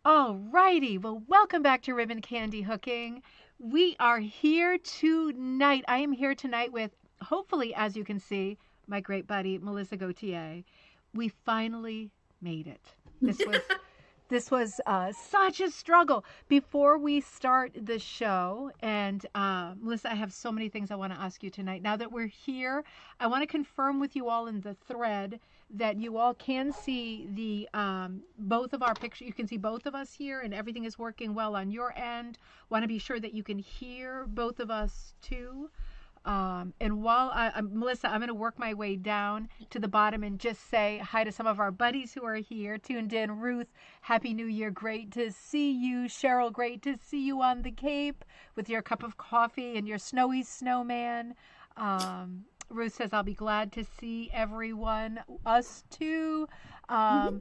All righty. Well, welcome back to Ribbon Candy Hooking. We are here tonight. I am here tonight with, hopefully, as you can see, my great buddy, Melissa Gauthier. We finally made it. This was such a struggle. Before we start the show, and Melissa, I have so many things I want to ask you tonight. Now that we're here, I want to confirm with you all in the thread that you all can see the both of our pictures. You can see both of us here, and everything is working well on your end. Want to be sure that you can hear both of us too. And while Melissa, I'm going to work my way down to the bottom and just say hi to some of our buddies who are here, tuned in. Ruth, Happy New Year. Great to see you. Cheryl, great to see you on the Cape with your cup of coffee and your snowy snowman. Ruth says, I'll be glad to see everyone. Us too. DMSP.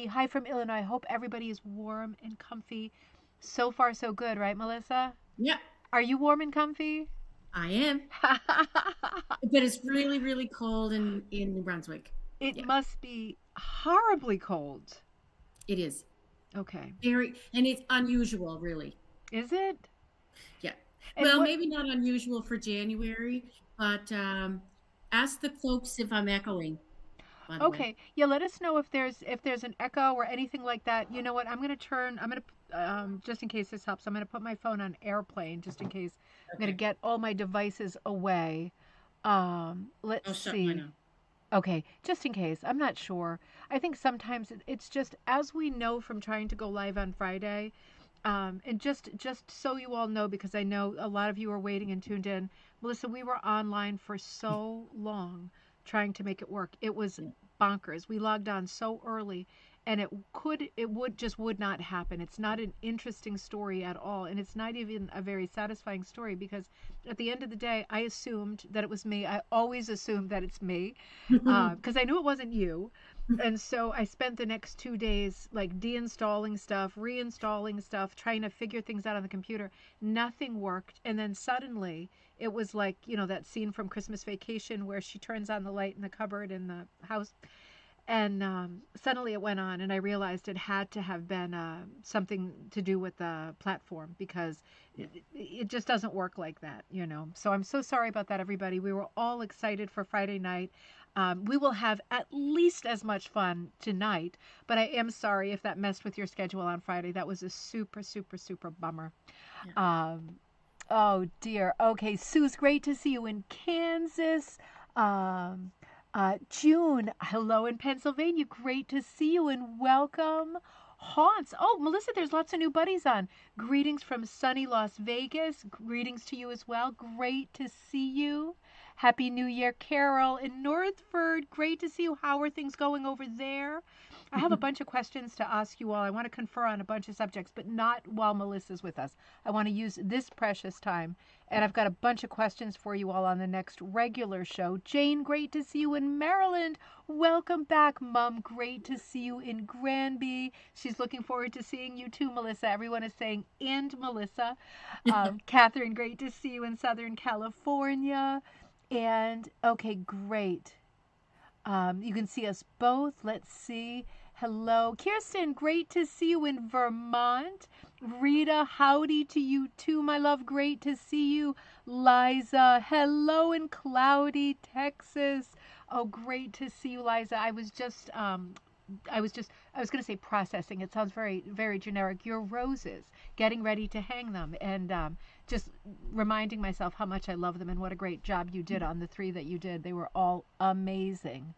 Hi from Illinois. Hope everybody is warm and comfy. So far, so good, right, Melissa? Yeah, Are you warm and comfy? I am. But it's really, really cold in New Brunswick. It Yeah, must be horribly cold. it is. Okay. Very, and it's unusual, really. Is it? Yeah. And Well, what? maybe not unusual for January, but ask the folks if I'm echoing, by the way. Okay. Yeah, let us know if there's an echo or anything like that. You know what? I'm going to just in case this helps. I'm going to put my phone on airplane just in case. I'm going to Okay. get all my devices away. Let's I'll shut mine see. off. Okay, just in case. I'm not sure. I think sometimes it's just as we know from trying to go live on Friday, and just so you all know, because I know a lot of you are waiting and tuned in. Melissa, we were online for so long trying to make it work. It was Yeah. bonkers. We logged on so early, and it would not happen. It's not an interesting story at all, and it's not even a very satisfying story because at the end of the day, I assumed that it was me. I always assume that it's me because I knew it wasn't you. And so I spent the next 2 days like deinstalling stuff, reinstalling stuff, trying to figure things out on the computer. Nothing worked. And then suddenly it was like, that scene from Christmas Vacation where she turns on the light in the cupboard in the house. And suddenly it went on, and I realized it had to have been something to do with the platform because Yeah. it just doesn't work like that. So I'm so sorry about that, everybody. We were all excited for Friday night. We will have at least as much fun tonight, but I am sorry if that messed with your schedule on Friday. That was a super, super, super bummer. Yeah. Um, oh dear. Okay, Sue's great to see you in Kansas. Um, June, hello in Pennsylvania. Great to see you and welcome. Haunts. Oh, Melissa, there's lots of new buddies on. Greetings from sunny Las Vegas. Greetings to you as well. Great to see you. Happy New Year, Carol in Northford. Great to see you. How are things going over there? I have a bunch of questions to ask you all. I want to confer on a bunch of subjects, but not while Melissa's with us. I want to use this precious time. And I've got a bunch of questions for you all on the next regular show. Jane, great to see you in Maryland. Welcome back, Mom. Great to see you in Granby. She's looking forward to seeing you too, Melissa. Everyone is saying, and Melissa. Catherine, great to see you in Southern California. And okay, great. You can see us both. Let's see. Hello. Kirsten, great to see you in Vermont. Rita, howdy to you too, my love. Great to see you. Liza, hello in cloudy Texas. Oh, great to see you, Liza. I was going to say processing. It sounds very, very generic. Your roses, getting ready to hang them, and just reminding myself how much I love them and what a great job you did on the three that you did. They were all amazing.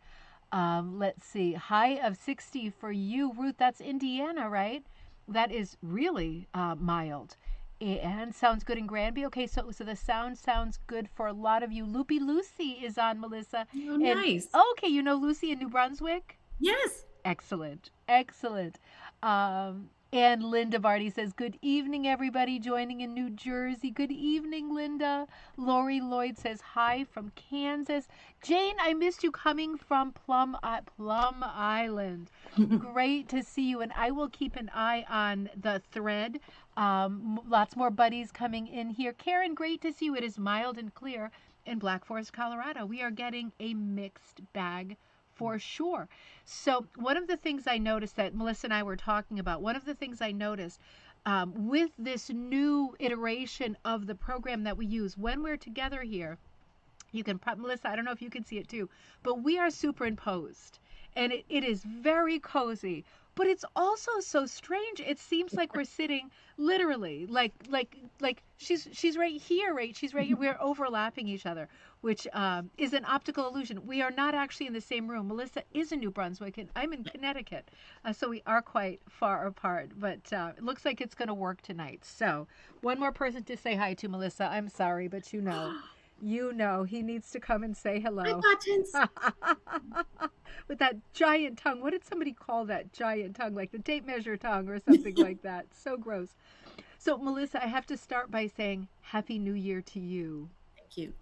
Let's see. High of 60 for you, Ruth. That's Indiana, right? That is really mild. And sounds good in Granby. Okay, so the sound sounds good for a lot of you. Loopy Lucy is on, Melissa. Oh, And nice. okay, you know Lucy in New Brunswick? Yes. Excellent. Excellent. And Linda Vardy says, good evening, everybody joining in New Jersey. Good evening, Linda. Lori Lloyd says, hi from Kansas. Jane, I missed you coming from Plum Island. Great to see you. And I will keep an eye on the thread. Lots more buddies coming in here. Karen, great to see you. It is mild and clear in Black Forest, Colorado. We are getting a mixed bag for sure. So, one of the things I noticed that Melissa and I were talking about, one of the things I noticed with this new iteration of the program that we use when we're together here, you can, Melissa, I don't know if you can see it too, but we are superimposed. And it is very cozy, but it's also so strange. It seems like we're sitting literally, like she's right here, right? She's right here. We're overlapping each other, which is an optical illusion. We are not actually in the same room. Melissa is in New Brunswick, and I'm in Connecticut, so we are quite far apart. But it looks like it's going to work tonight. So one more person to say hi to, Melissa. I'm sorry, but you know, he needs to come and say Hi, hello. buttons. With that giant tongue. What did somebody call that giant tongue? Like the tape measure tongue or something like that. So gross. So, Melissa, I have to start by saying Happy New Year to you. Thank you.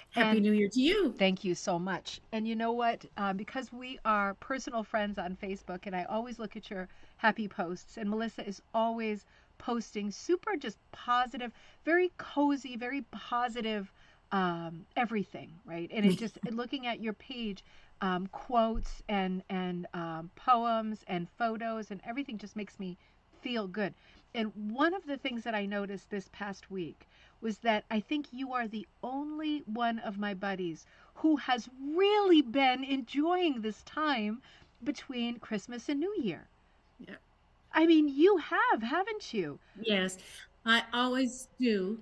Happy And New Year to you. thank you so much. And you know what? Because we are personal friends on Facebook, and I always look at your happy posts, and Melissa is always posting super just positive, very cozy, very positive everything, right? And it just looking at your page, quotes and poems and photos and everything just makes me feel good. And one of the things that I noticed this past week was that I think you are the only one of my buddies who has really been enjoying this time between Christmas and New Year. Yeah. I mean, you have, haven't you? Yes, I always do.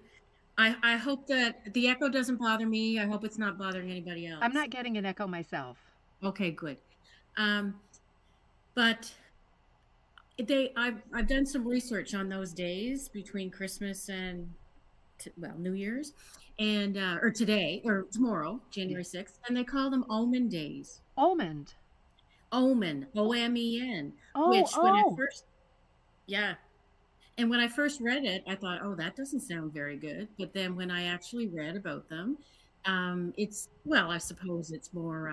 I hope that the echo doesn't bother me. I hope it's not bothering anybody I'm else. not getting an echo myself. Okay, good. Um, but I've done some research on those days between Christmas and well, New Year's, and or today or tomorrow, Yeah. January 6th, and they call them omen days. Almond. Omen, OMEN, Oh, which when I oh. first, yeah, and when I first read it, I thought, oh, that doesn't sound very good. But then when I actually read about them, it's, well, I suppose it's more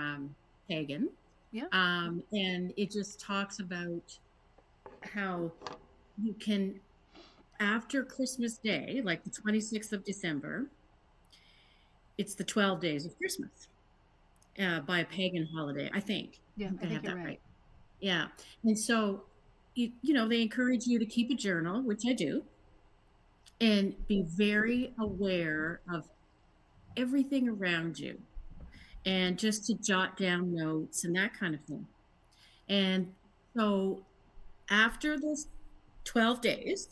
pagan. Yeah. And it just talks about how you can, after Christmas Day, like the 26th of December, it's the 12 days of Christmas by a pagan holiday, I think. I Yeah, think I I think have you're that right. right. Yeah. And so, you know, they encourage you to keep a journal, which I do, and be very aware of everything around you and just to jot down notes and that kind of thing. And so after those 12 days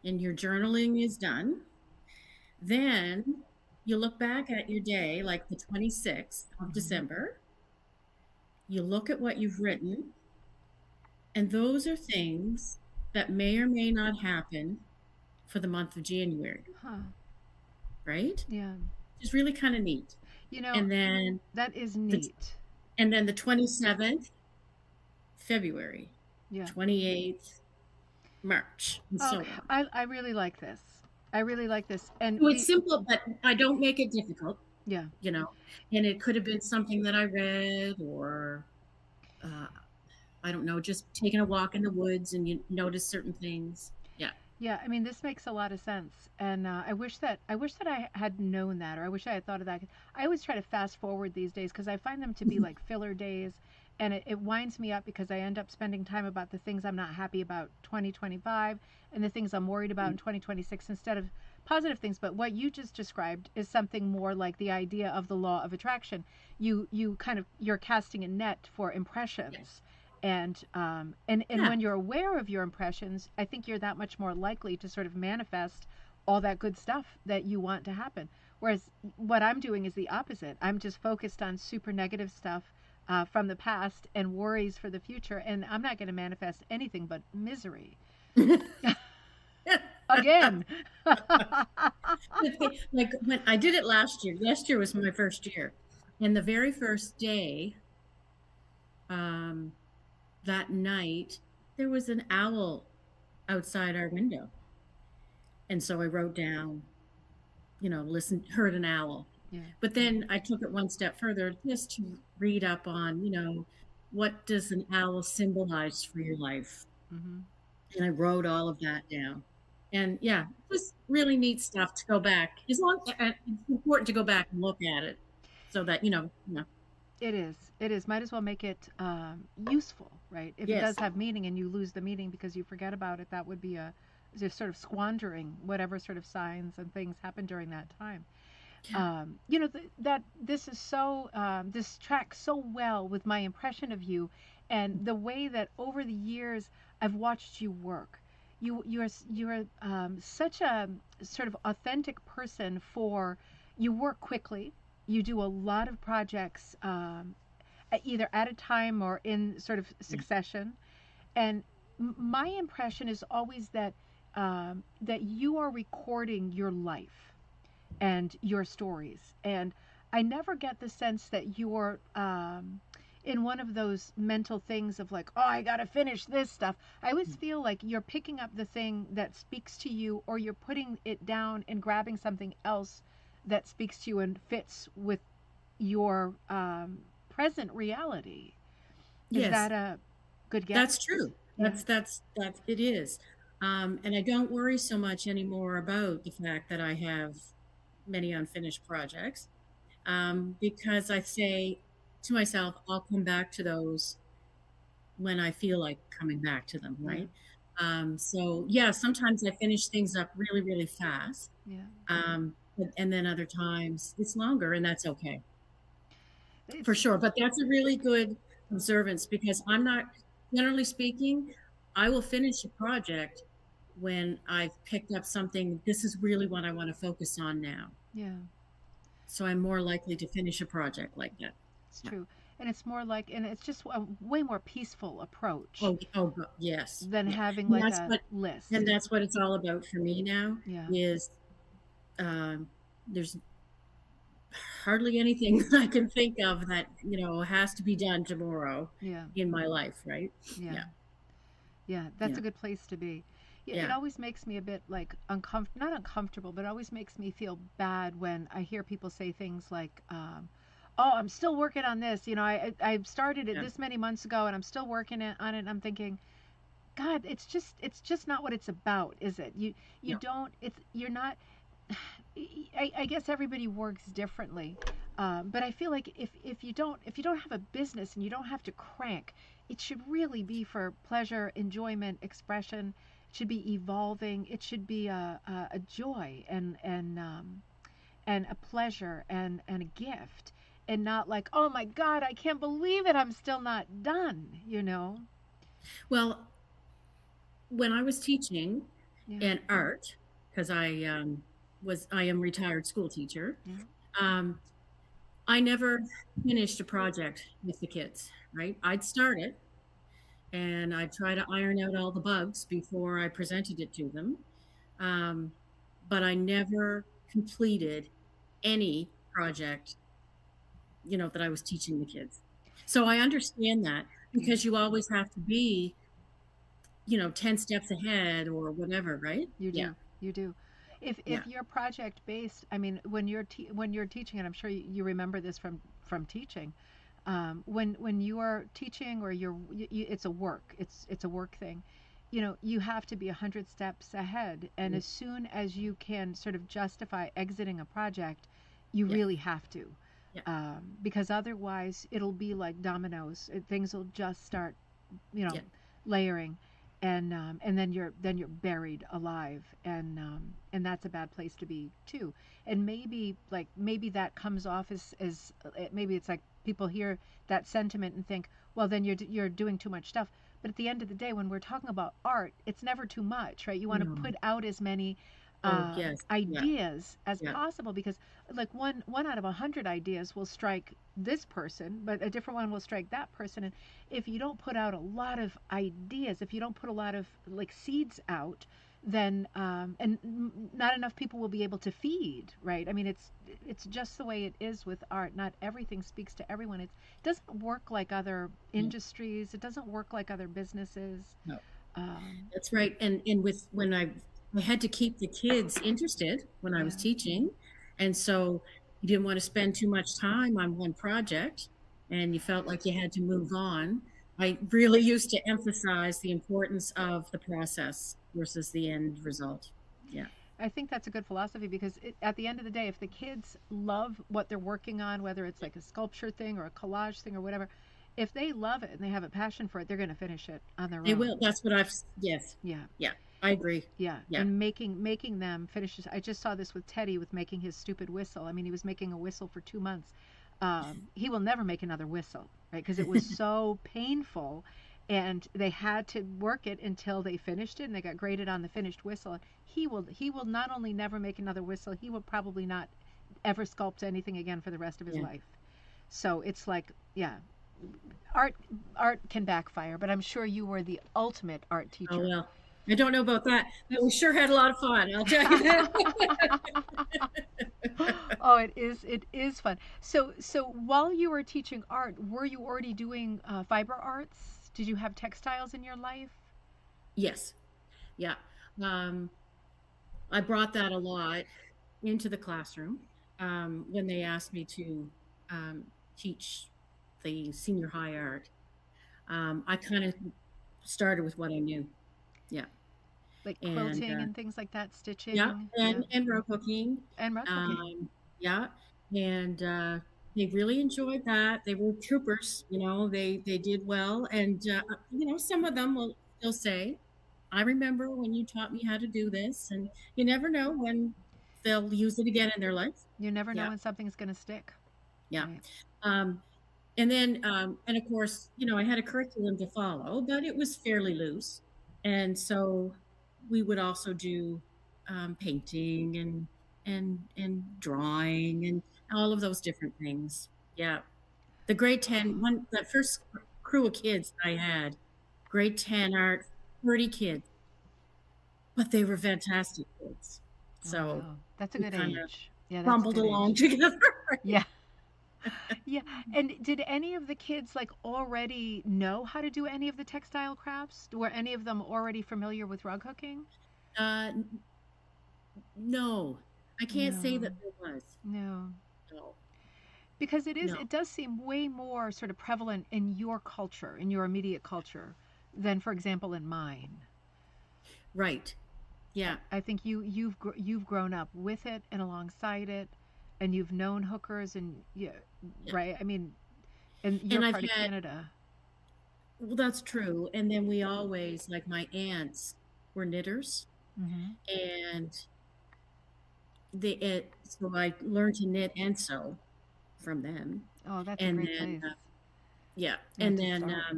and your journaling is done, then you look back at your day, like the 26th of Hmm. December, you look at what you've written, and those are things that may or may not happen for the month of January, Huh. right? Yeah. Which is really kind of neat. You know, And then that is the neat. the 27th February, Yeah. 28th March, and so Okay. on. I really like this. I really like this. And So it's the, simple, but I don't make it difficult, yeah. you know. And it could have been something that I read, or uh, I don't know, just taking a walk in the woods and you notice certain things. Yeah. Yeah, I mean, this makes a lot of sense, and I wish that I had known that, or I wish I had thought of that. I always try to fast forward these days because I find them to be like filler days, and it winds me up because I end up spending time about the things I'm not happy about 2025 and the things I'm worried about in 2026 instead of positive things. But what you just described is something more like the idea of the law of attraction. You kind of you're casting a net for Yes. impressions, and Yeah. when you're aware of your impressions, I think you're that much more likely to sort of manifest all that good stuff that you want to happen. Whereas what I'm doing is the opposite. I'm just focused on super negative stuff from the past and worries for the future, and I'm not going to manifest anything but misery again. Like when I did it last year was my first year. And the very first day, um, that night, there was an owl outside our window. And so I wrote down, you know, heard an owl. Yeah. But then I took it one step further just to read up on, you know, what does an owl symbolize for your life? Hmm. And I wrote all of that down. And yeah, just really neat stuff to go back. As long it's important to go back and look at it so that you know. It is. It is. Might as well make it useful, right? If it does Yes. have meaning and you lose the meaning because you forget about it, that would be a just sort of squandering whatever sort of signs and things happened during that time. That this is so this tracks so well with my impression of you and the way that over the years I've watched you work. You're such a sort of authentic person. For you work quickly. You do a lot of projects, either at a time or in sort of succession. And my impression is always that you are recording your life and your stories. And I never get the sense that you're in one of those mental things of like, oh, I got to finish this stuff. I always feel like you're picking up the thing that speaks to you, or you're putting it down and grabbing something else that speaks to you and fits with your present reality. Is Yes, that a good that's guess? true. Yeah, That's it is. And I don't worry so much anymore about the fact that I have many unfinished projects, because I say to myself, I'll come back to those when I feel like coming back to them, yeah, right? So yeah, sometimes I finish things up really, really fast. yeah. And then other times it's longer, and that's okay. For It's sure. But that's a really good observance, because I'm not, generally speaking, I will finish a project when I've picked up something. This is really what I want to focus on now. yeah. So I'm more likely to finish a project like that. It's Yeah. true. And it's more like, and it's just a way more peaceful approach Yes. than Yeah. having And like that's a what, and list. that's what it's all about for me now Yeah, is, um, there's hardly anything that I can think of that, has to be done tomorrow yeah, in my life, right? yeah, Yeah. yeah. That's Yeah. a good place to be. Yeah, it Yeah. always makes me a bit like uncomfortable, not uncomfortable, but it always makes me feel bad when I hear people say things like, "Oh, I'm still working on this." I started it Yeah. this many months ago, and I'm still working on it. And I'm thinking, God, it's just not what it's about, is it? You Yeah. don't. It's you're not. I guess everybody works differently, but I feel like if you don't have a business and you don't have to crank, it should really be for pleasure, enjoyment, expression. It should be evolving. It should be a joy and a pleasure and a gift, and not like, oh my God, I can't believe it, I'm still not done. Well, when I was teaching Yeah, in art, because I am retired school teacher, yeah, um, I never finished a project with the kids, right? I'd start it and I'd try to iron out all the bugs before I presented it to them. Um, but I never completed any project, that I was teaching the kids. So I understand that, yeah. because you always have to be, 10 steps ahead or whatever, right? You Yeah. do. You do. If Yeah. you're project based, I mean, when you're teaching, and I'm sure you remember this from teaching, when you are teaching or it's a work, it's a work thing. You have to be 100 steps ahead, and Yeah. as soon as you can sort of justify exiting a project, you Yeah. really have to, Yeah. because otherwise it'll be like dominoes. Things will just start, you know, Yeah. layering, and then you're buried alive, and that's a bad place to be too. And maybe that comes off as maybe it's like people hear that sentiment and think, well, then you're doing too much stuff. But at the end of the day, when we're talking about art, it's never too much, right? You want to No. put out as many Oh, yes. Yeah. ideas as Yeah. possible, because like one out of 100 ideas will strike this person, but a different one will strike that person. And if you don't put out a lot of ideas, if you don't put a lot of like seeds out, then and not enough people will be able to feed, right? I mean, it's just the way it is with art. Not everything speaks to everyone. It doesn't work like other No. industries. It doesn't work like other businesses. No. Um, That's right. And with when I had to keep the kids interested when I yeah, was teaching, and so you didn't want to spend too much time on one project, and you felt like you had to move on. I really used to emphasize the importance of the process versus the end result. Yeah. I think that's a good philosophy because at the end of the day, if the kids love what they're working on, whether it's like a sculpture thing or a collage thing or whatever, if they love it and they have a passion for it, they're going to finish it on their They own. will. That's what yes. Yeah. Yeah, I agree. Yeah, Yeah. and making them finish this. I just saw this with Teddy with making his stupid whistle. I mean, he was making a whistle for 2 months. He will never make another whistle, right? Because it was so painful, and they had to work it until they finished it, and they got graded on the finished whistle. He will not only never make another whistle, he will probably not ever sculpt anything again for the rest of his Yeah. life. So it's like, yeah, art art can backfire, but I'm sure you were the ultimate art Oh, teacher. well. I don't know about that, but we sure had a lot of fun, I'll tell you that. Oh, it is fun. So while you were teaching art, were you already doing fiber arts? Did you have textiles in your life? Yes. Yeah. Um, I brought that a lot into the classroom, when they asked me to, teach the senior high art. I kind of started with what I knew. Yeah. Like And, quilting and things like that, yeah, stitching? Yeah. and rope hooking. And rug hooking. Yeah, and, they really enjoyed that. They were troopers, they did well, and, some of them will still say, "I remember when you taught me how to do this," and you never know when they'll use it again in their life. You never know Yeah, when something's going to stick, yeah. right? Um, and then, and of course, I had a curriculum to follow, but it was fairly loose. And so we would also do, painting and drawing and all of those different things. Yeah. The grade 10, that first crew of kids I had, grade 10 art, 30 kids, but they were fantastic kids. Oh, So wow. That's a we good kind of age. Yeah, that's a bumbled good along age. together. Yeah. Yeah. And did any of the kids like already know how to do any of the textile crafts? Were any of them already familiar with rug hooking? Uh, No, I can't say No. that there was. No. No, Because no. it does seem way more sort of prevalent in your culture, in your immediate culture, than, for example, in mine. Right. Yeah. I think you've grown up with it and alongside it, and you've known hookers and yeah, Yeah. right. I mean, and you're And I've part of had, Canada. well, that's true. And then we always, like my aunts were knitters, Hmm. and so I learned to knit and sew from them. Oh, that's a And great then, place. yeah. Yeah, And to then, start.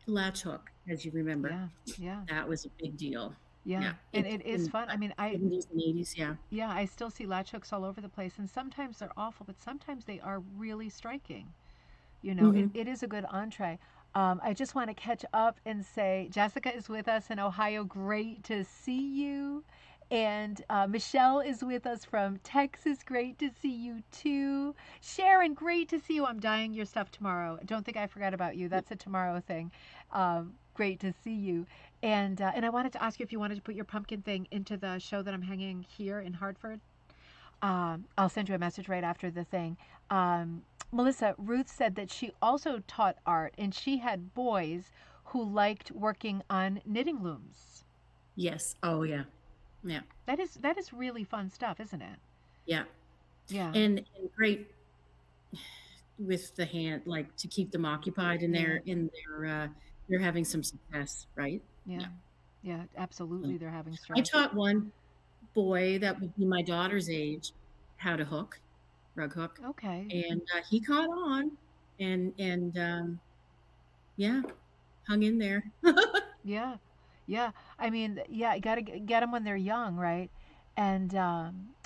latch hook, as you remember, Yeah, yeah, that was a big deal. yeah. Yeah. And it is In fun. I mean, I 70s and 80s. Yeah. yeah, I still see latch hooks all over the place, and sometimes they're awful, but sometimes they are really striking. Hmm. It is a good entree. I just want to catch up and say Jessica is with us in Ohio. Great to see you. And Michelle is with us from Texas. Great to see you too. Sharon, great to see you. I'm dyeing your stuff tomorrow. Don't think I forgot about you. That's a tomorrow thing. Great to see you. And I wanted to ask you if you wanted to put your pumpkin thing into the show that I'm hanging here in Hartford. I'll send you a message right after the thing. Melissa, Ruth said that she also taught art and she had boys who liked working on knitting looms. Yes. Oh, yeah. Yeah. That is really fun stuff, isn't it? Yeah. Yeah, And great with the hand, like to keep them occupied, and yeah, they're having some success, right? yeah, Yeah. yeah. So Absolutely, they're having I stress. taught one boy that would be my daughter's age how to rug hook, Okay. and he caught on, and yeah, hung in there. Yeah, yeah. I mean, yeah, you gotta get them when they're young, right? And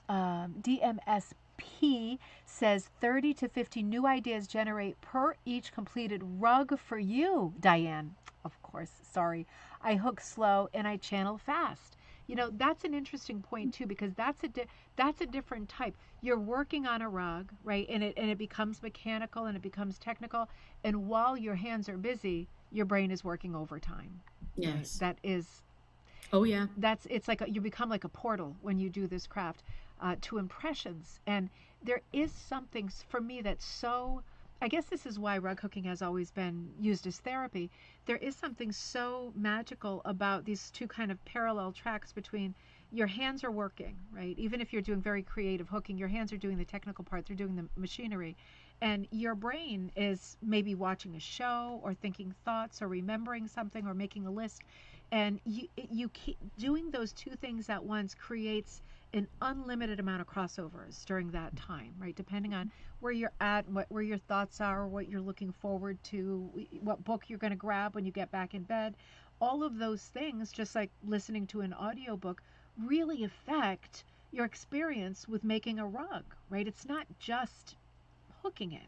DMSP says 30 to 50 new ideas generate per each completed rug for you, Diane. Of course, sorry. I hook slow and I channel fast. That's an interesting point too because that's a different type. You're working on a rug, right? And it becomes mechanical and it becomes technical. And while your hands are busy, your brain is working overtime, right? Yes. Oh, yeah. It's like you become like a portal when you do this craft to impressions. And there is something for me that's so. I guess this is why rug hooking has always been used as therapy. There is something so magical about these two kind of parallel tracks between your hands are working, right? Even if you're doing very creative hooking, your hands are doing the technical part, they're doing the machinery. And your brain is maybe watching a show or thinking thoughts or remembering something or making a list. And you keep doing those two things at once creates an unlimited amount of crossovers during that time, right? Depending on where you're at, where your thoughts are, what you're looking forward to, what book you're going to grab when you get back in bed. All of those things, just like listening to an audiobook, really affect your experience with making a rug, right? It's not just hooking it.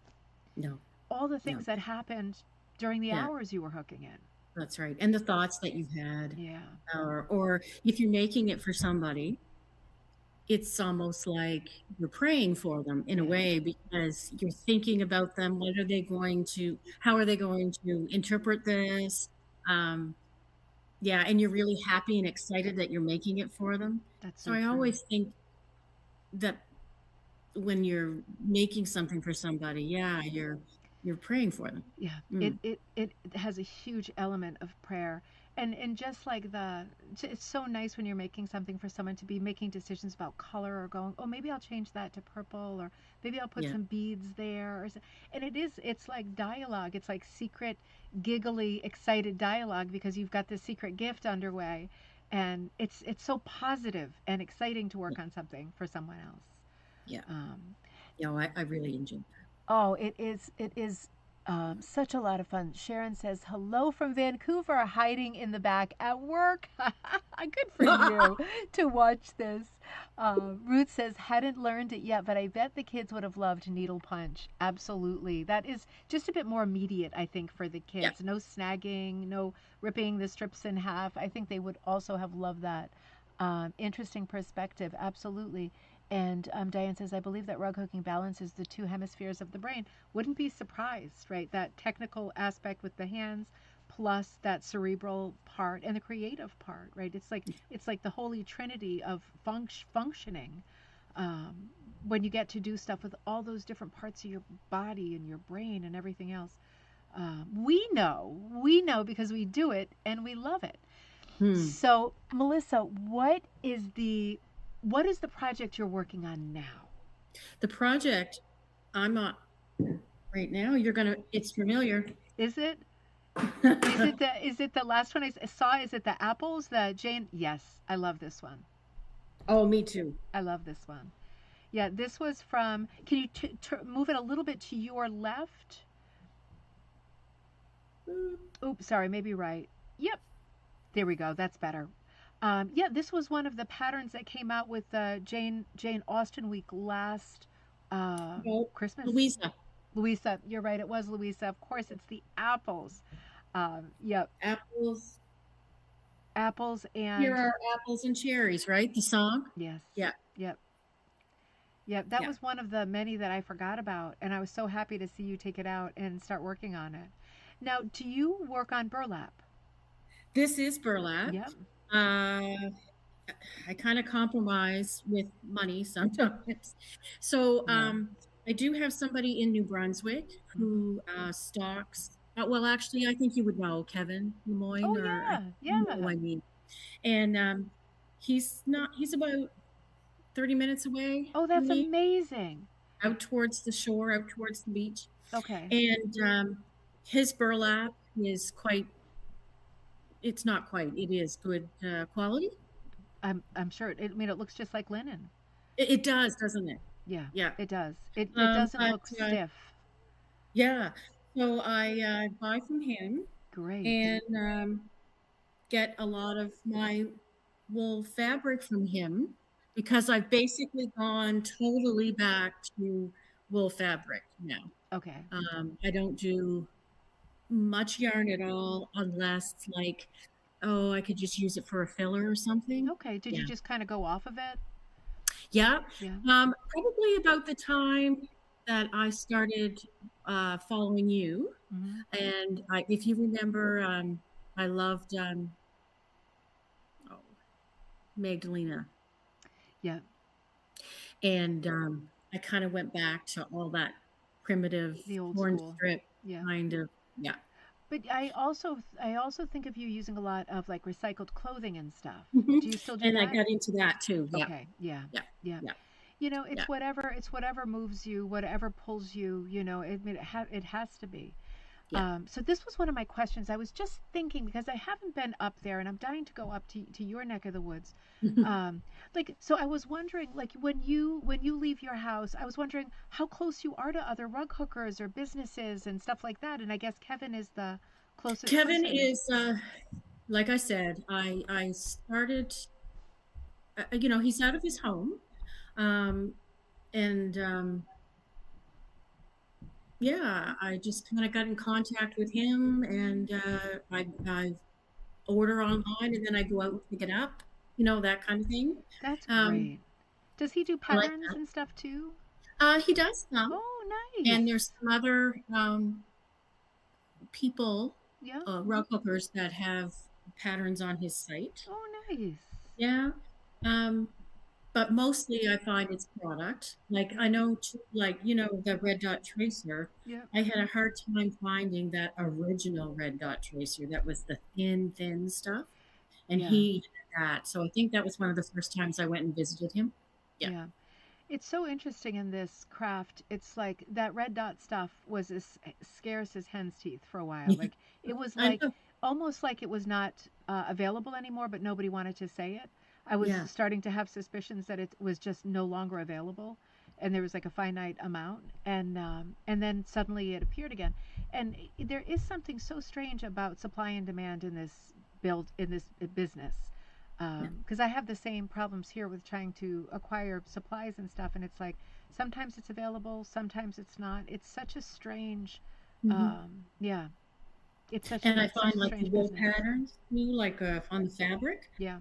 No, All the no. things that happened during the Yeah, hours you were hooking it. that's right. And the thoughts that you had, Yeah. or if you're making it for somebody, it's almost like you're praying for them in a Yeah. way because you're thinking about them. What are they going to, how are they going to interpret this? Um, yeah, and you're really happy and excited that you're making it for them. That's So so I true. always think that when you're making something for somebody, yeah, you're praying for them. Yeah, Mm, it has a huge element of prayer. And just like it's so nice when you're making something for someone to be making decisions about color or going, oh, maybe I'll change that to purple or maybe I'll put yeah, some beads there. And it's like dialogue. It's like secret, giggly, excited dialogue because you've got this secret gift underway. And it's so positive and exciting to yeah, work on something for someone else. yeah. Um, You know, I really enjoy Oh, it is. It is such a lot of fun. Sharon says, "Hello from Vancouver, hiding in the back at work." Good for that. you to watch this. Ruth says, "Hadn't learned it yet, but I bet the kids would have loved needle punch. Absolutely. That is just a bit more immediate, I think, for the Yeah. kids. No snagging, no ripping the strips in half. I think they would also have loved that. Interesting perspective. Absolutely." And Diane says, I believe that rug hooking balances the two hemispheres of the brain. Wouldn't be surprised, right? That technical aspect with the hands plus that cerebral part and the creative part, right? It's like the holy trinity of functioning um, when you get to do stuff with all those different parts of your body and your brain and everything else. We know because we do it and we love it. Hmm. So, Melissa, what is the project you're working on now? The project I'm on right now, it's familiar. Is it? Is it the last one I saw? Is it the apples? The Jane? Yes, I love this one. Oh, me too. I love this one. Yeah, this was from. Can you move it a little bit to your left? Oops, sorry, maybe right. Yep, there we go. That's better. Yeah, this was one of the patterns that came out with Jane Austen week last No, Christmas. Louisa. Louisa, you're right. It was Louisa. Of course, it's the apples. Yep, Apples. apples Here and are apples and cherries, right? The song? yes, Yeah, yep, yep. That yeah. was one of the many that I forgot about, and I was so happy to see you take it out and start working on it. Now, do you work on burlap? This is burlap. Yep. Uh, I kind of compromise with money sometimes. So Yeah. I do have somebody in New Brunswick Hmm. who stocks. Well, actually, I think you would know Kevin Lemoyne, Oh or yeah, you know who yeah. I mean. And he's about 30 minutes away Oh, from that's me, amazing. out towards the shore, out towards the beach. Okay. And his burlap is it's not quite, it is good quality. I'm sure. I mean, it looks just like linen. It does, doesn't it? Yeah, Yeah. it does. It doesn't But look stiff. yeah, so I buy from him Great. and get a lot of my wool fabric from him because I've basically gone totally back to wool fabric now. Okay. I don't do much yarn at all unless like, oh, I could just use it for a filler or something. Okay. Did Yeah. you just kind of go off of it? Yeah. Yeah. Probably about the time that I started following you. Hmm. And if you remember, I loved oh, Magdalena. Yeah. And I kind of went back to all that primitive The old corn school. strip Yeah. kind of. Yeah. But I also think of you using a lot of like recycled clothing and stuff. Mhm. Do you still do And I that? got into that too. Yeah. Okay. Yeah. Yeah. Yeah. Yeah. You know, Yeah. it's whatever moves you, whatever pulls you, you know, it has to be. Yeah. So this was one of my questions. I was just thinking because I haven't been up there, and I'm dying to go up to your neck of the woods. Um, like, so I was wondering, like, when you leave your house, I was wondering how close you are to other rug hookers or businesses and stuff like that. And I guess Kevin is the closest Kevin person. is, like I said, I started, you know, he's out of his home. Um, and yeah, I just kind of got in contact with him, and I order online and then I go out and pick it up, you know, that kind of thing. That's Um, great. Does he do I like patterns that. and stuff too? He does some, Oh, and nice. there's some other people, Yeah. rug hookers that have patterns on his site. Oh, nice. Yeah. Um, but mostly I find it's product. Like Yeah. I know too, like, you know, the red dot tracer, Yeah. I had a hard time finding that original red dot tracer that was the thin stuff. And Yeah. he had that. So I think that was one of the first times I went and visited him. Yeah. Yeah. It's so interesting in this craft. It's like that red dot stuff was as scarce as hen's teeth for a while. Like it was I like know. almost like it was not available anymore, but nobody wanted to say it. I was Yeah. starting to have suspicions that it was just no longer available, and there was like a finite amount, and then suddenly it appeared again. And there is something so strange about supply and demand in this business Yeah. because I have the same problems here with trying to acquire supplies and stuff, and it's like sometimes it's available, sometimes it's not. It's such a strange, Hmm. yeah, And I it's such find a like the strange wool business. patterns too, like on the fabric, Yeah,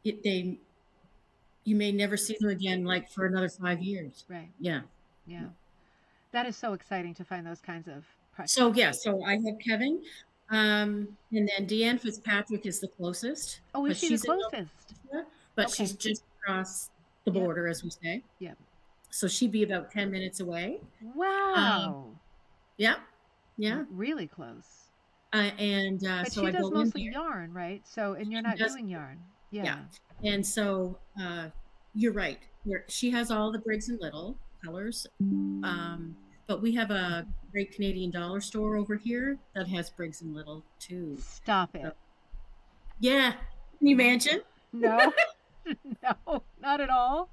they you may never see them again, like for another 5 years. right. Yeah. Yeah, that is so exciting to find those kinds of So yeah, so I have Kevin, and then Deanne Fitzpatrick is the closest, Oh, is but she the she's in closest? Nova Scotia, but she's Okay. just across the Yep. border, as we say. Yep. So she'd be about 10 minutes away. Um, Wow. yeah, yeah. Really close. And But so she I does go in mostly there. yarn, right? So, and you're She not does, doing yarn. yeah. Yeah. And so you're right. She has all the Briggs and Little colors. But we have a great Canadian dollar store over here that has Briggs and Little too. Stop So it. yeah, can you imagine? No. No, not at all.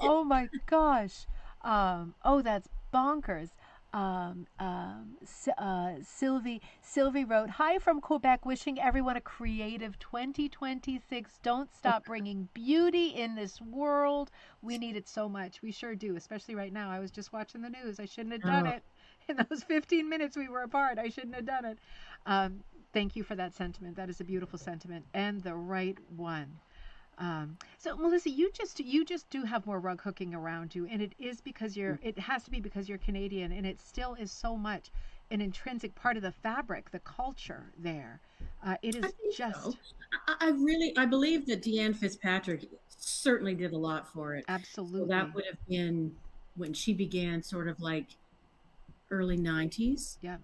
Oh my gosh. Oh, that's bonkers. Sylvie wrote, "Hi from Quebec, wishing everyone a creative 2026. Don't stop bringing beauty in this world. We need it so much. We sure do, especially right now. I was just watching the news. I shouldn't have done Oh, it. In those 15 minutes we were apart, I shouldn't have done it. Um, thank you for that sentiment. That is a beautiful sentiment and the right one. So Melissa, you just do have more rug hooking around you, and it is because it has to be because you're Canadian, and it still is so much an intrinsic part of the fabric, the culture there. It I is think so. just I believe that Deanne Fitzpatrick certainly did a lot for it. So that absolutely, would have been when she began, sort of like early 90s. yeah,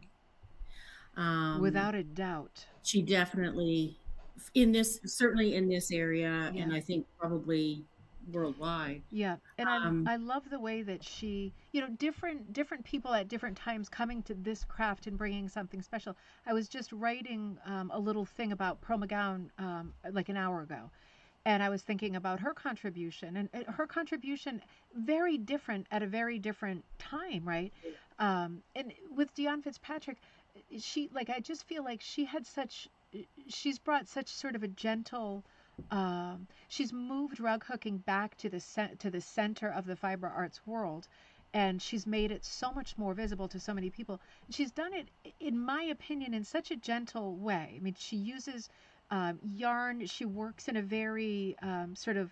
Um, without a doubt, she definitely certainly in this area, yeah. and I think probably worldwide. Yeah, and Um, I love the way that she, you know, different people at different times coming to this craft and bringing something special. I was just writing a little thing about Pearl McGowan like an hour ago, and I was thinking about her contribution and her contribution very different at a very different time, right? And with Dionne Fitzpatrick, she like I just feel like she's brought such sort of a gentle she's moved rug hooking back to to the center of the fiber arts world, and she's made it so much more visible to so many people. She's done it, in my opinion, in such a gentle way. I mean, she uses yarn. She works in a very sort of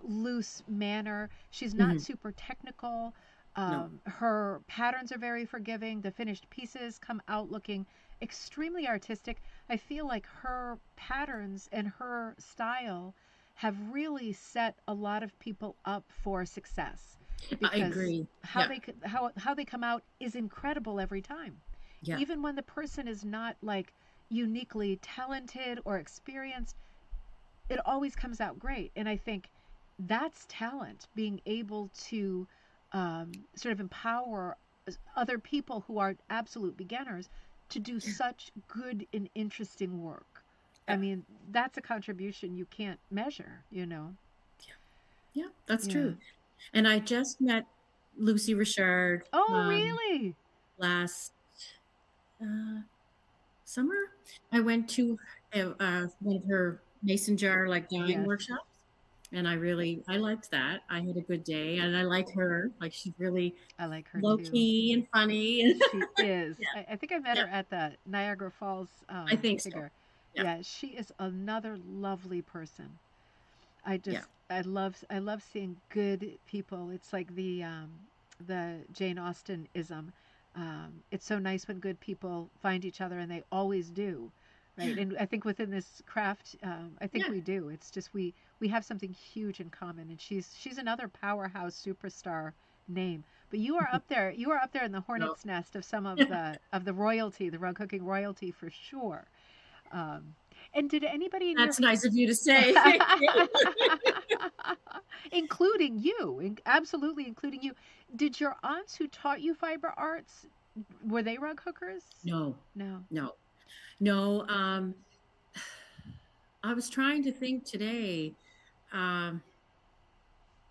loose manner. She's not mhm, super technical. no. Her patterns are very forgiving. The finished pieces come out looking extremely artistic. I feel like her patterns and her style have really set a lot of people up for success. I because agree. how Yeah. they how they come out is incredible every time. Yeah. Even when the person is not like uniquely talented or experienced, it always comes out great. And I think that's talent, being able to sort of empower other people who are absolute beginners to do Yeah. such good and interesting work. I Yeah. mean, that's a contribution you can't measure, you know? Yeah. Yeah. That's Yeah. true. And I just met Lucy Richard Oh, um, really? last uh, summer. I went to one of her mason jar like dyeing Yes. workshops, and I liked that. I had a good day, and I like her. Like she's really I like her low too. key and funny. She is. Yeah, I think I met yeah, her at the Niagara Falls I think so. figure. Yeah, Yeah, she is another lovely person. yeah, I love seeing good people. It's like the Jane Austen ism. It's so nice when good people find each other, and they always do, right? And I think within this craft, I think yeah. we do. It's just we have something huge in common, and she's another powerhouse superstar name. But you are up there. You are up there in the So hornet's nest of some yeah, of the royalty, the rug cooking royalty for sure. Um, and did anybody in your that's nice of you to say. including you, absolutely including you. Did your aunts who taught you fiber arts, were they rug hookers? No, No. no, no. I was trying to think today um,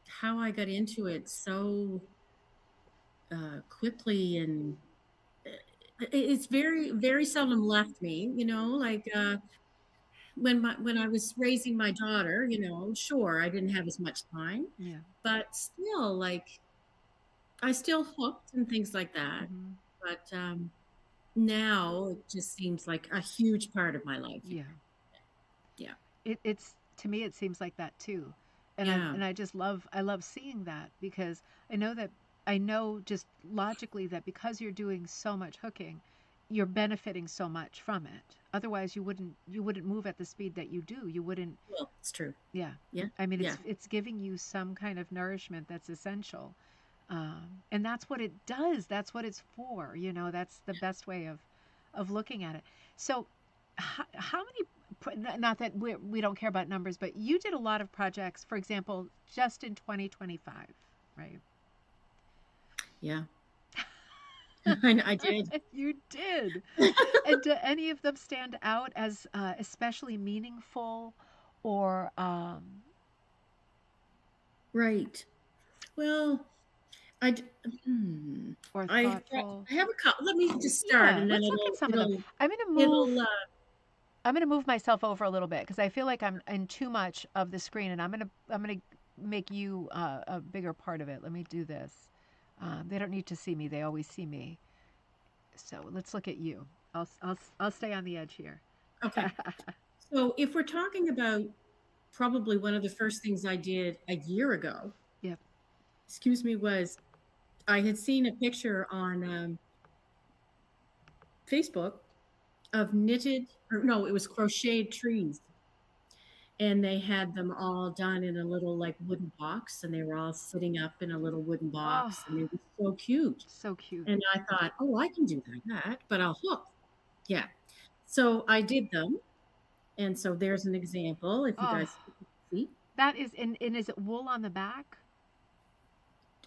how I got into it so quickly, and it's very seldom left me. Like when I was raising my daughter, sure, I didn't have as much time, Yeah. but still, like I still hooked and things like that. Hmm. But now it just seems like a huge part of my life. Yeah. Yeah, It's to me it seems like that too. yeah, And I just I love seeing that because I know that I know just logically that because you're doing so much hooking, you're benefiting so much from it. Otherwise you wouldn't move at the speed that you do. You wouldn't. well, it's true. Yeah. Yeah, I mean, yeah, it's giving you some kind of nourishment that's essential, and that's what it does. That's what it's for. You know, that's the best way of looking at it. So, how many? Not that we don't care about numbers, but you did a lot of projects. For example, just in 2025, right? yeah. I did. You did. And do any of them stand out as especially meaningful, or Right. Well, I d- hmm, or I thoughtful? I have a couple. Let me just start, Yeah, and then let's look at some of them. it'll I'm going to it'll move. I'm going to move myself over a little bit because I feel like I'm in too much of the screen, and I'm going to make you a bigger part of it. Let me do this. They don't need to see me; they always see me. So let's look at you. I'll stay on the edge here. okay. So if we're talking about probably one of the first things I did a year ago, Yep. excuse me, was I had seen a picture on Facebook of knitted, or no, it was crocheted trees. And they had them all done in a little like wooden box, and they were all sitting up in a little wooden Oh, box, and it was so cute. so cute. And I thought, oh, I can do that, but I'll hook. Yeah. So I did them. And so there's an example. If you Oh, guys see that is and is it wool on the back?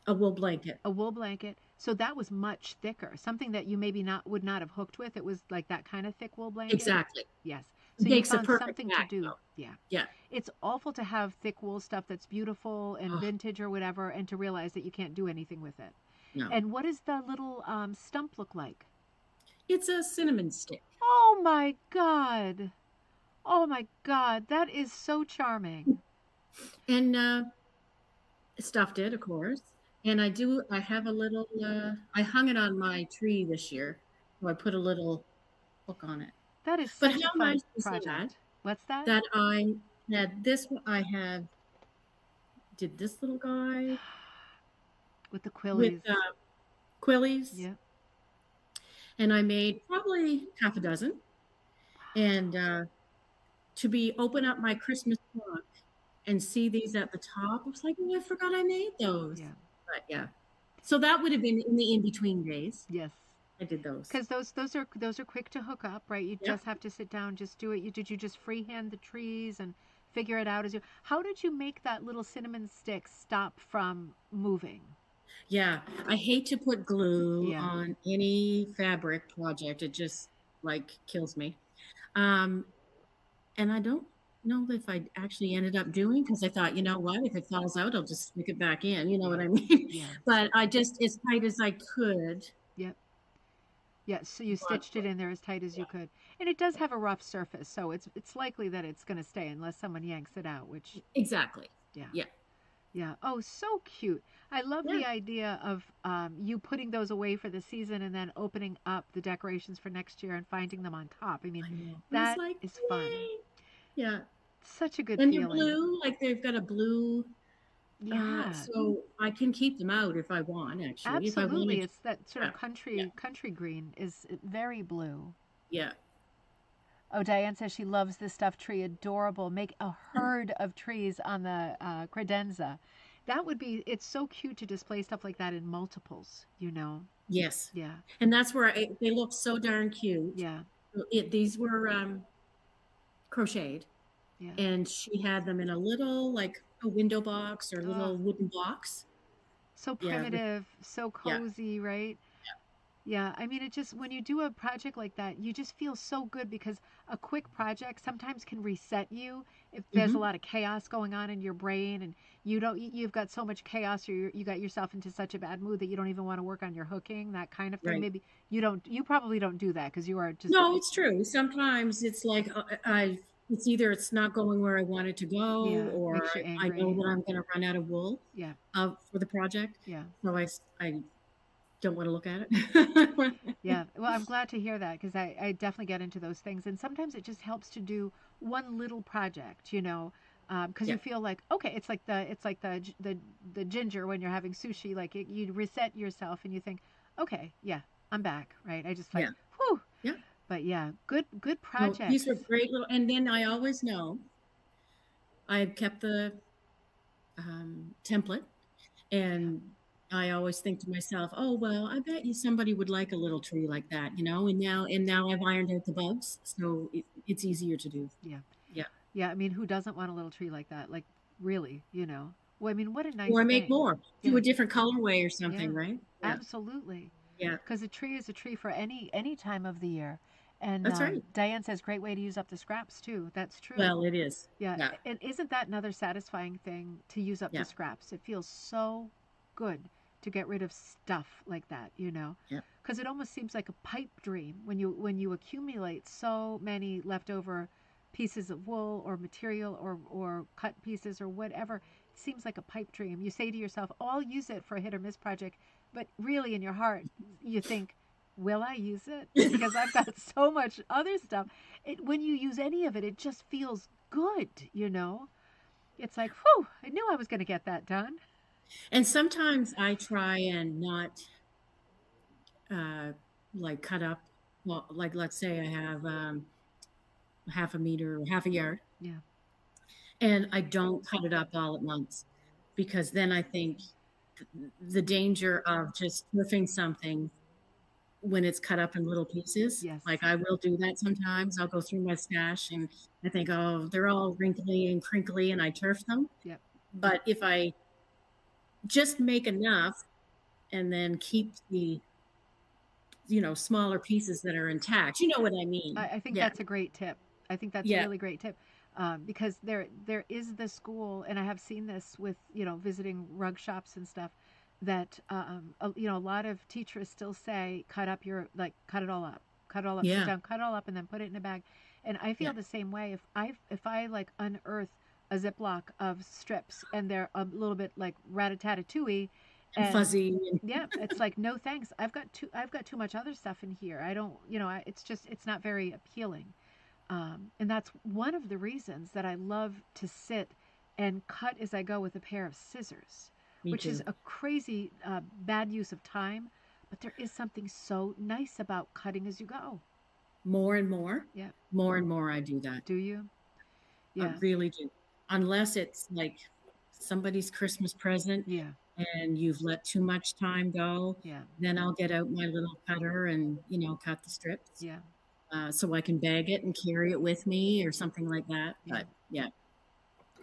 a wool blanket. A wool blanket. So that was much thicker. Something that you maybe not would not have hooked with. It was like that kind of thick wool blanket. Exactly. Yes. It So you makes a found perfect something to bag, do. though. Yeah. Yeah. It's awful to have thick wool stuff that's beautiful and Oh, vintage or whatever, and to realize that you can't do anything with it. no. And what does the little stump look like? It's a cinnamon stick. Oh my God. Oh my God. That is so charming. And stuffed it, of course. And I have a little, I hung it on my tree this year. So I put a little hook on it. That is But such a how fun nice is that? project. What's that? That I had this, I have, did this little guy With the with quillies. quillies, Yep. and I made probably half a dozen. And to be open up my Christmas book and see these at the top, I was like, oh, I forgot I made those. Yeah. but yeah. So that would have been in the in-between days. Yes. I did those. Because those are quick to hook up, right? You Yep. just have to sit down, just do it. Did you just freehand the trees and figure it out as you? How did you make that little cinnamon stick stop from moving? Yeah. I hate to put glue Yeah, on any fabric project. It just like kills me. Um, and I don't know if I actually ended up doing because I thought, you know what, if it falls out, I'll just stick it back in. You know what yeah, I mean? yeah. But I just as tight as I could. Yep. Yeah, so you But stitched it in there as tight as you could. And it does have a rough surface, so it's likely that it's going to stay unless someone yanks it out, which exactly. yeah. Yeah. Yeah. Oh, so cute. I love Yeah. the idea of you putting those away for the season and then opening up the decorations for next year and finding them on top. I mean, I know. I was that like, is fun. yay. Yeah. Such a good And they're feeling. blue, like they've got a blue, Yeah, so I can keep them out if I want, actually, if I absolutely. wanted to. It's that sort Yeah. of Yeah. country green is very blue. Yeah. Oh, Diane says she loves this stuffed tree. Adorable. Make a herd of trees on the credenza. That would be, it's so cute to display stuff like that in multiples, you know? Yes. Yeah, And that's where they look so darn cute. yeah, These were crocheted, yeah. and she had them in a little, like a window box or a Oh, little wooden box. so Yeah. primitive, so Yeah. cozy, right? Yeah, I mean, it just, when you do a project like that, you just feel so good because a quick project sometimes can reset you if there's a Hmm. lot of chaos going on in your brain and you've got so much chaos or you got yourself into such a bad mood that you don't even want to work on your hooking, that kind of thing. Right. Maybe you probably don't do that because you are just, No, it's true. Sometimes it's like it's either it's not going where I want it to go, yeah, or makes you I know angry. that I'm going to run out of wool Yeah, for the project, yeah. so I don't want to look at it. Yeah, well, I'm glad to hear that because I definitely get into those things. And sometimes it just helps to do one little project, because you Yeah, feel like, okay, it's like the ginger when you're having sushi, like you reset yourself and you think, okay, yeah, I'm back, right? I just like, yeah, whew. yeah. But yeah, good No, these were projects. great little. And then I always know I've kept the template, Yeah, and I always think to myself, oh well, I bet you somebody would like a little tree like that, you know. And now I've ironed out the bugs, so it's easier to do. yeah, Yeah. yeah. I mean, who doesn't want a little tree like that? Like, really, you know? Well, I mean, what a nice Or make thing. more. Do Yeah, a different colorway or yeah, something, right? Yeah. absolutely. Yeah. Because a tree is a tree for any time of the year. And That's right. Diane says, great way to use up the scraps too. That's true. Well, it is. Yeah, Yeah. and isn't that another satisfying thing to use up the Yeah. scraps? It feels so good to get rid of stuff like that, you know, Yeah. because it almost seems like a pipe dream when you accumulate so many leftover pieces of wool or material or cut pieces or whatever. It seems like a pipe dream. You say to yourself, "Oh, I'll use it for a hit or miss project," but really in your heart, you think, "Will I use it?" Because I've got so much other stuff. When you use any of it, it just feels good, you know? It's like, whew, I knew I was going to get that done. And sometimes I try and not uh like cut up, well, like let's say I have half a meter or half a yard, Yeah, and I don't cut it up all at once, because then I think the danger of just turfing something when it's cut up in little pieces. yes, Like I will do that sometimes. I'll go through my stash and I think, oh, they're all wrinkly and crinkly, and I turf them. yep. But if I just make enough and then keep the, smaller pieces that are intact, you know what I mean? I think Yeah. that's a great tip. I think that's a Yeah. really great tip because there is the school, and I have seen this with visiting rug shops and stuff. That a lot of teachers still say cut up your like cut it all up, sit Yeah. down, cut it all up, and then put it in a bag. And I Yeah. feel the same way. If I like unearth a Ziploc of strips and they're a little bit like rat-a-tat-a-tooey, And and fuzzy. And yeah, it's like no thanks. I've got too much other stuff in here. I don't, it's not very appealing. And that's one of the reasons that I love to sit and cut as I go with a pair of scissors, me which is too. a crazy bad use of time, but there is something so nice about cutting as you go. More and more, Yeah. more and more I do that. Do you? I Yeah. really do. Unless it's like somebody's Christmas present, Yeah. and you've let too much time go, Yeah. then I'll get out my little cutter and, cut the strips, Yeah. so I can bag it and carry it with me or something like that. Yeah. But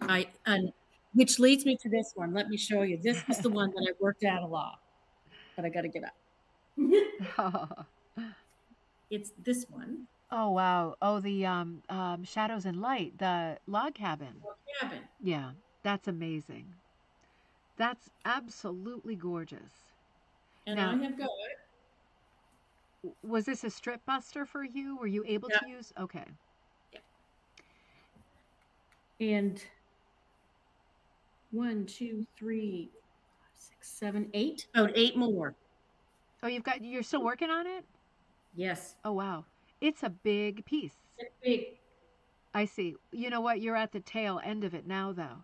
yeah, and which leads me to this one. Let me show you. This was the one that I worked at a lot, but I got to get up. It's this one. Oh wow. Oh, the Shadows and Light, the log cabin. Cabin. Yeah, that's amazing. That's absolutely gorgeous. And I Now, have got, was this a strip buster for you? Were you able yeah, to use? Okay. yeah. And one, two, three, five, six, seven, eight. About eight more. Oh, you're still working on it? Yes. Oh wow. It's a big piece. It's big. I see. You know what? You're at the tail end of it now, though.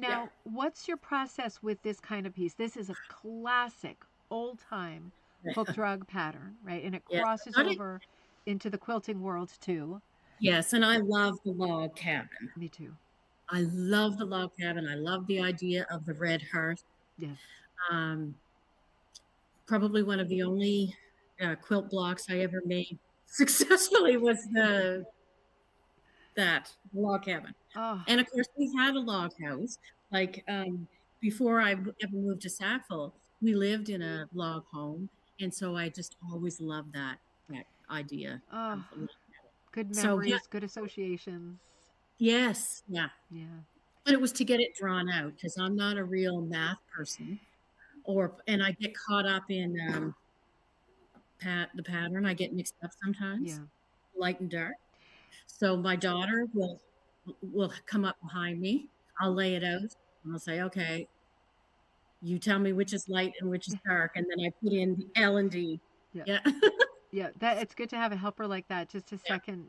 Yeah. Now, what's your process with this kind of piece? This is a classic, old time hook drug pattern, right? And it Yes. crosses over into the quilting world too. Yes, and I love the log cabin. Me too. I love the log cabin. I love the idea of the red hearth. Yes. Um, Probably one of the only quilt blocks I ever made successfully was the that log cabin. Oh, And of course, we had a log house. Like before ever moved to Sackville, we lived in a log home, and so I just always loved that idea of oh, a log. good So yeah, memories, good associations. yes, yeah. Yeah. But it was to get it drawn out because I'm not a real math person, and I get caught up in the pattern. I get mixed up sometimes, Yeah. light and dark. So my daughter will come up behind me. I'll lay it out and I'll say, okay, you tell me which is light and which is dark, and then I put in the L and D. Yeah. Yeah. Yeah, that it's good to have a helper like that. Just a Yeah. second,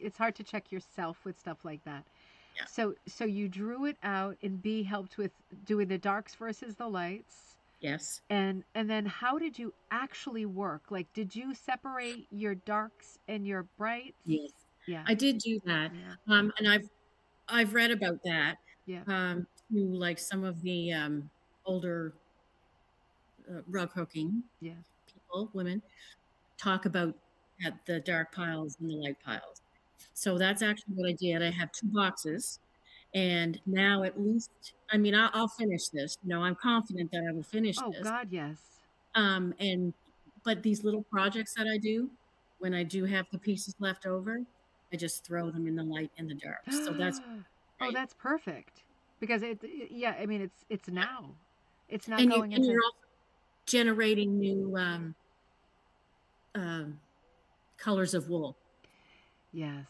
it's hard to check yourself with stuff like that. Yeah. So you drew it out, and B helped with doing the darks versus the lights. Yes. And then how did you actually work? Like, did you separate your darks and your brights? Yes. Yeah, I did do that. yeah, And I've read about that. yeah, Through like some of the older rug hooking yeah. people, women, talk about the dark piles and the light piles. So that's actually what I did. I have two boxes, and now at least, I mean, I'll finish this. I'm confident that I will finish Oh this. God, yes. And but these little projects that I do, when I do have the pieces left over, I just throw them in the light and the dark. So that's Oh, great. that's perfect. Because yeah, I mean, it's now. It's not And you going and into you're also generating new um, colors of wool yes.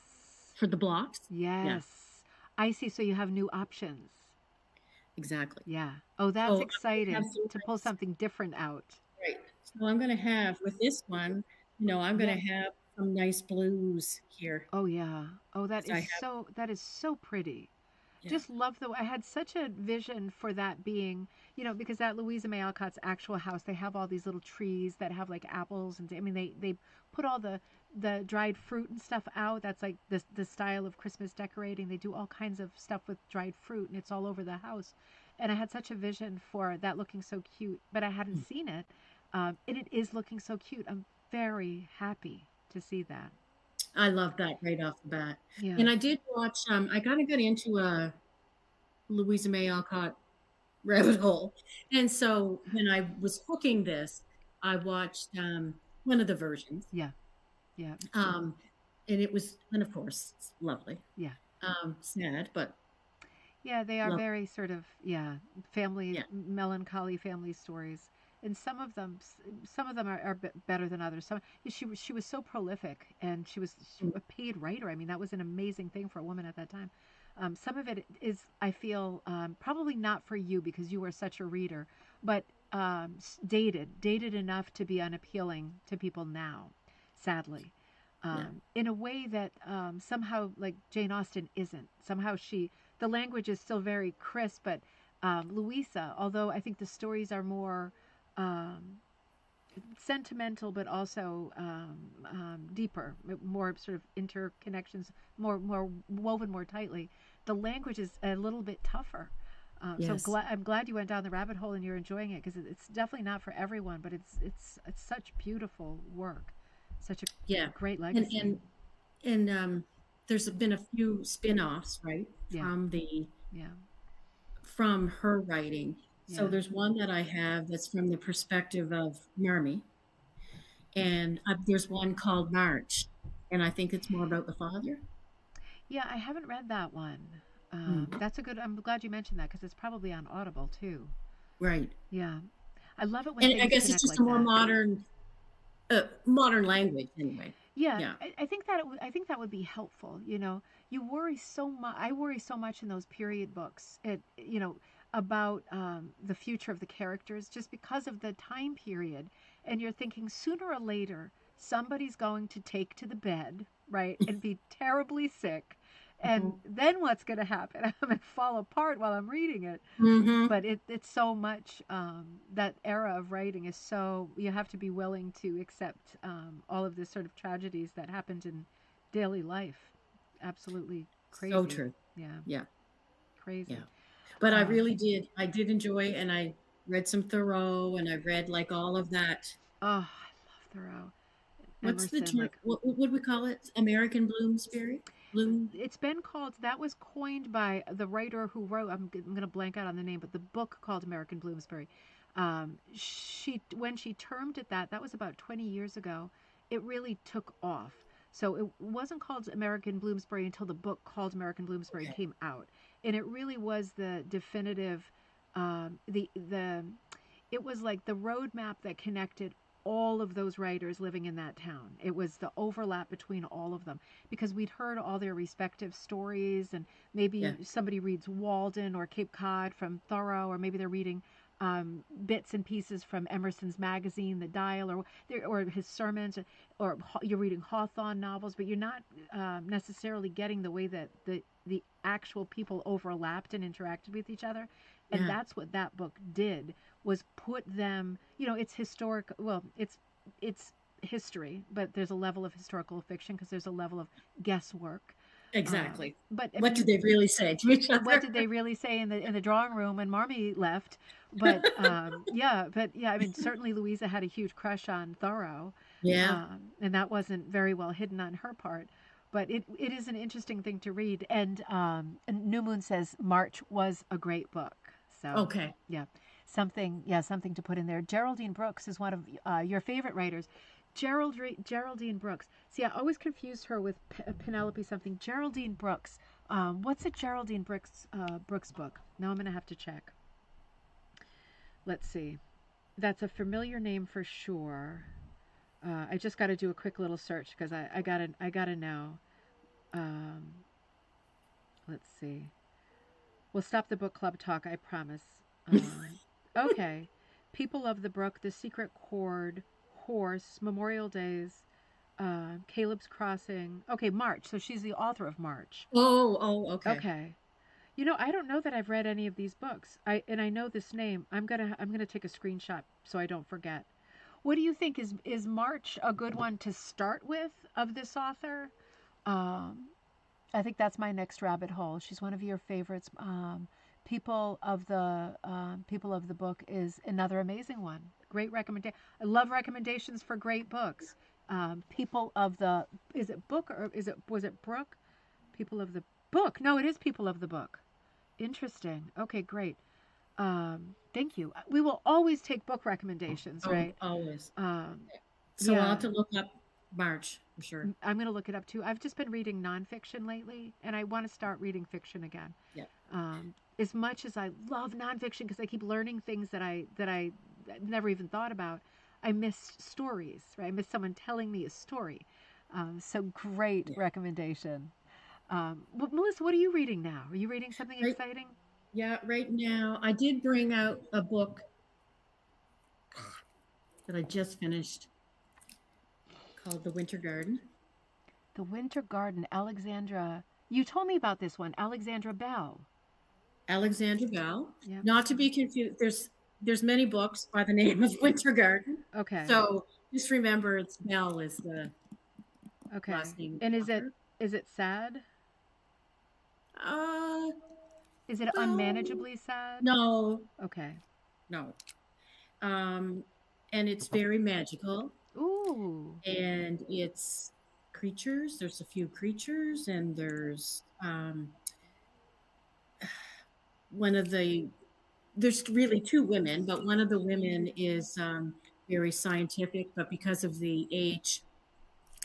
for the blocks. Yeah, Yes. I see. So you have new options. exactly. Yeah. Oh, So that's I'm gonna have exciting some to pull nice, something different out. right. So I'm gonna have with this one, I'm Yeah. gonna have some nice blues here. Oh yeah. Oh, So I have, that is so pretty. yeah. Just love the I had such a vision for that being, because that Louisa May Alcott's actual house, they have all these little trees that have like apples, and I mean they put all the dried fruit and stuff out. That's like the style of Christmas decorating. They do all kinds of stuff with dried fruit, and it's all over the house. And I had such a vision for that looking so cute, but I hadn't seen it, and it is looking so cute. I'm very happy to see that. I love that right off the bat. And Yes. I did watch, I kind of got into a Louisa May Alcott rabbit hole. And so when I was hooking this, I watched one of the versions. Yeah. Yeah. Um, and it was, and of course, it's lovely. Yeah. Sad, but Yeah, they are lovely. very sort of, yeah, family Yeah. melancholy family stories, and some of them are better than others. She was so prolific, and she Mm, a paid writer. I mean, that was an amazing thing for a woman at that time. Some of it is, I feel, probably not for you because you were such a reader, but dated enough to be unappealing to people now, sadly, yeah. in a way that somehow, like Jane Austen isn't. Somehow the language is still very crisp, but Louisa, although I think the stories are more um, sentimental, but also deeper, more sort of interconnections, more woven more tightly. The language is a little bit tougher. So Yes. I'm glad you went down the rabbit hole and you're enjoying it, because it's definitely not for everyone, but it's such beautiful work, such Yeah. a great And legacy. and and there's been a few spin-offs, right, Yeah, yeah, from her writing. So yeah, there's one that I have that's from the perspective of Marmee, and there's one called March, and I think it's more about the father. yeah. I haven't read that one. Mm, That's a good. I'm glad you mentioned that because it's probably on Audible too. right. Yeah, I love it when And I things guess it's connect just a like more that. modern language anyway. Yeah, Yeah. I think that I think that would be helpful. You worry so much. I worry so much in those period books. About the future of the characters just because of the time period, and you're thinking sooner or later somebody's going to take to the bed, right, and be terribly sick, and Mhm. then what's going to happen? I'm going to fall apart while I'm reading it. Mhm. But it's so much, that era of writing is so, you have to be willing to accept, all of this sort of tragedies that happened in daily life. Absolutely So crazy. true. Yeah, Yeah. Yeah. crazy. But I uh, really did. I did enjoy, and I read some Thoreau, and I read like all of that. I love Thoreau. What's the Emerson, term? like, What would we call it? American Bloomsbury? Bloom. it's been called, that was coined by the writer who wrote, I'm going to blank out on the name, but the book called American Bloomsbury. She When she termed it that was about 20 years ago. It really took off. So it wasn't called American Bloomsbury until the book called American Bloomsbury Okay. came out, and it really was the definitive, the it was like the roadmap that connected all of those writers living in that town. It was the overlap between all of them, because we'd heard all their respective stories, and maybe Yeah. somebody reads Walden or Cape Cod from Thoreau, or maybe they're reading, bits and pieces from Emerson's magazine, The Dial, or his sermons, or you're reading Hawthorne novels, but you're not, necessarily getting the way that the actual people overlapped and interacted with each other. And Yeah. that's what that book did, was put them, it's historic, well, it's history, but there's a level of historical fiction because there's a level of guesswork. Exactly. But I What mean, did they really say to each what other? did they really say in the drawing room when Marmee left? But yeah, I mean, certainly Louisa had a huge crush on Thoreau, Yeah. and that wasn't very well hidden on her part. But it is an interesting thing to read. And New Moon says March was a great book. So Okay. yeah, something to put in there. Geraldine Brooks is one of, your favorite writers. Geraldine Brooks. See, I always confused her with Penelope something. Geraldine Brooks. What's a Geraldine Brooks book? Now I'm gonna have to check. Let's see. That's a familiar name for sure. I just got to do a quick little search because I gotta know. Um, let's see. We'll stop the book club talk. I promise. Okay. People of the Brook, The Secret Chord, Horse, Memorial Days, Caleb's Crossing. Okay, March. So she's the author of March. Okay. Okay. I don't know that I've read any of these books. I know this name. I'm gonna take a screenshot so I don't forget. What do you think, is March a good one to start with of this author? Um, I think that's my next rabbit hole. She's one of your favorites. People of the Book is another amazing one. Great recommendation. I love recommendations for great books. People of the Is it book, or was it Brook? People of the Book. No, it is People of the Book. Interesting. Okay, great. Thank you. We will always take book recommendations, Oh, right? always. Um, So I'll have yeah, to look up March for sure. I'm going to look it up too. I've just been reading nonfiction lately, and I want to start reading fiction again. Yeah. As much as I love nonfiction because I keep learning things that I never even thought about, I miss stories. Right, I miss someone telling me a story. So great Yeah. recommendation. Well, Melissa, what are you reading now? Are you reading something Right. exciting? Yeah. Right now, I did bring out a book that I just finished called The Winter Garden. The Winter Garden, Alexandra. You told me about this one, Alexandra Bell. Alexander Bell. Yep. Not to be confused. There's many books by the name of Winter Garden. Okay. So just remember, it's Bell is the Okay. last name of And the author. is it sad? Uh, Is it So unmanageably sad? no, Okay. no. Um, and it's very magical, Ooh. and it's creatures. There's a few creatures, and there's one of the there's really two women, but one of the women is very scientific, but because of the age,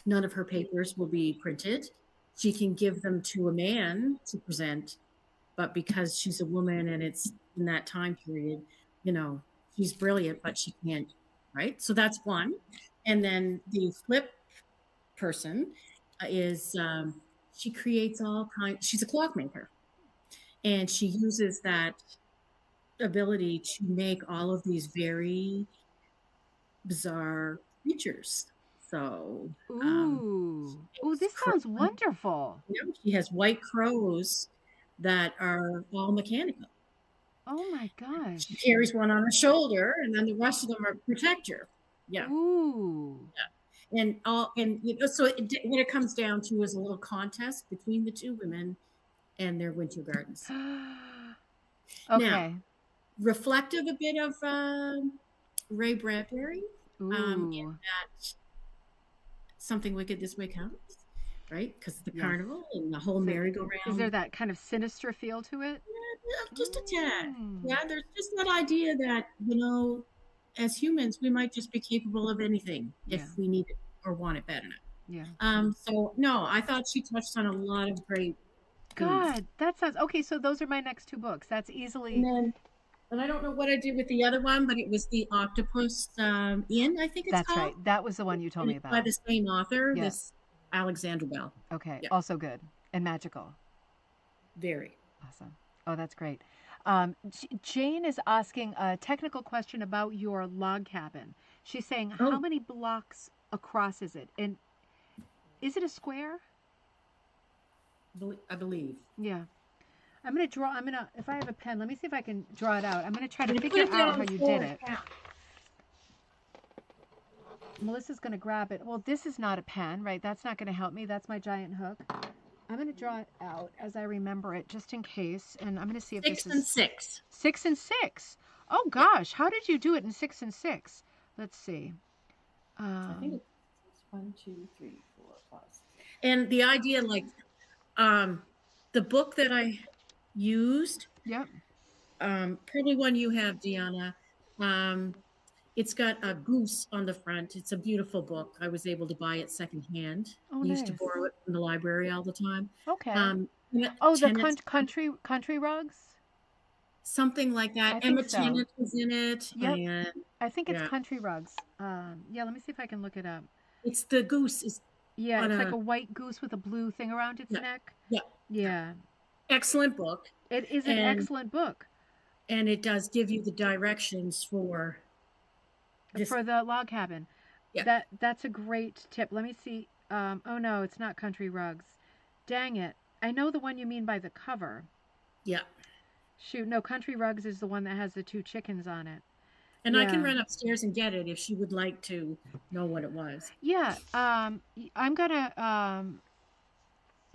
none of her papers will be printed. She can give them to a man to present, but because she's a woman and it's in that time period, you know, she's brilliant, but she can't, right? So that's one. And then the flip person is she creates all kinds, she's a clockmaker, and she uses that ability to make all of these very bizarre creatures. So Ooh. Ooh, it's this sounds wonderful. she has white crows that are all mechanical. Oh my She gosh. carries one on her shoulder, and then the rest of them are protect her. Yeah, Ooh. and all and you know, so what it comes down to is a little contest between the two women and their winter gardens. Now, Okay. reflective a bit of Ray Bradbury, in Ooh. that something wicked this way comes, right? Because the Yes. carnival and the whole So, is there merry-go-round. that kind of sinister feel to it? Just a tad. Mm. Yeah, there's just that idea that, as humans, we might just be capable of anything if Yeah. we need it or want it bad enough. Yeah. So no, I thought she touched on a lot of great themes. God, that sounds okay. So those are my next two books. That's And easily. then, and I don't know what I did with the other one, but it was the Octopus Inn, I think it's That's called. right. That was the one you told And me it's by about. the same author, Yes. this Alexander Bell. Okay. Yeah, Also good and magical. very. Awesome. Oh, that's great. Jane is asking a technical question about your log cabin. She's saying, how Oh, many blocks across is it? And is it a square? I believe. Yeah. If I have a pen, let me see if I can draw it out. I'm going to try to When you put figure it down out on how the you floor, did it it. counts. Melissa's going to grab it. Well, this is not a pen, right? That's not going to help me. That's my giant hook. I'm going to draw it out as I remember it, just in case. And I'm going to see if this Six and is six. 6 and 6. Oh Yeah. gosh, how did you do it in 6 and 6? Let's see. I think Um, it's 1, 2, 3, 4, 5. And the idea, um, the book that I used, yep. probably one you have, Deanna. Um, it's got a goose on the front. It's a beautiful book. I was able to buy it secondhand. Oh, I used to nice. borrow it from the library all the time. Okay. Um, Oh, the Tenet's country rugs. something like that. I think Emma so. Tennant was in it, Yep. and I think it's yeah, country rugs. Yeah. Let me see if I can look it up. it's the goose is Yeah, on it's like a a white goose with a blue thing around its yeah, neck. yeah, yeah. Yeah. Excellent book, It is an and excellent book it does give you the directions for this. for the log cabin. Yeah, That's a great tip. Let me see. Oh no, it's not country rugs. Dang it. I know the one you mean by the cover. yeah. Shoot, no, country rugs is the one that has the two chickens on it. And I can Yeah. run upstairs and get it if she would like to know what it was. Yeah. I'm gonna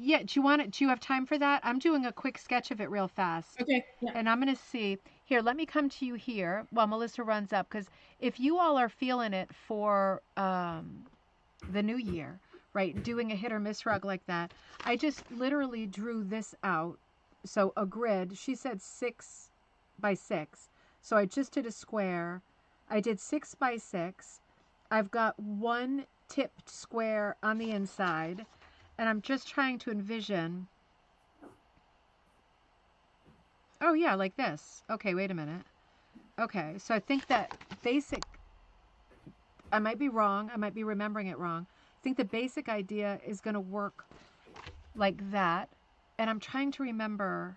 yeah, do you want it? Do you have time for that? I'm doing a quick sketch of it real fast. Okay, yeah. And I'm going to see. Here, let me come to you here while Melissa runs up. Because if you all are feeling it for the new year, right, doing a hit or miss rug like that, I just literally drew this out. So a grid. She said 6 by 6. So I just did a square. I did 6 by 6. I've got one tipped square on the inside. And I'm just trying to envision. Oh, yeah, like this. Okay, wait a minute. Okay, so I think that basic, I might be wrong. I might be remembering it wrong. I think the basic idea is going to work like that. And I'm trying to remember.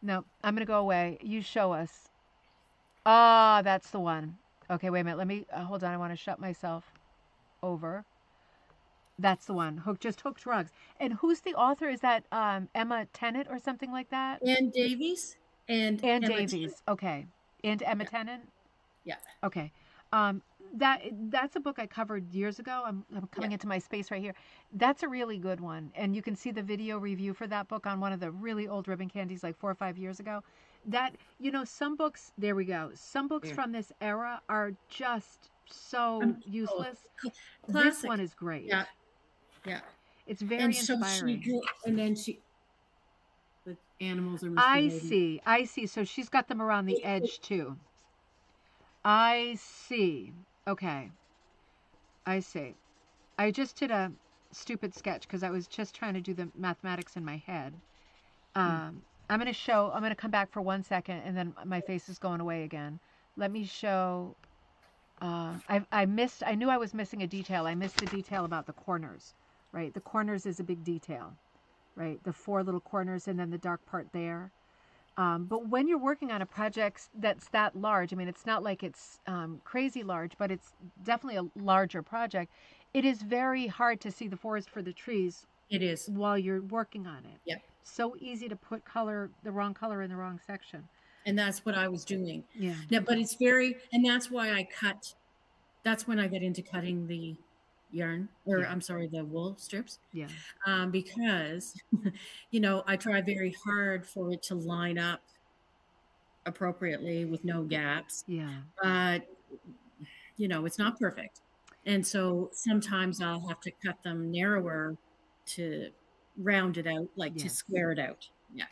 No, I'm going to go away. You show us. Ah, that's the one. Okay, wait a minute. Let me hold on. I want to shut myself over. That's the one. Just hooked rugs. And who's the author? Is that Emma Tennant or something like that? Ann Davies and Anne Emma Tennant. Davies. Okay. And Emma Yeah, Tennant. yeah. Okay. Um, That's a book I covered years ago. I'm Yeah. coming into my space right here. That's a really good one, and you can see the video review for that book on one of the really old ribbon candies, like 4 or 5 years ago. That some books. There we go. Some books Yeah. from this era are just so Oh, useless. This one classic. is great. Yeah. Yeah. It's And very so she inspiring. grew, and then the animals are I misbehaving. see. I see. So she's got them around the edge too. I see. Okay. I see. I just did a stupid sketch because I was just trying to do the mathematics in my head. Mm. I'm going to come back for 1 second and then my face is going away again. Let me show. I knew I was missing a detail. I missed the detail about the corners, right? The corners is a big detail, right? The four little corners and then the dark part there. But when you're working on a project that's that large, I mean, it's not like it's crazy large, but it's definitely a larger project. It is very hard to see the forest for the trees It is. while you're working on it. Yeah. So easy to put the wrong color in the wrong section. And that's what I was doing. Yeah, Now, but it's very, and that's why that's when I get into cutting the yarn, or yeah, I'm sorry, the wool strips, yeah, because, I try very hard for it to line up appropriately with no gaps. yeah, But, it's not perfect. And so sometimes I'll have to cut them narrower to round it out, like to yes. square it out. Yeah.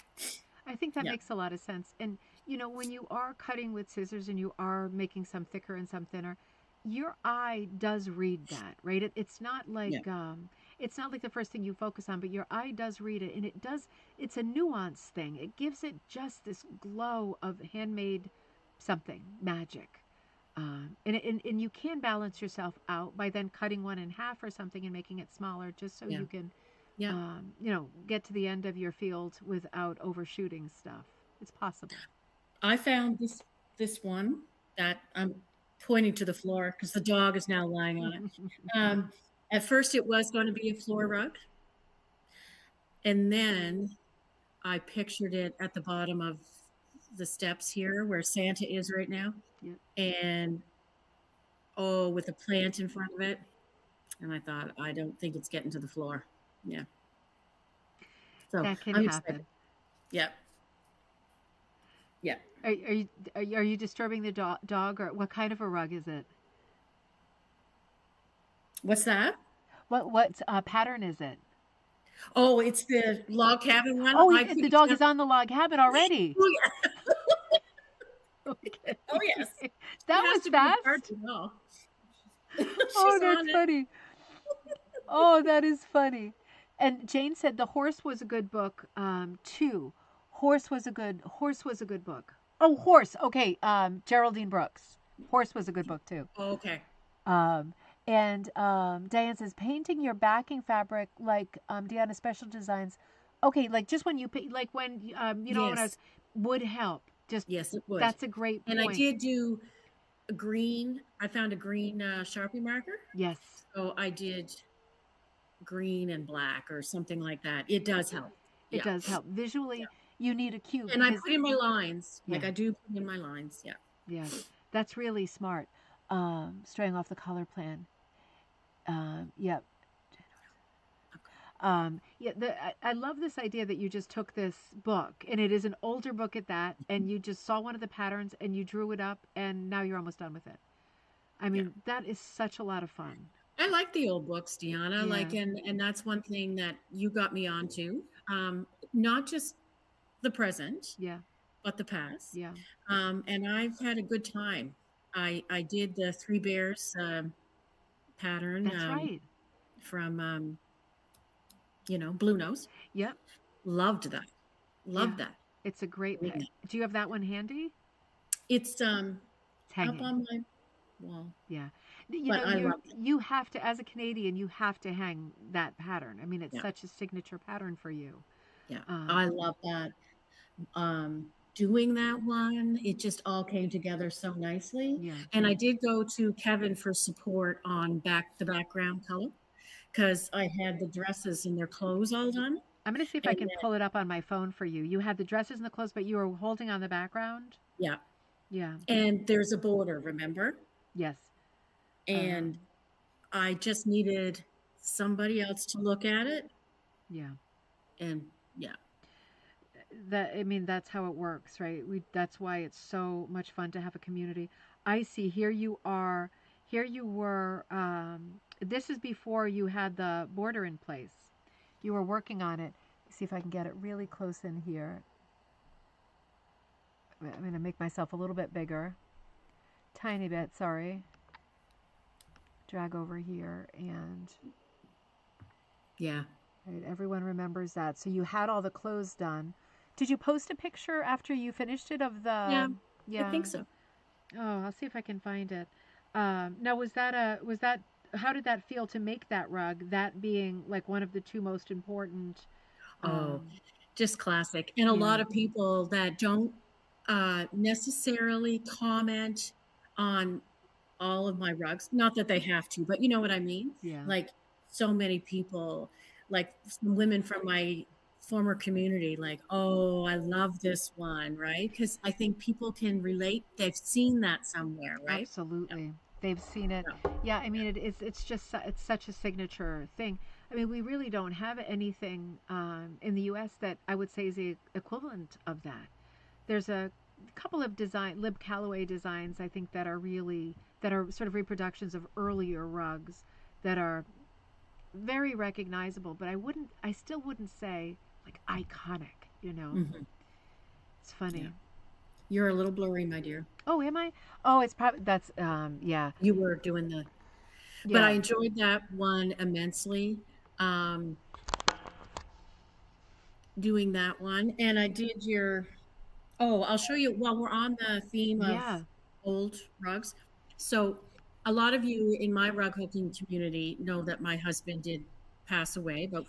I think that Yeah. makes a lot of sense. And when you are cutting with scissors and you are making some thicker and some thinner, your eye does read that, right? Yeah. It's not like the first thing you focus on, but your eye does read it, and it's a nuance thing. It gives it just this glow of handmade something magic. And you can balance yourself out by then cutting one in half or something and making it smaller, just so Yeah. you can Yeah. get to the end of your field without overshooting stuff. It's possible. I found this one that I'm pointing to the floor because the dog is now lying on it. Um, at first, it was going to be a floor rug, and then I pictured it at the bottom of the steps here where Santa is right now, Yep. and with a plant in front of it. And I thought, I don't think it's getting to the floor. Yeah. So That can I'm excited. happen. Yeah. Yeah. Are you disturbing the dog, or what kind of a rug is it? What's that? What pattern is it? Oh, it's the log cabin one. Oh, I put the it dog down. is on the log cabin already. Oh, yeah. Okay. Oh, yes. That It has was to be hard fast. to know. Oh, She's that's on it. funny. Oh, that is funny. And Jane said the horse was a good book too. Horse was a good book. Oh, horse. Okay. Geraldine Brooks. Horse was a good book too. Oh, okay. Um, and Diane says painting your backing fabric like Deanna Special Designs. Okay, like just when like when when I was Yes. would help. Just Yes, it would. that's a great And I point. did do a green. I found a green Sharpie marker. Yes, So I did green and black or something like that. It does help. it Yeah. does help visually. You need a cue And I because put in my lines. yeah, Like I do put in my lines. Yeah. yeah, that's really smart. Straying off the color plan. Yeah, yeah, I love this idea that you just took this book, and it is an older book at that, and you just saw one of the patterns and you drew it up, and now you're almost done with it. I Yeah. mean, that is such a lot of fun. I like the old books, Deanna. Yeah, Like, and that's one thing that you got me onto. Not just the present, yeah, but the past. yeah. And I've had a good time. I did the Three Bears pattern That's right. from Blue Nose. Yep. Loved that. Yeah. Loved that. It's a great Believe me. Do you have that one handy? It's It's up hanging. on my wall, Yeah. but I loved it. You have to, as a Canadian, you have to hang that pattern. I mean, it's Yeah, such a signature pattern for you. yeah, Um, I love that. Doing that one, it just all came together so nicely. yeah. And I did go to Kevin for support on the background color because I had the dresses and their clothes all done. I'm going to see if I And can then, pull it up on my phone for you. You had the dresses and the clothes, but you were holding on the background? yeah, Yeah. and there's a border, remember? Yes. and I just needed somebody else to look at it, Yeah. and yeah. That, I mean, that's how it works, right? We That's why it's so much fun to have a community. I see here you are. Here you were. This is before you had the border in place. You were working on it. See if I can get it really close in here. I'm going to make myself a little bit bigger. Tiny bit, sorry. Drag over here and Yeah. right, everyone remembers that. So you had all the clothes done. Did you post a picture after you finished it of Yeah, the? I think Yeah. so. Oh, I'll see if I can find it. Now, was that how did that feel to make that rug? That being like one of the two most important. Oh, Um, just classic. And a yeah, lot of people that don't necessarily comment on all of my rugs, not that they have to, but you know what I mean? yeah, Like so many people, like some women from my former community, like, oh, I love this one, right? Because I think people can relate. They've seen that somewhere, right? Yeah, absolutely. They've seen it. yeah, Yeah, I mean, it's just it's such a signature thing. I mean, we really don't have anything in the U.S. that I would say is the equivalent of that. There's a couple of Lib Calloway designs I think that are sort of reproductions of earlier rugs that are very recognizable, but I still wouldn't say like iconic, you know. hmm It's yeah. funny. You're a little blurry, my dear. Oh, am I? Oh, it's probably that's yeah. You were doing the, but I Yeah. enjoyed that one immensely. Um, Doing that one, and I did your. Oh, I'll show you while we're on the theme of Yeah. old rugs. So, a lot of you in my rug hooking community know that my husband did pass away about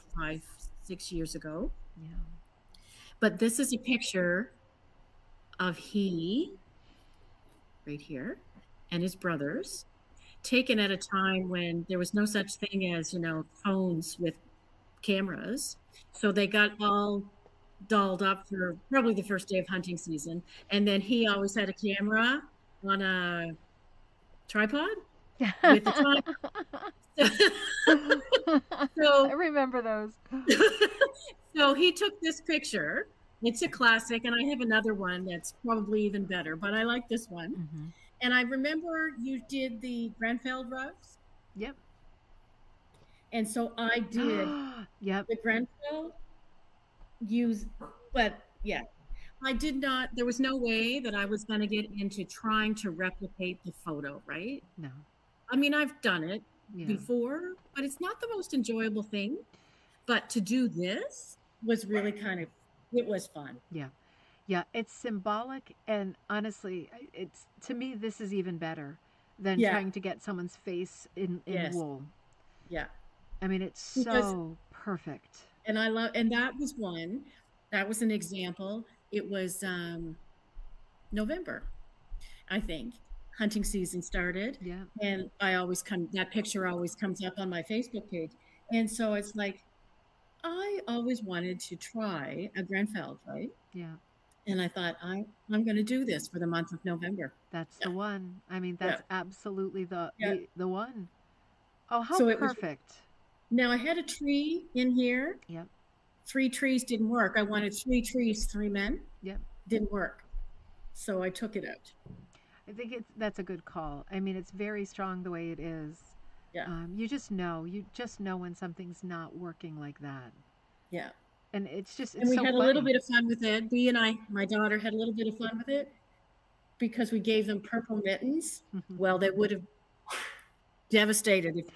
6 years ago. Yeah. But this is a picture of he right here and his brothers taken at a time when there was no such thing as, phones with cameras. So they got all dolled up for probably the first day of hunting season. And then he always had a camera on a tripod with a timer. I So, remember those. so he took this picture. It's a classic, and I have another one that's probably even better, but I like this one. Hmm. And I remember you did the Grenfell rugs, Yep. and so I did Yep. the Grenfell use, but yeah, I did not, there was no way that I was going to get into trying to replicate the photo, right? No. I mean, I've done it Yeah. before, but it's not the most enjoyable thing. But to do this was really it was fun. Yeah. Yeah, it's symbolic, and honestly, it's to me this is even better than Yeah. trying to get someone's face in Yes. wool. Yeah. I mean, it's Because, so perfect. and I love, and that was one, that was an example. It was November, I think. Hunting season started, Yeah, and that picture always comes up on my Facebook page. And so it's like, I always wanted to try a Grenfell, right? yeah, And I thought, I'm going to do this for the month of November. that's Yeah. the one. I mean, Yeah. that's absolutely Yeah. the one. Oh, how So it was, perfect. now I had a tree in here. Yep, 3 trees didn't work. I wanted 3 trees, 3 men. yep. Didn't work. So I took it out. I think that's a good call. I mean, it's very strong the way it is. Yeah. You just know when something's not working like that, Yeah. and And it's we so had a little funny. bit of fun with it. My daughter had a little bit of fun with it because we gave them purple mittens. Well, they would have devastated if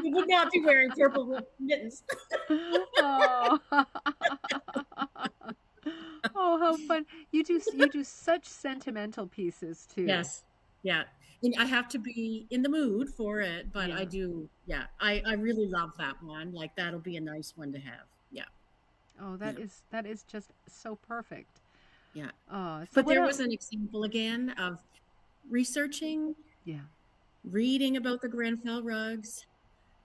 we would not be wearing purple mittens. Oh. Oh, how fun. You do such sentimental pieces too. Yes. Yeah. And I have to be in the mood for it, but I Yeah. do. Yeah. I really love that one. Like that'll be a nice one to have. Yeah. Oh, Yeah. that is just so perfect. Yeah. Oh, so But what there else? was an example again of researching, Yeah, reading about the Grenfell rugs,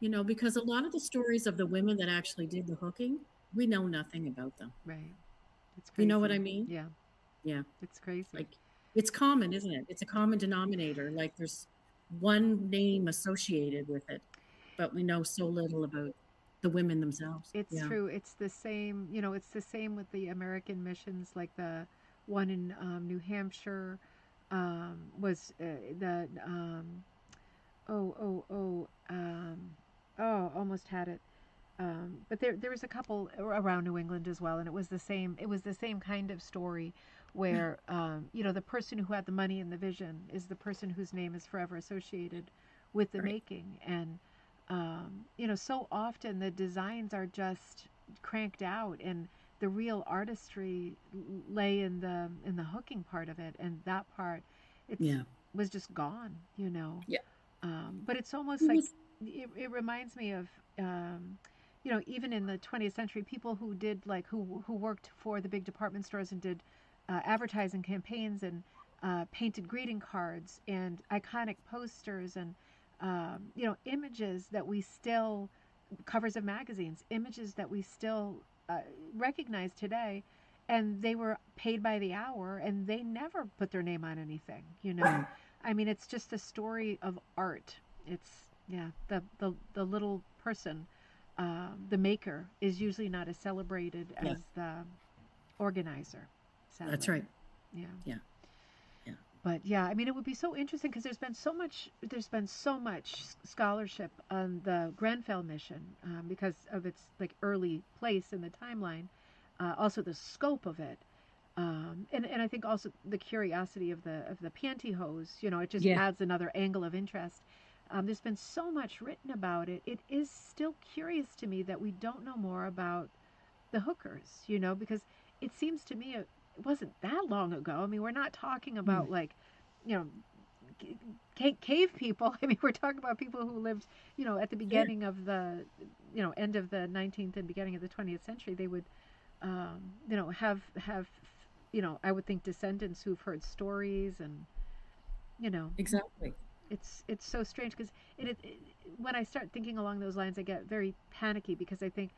because a lot of the stories of the women that actually did the hooking, we know nothing about them. right. It's You know what crazy. I mean? Yeah, Yeah. it's crazy. Like it's common, isn't it? It's a common denominator. Like there's one name associated with it, but we know so little about the women themselves. It's Yeah, true. It's the same, it's the same with the American missions, like the one in New Hampshire was the oh oh oh almost had it. But there was a couple around New England as well, and it was the same. It was the same kind of story, where the person who had the money and the vision is the person whose name is forever associated with the right. making. And so often the designs are just cranked out, and the real artistry lay in the hooking part of it, and that part, it's Yeah, was just gone. yeah. But it's almost It like was, it reminds me of even in the 20th century, people who did like who worked for the big department stores and did advertising campaigns and painted greeting cards and iconic posters and images that we still covers of magazines, images that we still recognize today. And they were paid by the hour, and they never put their name on anything. no, I mean, it's just a story of art. It's yeah, the little person, the maker is usually not as celebrated yeah, as the organizer, that's sadly. right. Yeah. Yeah, yeah, But yeah, I mean, it would be so interesting because there's been so much scholarship on the Grenfell mission because of its like early place in the timeline, also the scope of it, and I think also the curiosity of the pantyhose. It just yeah. adds another angle of interest. There's been so much written about it. It is still curious to me that we don't know more about the hookers. Because it seems to me it wasn't that long ago. I mean, we're not talking Mm, about like, you know, cave people. I mean, we're talking about people who lived, at the sure. beginning of the, end of the 19th and beginning of the 20th century. They would, have, I would think descendants who've heard stories and, you know, Exactly. it's so strange because when I start thinking along those lines, I get very panicky because I think,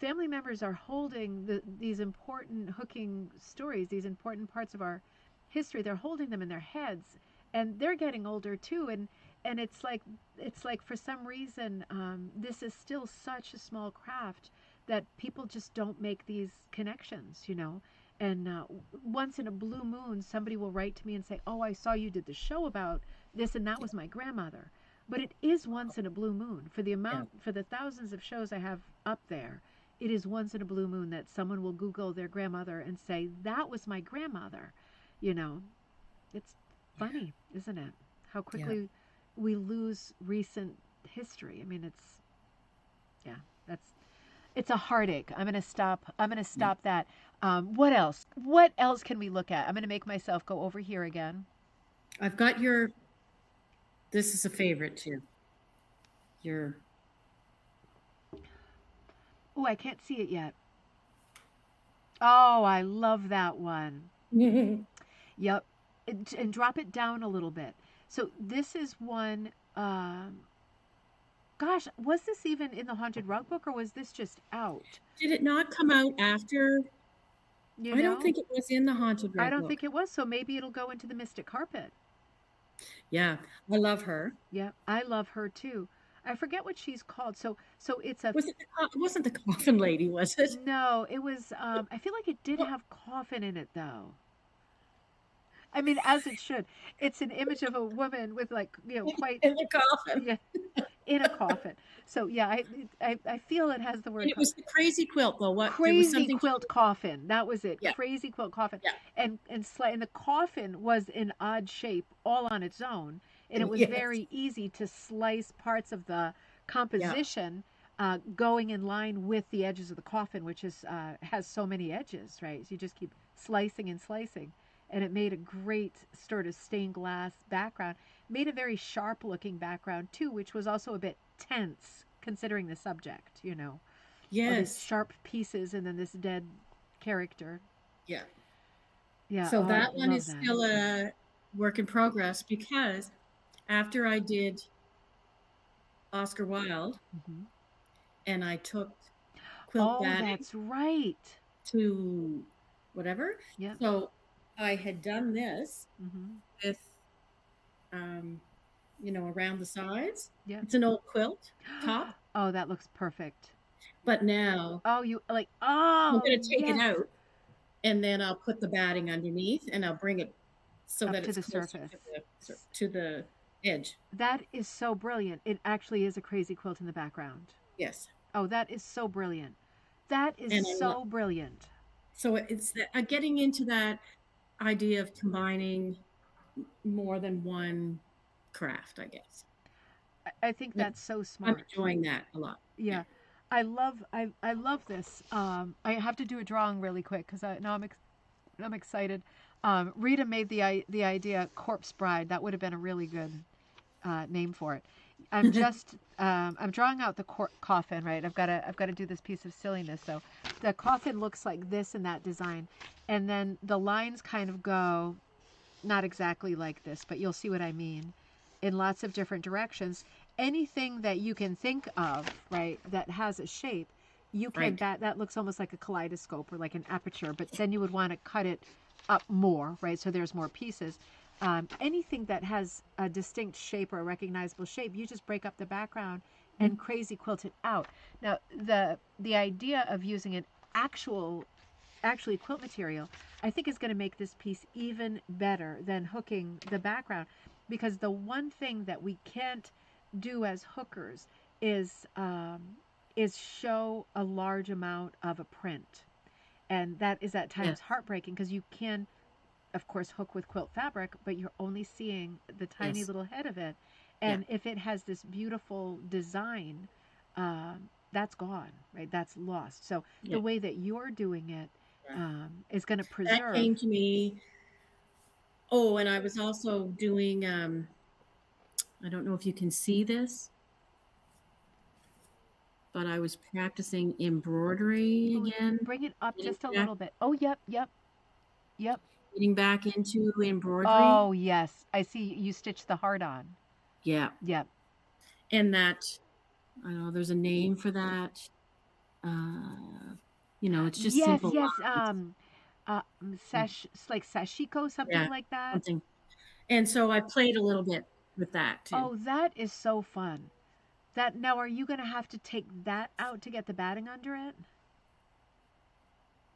family members are holding these important hooking stories, these important parts of our history. They're holding them in their heads, and they're getting older too. And it's like for some reason, this is still such a small craft that people just don't make these connections. And once in a blue moon, somebody will write to me and say, "Oh, I saw you did the show about this, and that Yeah, was my grandmother." But it is once in a blue moon for the yeah, amount for the thousands of shows I have up there. It is once in a blue moon that someone will Google their grandmother and say, "That was my grandmother." You know, it's yeah, funny, isn't it? How yeah. quickly we lose recent history. I mean, yeah, that's it's a heartache. I'm gonna stop. I'm gonna Yeah. stop that. What else? What else can we look at? I'm gonna make myself go over here again. I've got your, this is a favorite too. Your, Oh, I can't see it yet. Oh, I love that one. Yep. And drop it down a little bit. So this is one. Gosh, was this even in the Haunted Rug book or was this just out? did it not come out after? You I don't know? think it was in the Haunted I Rug don't book. think it was. So maybe it'll go into the Mystic Carpet. Yeah, I love her. Yeah, I love her too. I forget what she's called. So it's a Was it it wasn't the coffin lady, was it? no. It was. I feel like it did Well, have coffin in it though. I mean, as it should. It's an image of a woman with like quite in the coffin. yeah in a coffin. So yeah, I feel it has the And word it was the crazy quilt though. What, there was crazy something to quilt it. coffin. That was it. Yeah, Crazy quilt coffin. yeah. And the coffin was in odd shape all on its own, and it was Yes. very easy to slice parts of the Yeah. composition going in line with the edges of the coffin, which is has so many edges, right? So you just keep slicing and slicing, and it made a great sort of stained glass background. Made a very sharp looking background too, which was also a bit tense considering the subject. All these Yes. sharp pieces and then this dead character. Yeah. Yeah, So oh, I that one love is that. still a work in progress because after I did Oscar Wilde Hmm. and I took quilt Oh, batting that's right. to whatever. Yep. So I had done this Hmm. with, um, around the sides. Yep. It's an old quilt top, Oh, that looks perfect. but now Oh, you like, I'm oh, gonna take it yes, out, and then I'll put the batting underneath, and I'll bring it so up that to it's the closer surface. to the edge. That is so brilliant. It actually is a crazy quilt in the background. Yes, Oh, that is so brilliant. That is and so brilliant. so it's getting into that idea of combining more than one craft, I guess. I think But that's so I'm smart. enjoying that a lot. Yeah. Yeah. I love this. I have to do a drawing really quick because now I'm excited. Rita made the idea corpse bride. That would have been a really good name for it. I'm drawing out the coffin, right? I've got to do this piece of silliness. So the coffin looks like this in that design, and then the lines kind of go not exactly like this, but you'll see what I mean, in lots of different directions. Anything that you can think of, right, that has a shape, you can Right. that looks almost like a kaleidoscope or like an aperture, but then you would want to cut it up more, right? So there's more pieces. Anything that has a distinct shape or a recognizable shape, you just break up the background and Mhm. crazy quilt it out. Now, the idea of using an actual actually quilt material, I think is going to make this piece even better than hooking the background, because the one thing that we can't do as hookers is show a large amount of a print, and that is at times Yes. heartbreaking because you can, of course, hook with quilt fabric, but you're only seeing the tiny Yes. little head of it, Yeah. and if it has this beautiful design, that's gone, right? That's lost. So Yeah. the way that you're doing it Right. is going to That preserve. came to me. Oh, and I was also doing, I don't know if you can see this, but I was practicing embroidery Oh, again, bring it up getting just a back, little bit. Oh, yep, yep, yep. getting back into embroidery. Oh, yes. I see you stitched the heart on. Yeah. Yep. And that, I don't know, there's a name for that. Uh, it's just Yes, simple yes. lines. Like sashiko, something Yeah. like that. Something. And so I played a little bit with that too. Oh, that is so fun. That now, are you going to have to take that out to get the batting under it?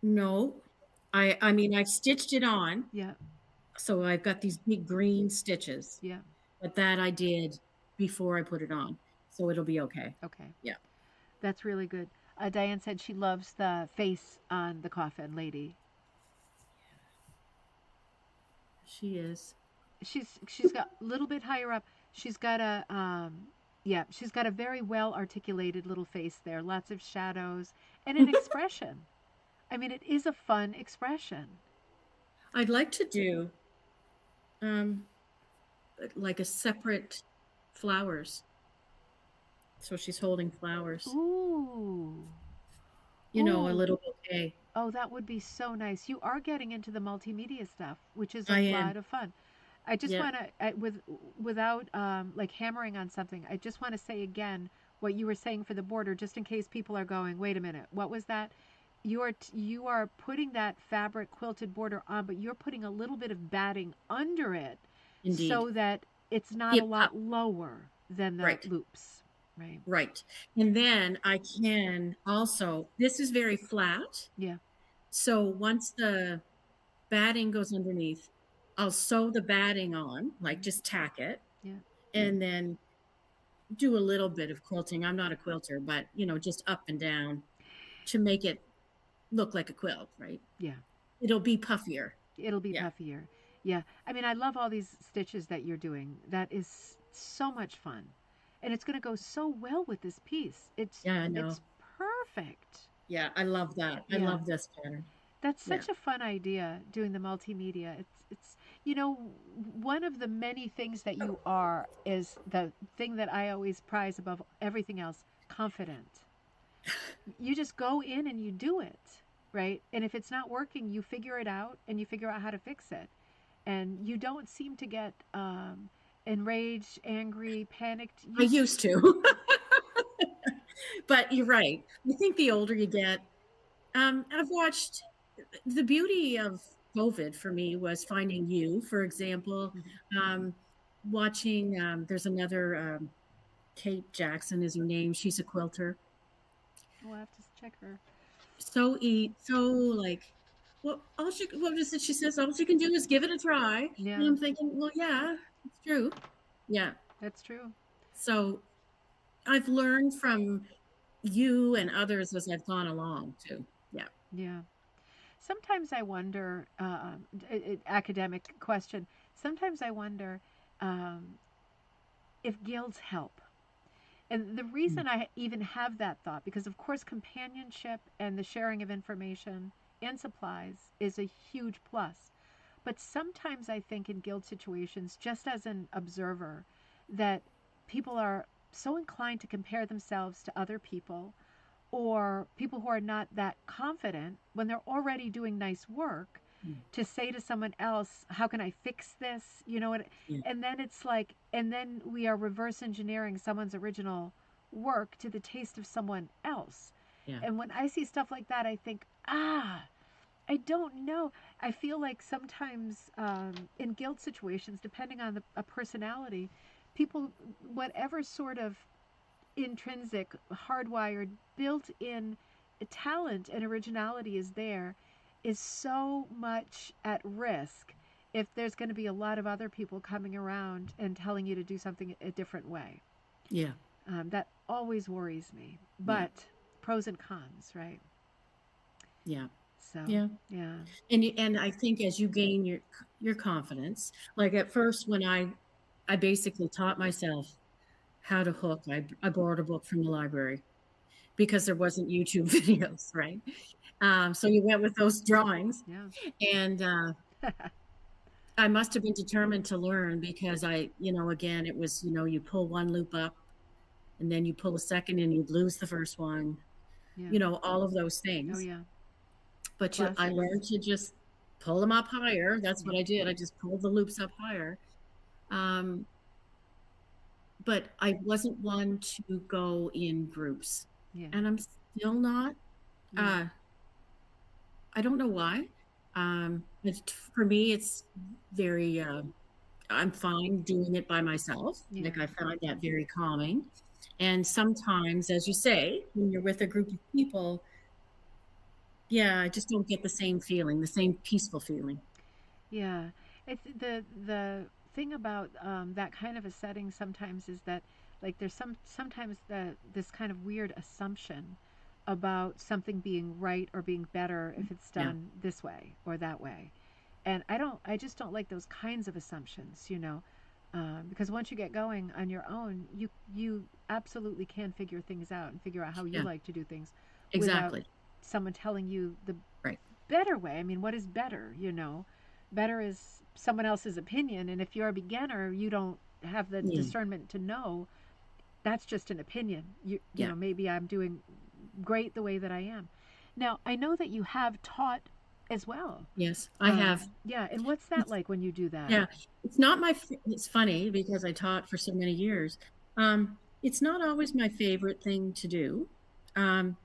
No, I mean, I've stitched it on, Yeah, so I've got these big green stitches, yeah. but that I did before I put it on, so it'll be okay. Okay, Yeah, that's really good. Diane said she loves the face on the coffin lady. she is. She's got a little bit higher up. She's got a yeah, she's got a very well articulated little face there. Lots of shadows and an expression. I mean, it is a fun expression. I'd like to do um like a separate flowers. So she's holding flowers, Ooh, a ooh. little bouquet. Oh, that would be so nice. You are getting into the multimedia stuff, which is a I am. lot of fun. I just Yeah, want to, without like hammering on something, I just want to say again what you were saying for the border, just in case people are going, wait a minute, what was that? You are putting that fabric quilted border on, but you're putting a little bit of batting under it, indeed. so that it's not a Hip lot up. lower than the Right. loops, right? Right. And then I can also, this is very flat. Yeah, So once the batting goes underneath, I'll sew the batting on, like mm-hmm. just tack it, Yeah, and then do a little bit of quilting. I'm not a quilter, but just up and down to make it look like a quilt, right? yeah. It'll be puffier. It'll be Yeah. puffier. Yeah. I mean, I love all these stitches that you're doing. That is so much fun. And it's going to go so well with this piece. Yeah, I know. It's perfect. Yeah, I love that. I Yeah. love this pattern. That's Yeah. such a fun idea doing the multimedia. It's one of the many things that you are is the thing that I always prize above everything else, confident. You just go in and you do it, right? And if it's not working, you figure it out and you figure out how to fix it. And you don't seem to get enraged, angry, panicked. I used to. But you're right. I think the older you get, I've watched the beauty of COVID for me was finding you, for example. Mhm. Um, watching, there's another, Kate Jackson is her name. She's a quilter. We'll have to check her. So like, well, what is it? She says all she can do is give it a try. And Yeah, I'm thinking, well, yeah, it's true. Yeah. that's true. So I've learned from you and others as I've gone along too. Yeah. Yeah. Sometimes I wonder, academic question. Sometimes I wonder um, if guilds help. And the Mm, reason I even have that thought, because of course, companionship and the sharing of information and supplies is a huge plus. But sometimes I think in guild situations, just as an observer, that people are so inclined to compare themselves to other people or people who are not that confident when they're already doing nice work mm, to say to someone else, how can I fix this? You know what? yeah. And then it's like, and then we are reverse engineering someone's original work to the taste of someone else. Yeah. And when I see stuff like that, I think, I don't know. I feel like sometimes in guilt situations, depending on a personality, people, whatever sort of intrinsic, hardwired, built in talent and originality is there, is so much at risk if there's going to be a lot of other people coming around and telling you to do something a different way. Yeah. That always worries me. Yeah. But pros and cons, right? Yeah. So, Yeah. yeah, And I think as you gain your confidence, like at first when I basically taught myself how to hook, I borrowed a book from the library because there wasn't YouTube videos, right? So you went with those drawings, yeah, and I must have been determined to learn because again, it was, you pull one loop up and then you pull a second and you'd lose the first one, yeah. all of those Oh, things. yeah. But I Classics. learned to just pull them up higher. That's what Yeah, I did. I just pulled the loops up higher. Um, but I wasn't one to go in groups, yeah, and I'm still not. yeah, Uh, I don't know why. For me, it's very. I'm fine doing it by myself. yeah. Like I find that very calming. And sometimes, as you say, when you're with a group of people, yeah, I just don't get the same feeling, the same peaceful feeling. Yeah, it's the thing about that kind of a setting sometimes is that like there's sometimes this kind of weird assumption about something being right or being better if it's Yeah, done this way or that way, and I just don't like those kinds of assumptions, because once you get going on your own, you absolutely can figure things out and figure out how you yeah, like to do things without exactly. someone telling you the Right. better way. I mean, what is better? Better is someone else's opinion, and if you're a beginner, you don't have the Yeah, discernment to know that's just an opinion. yeah. Maybe I'm doing great the way that I am. Now, I know that you have taught as well. Yes, I have. Yeah, and what's that It's, like when you do that? yeah, it's not it's funny because I taught for so many years. It's not always my favorite thing to do. Um,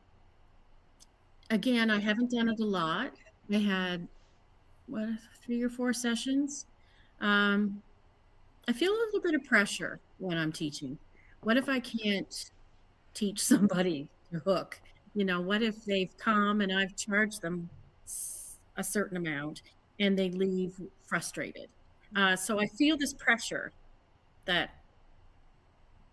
Again, I haven't done it a lot. I had what 3 or 4 sessions. Um, I feel a little bit of pressure when I'm teaching. What if I can't teach somebody to hook? What if they've come and I've charged them a certain amount and they leave frustrated? So I feel this pressure that,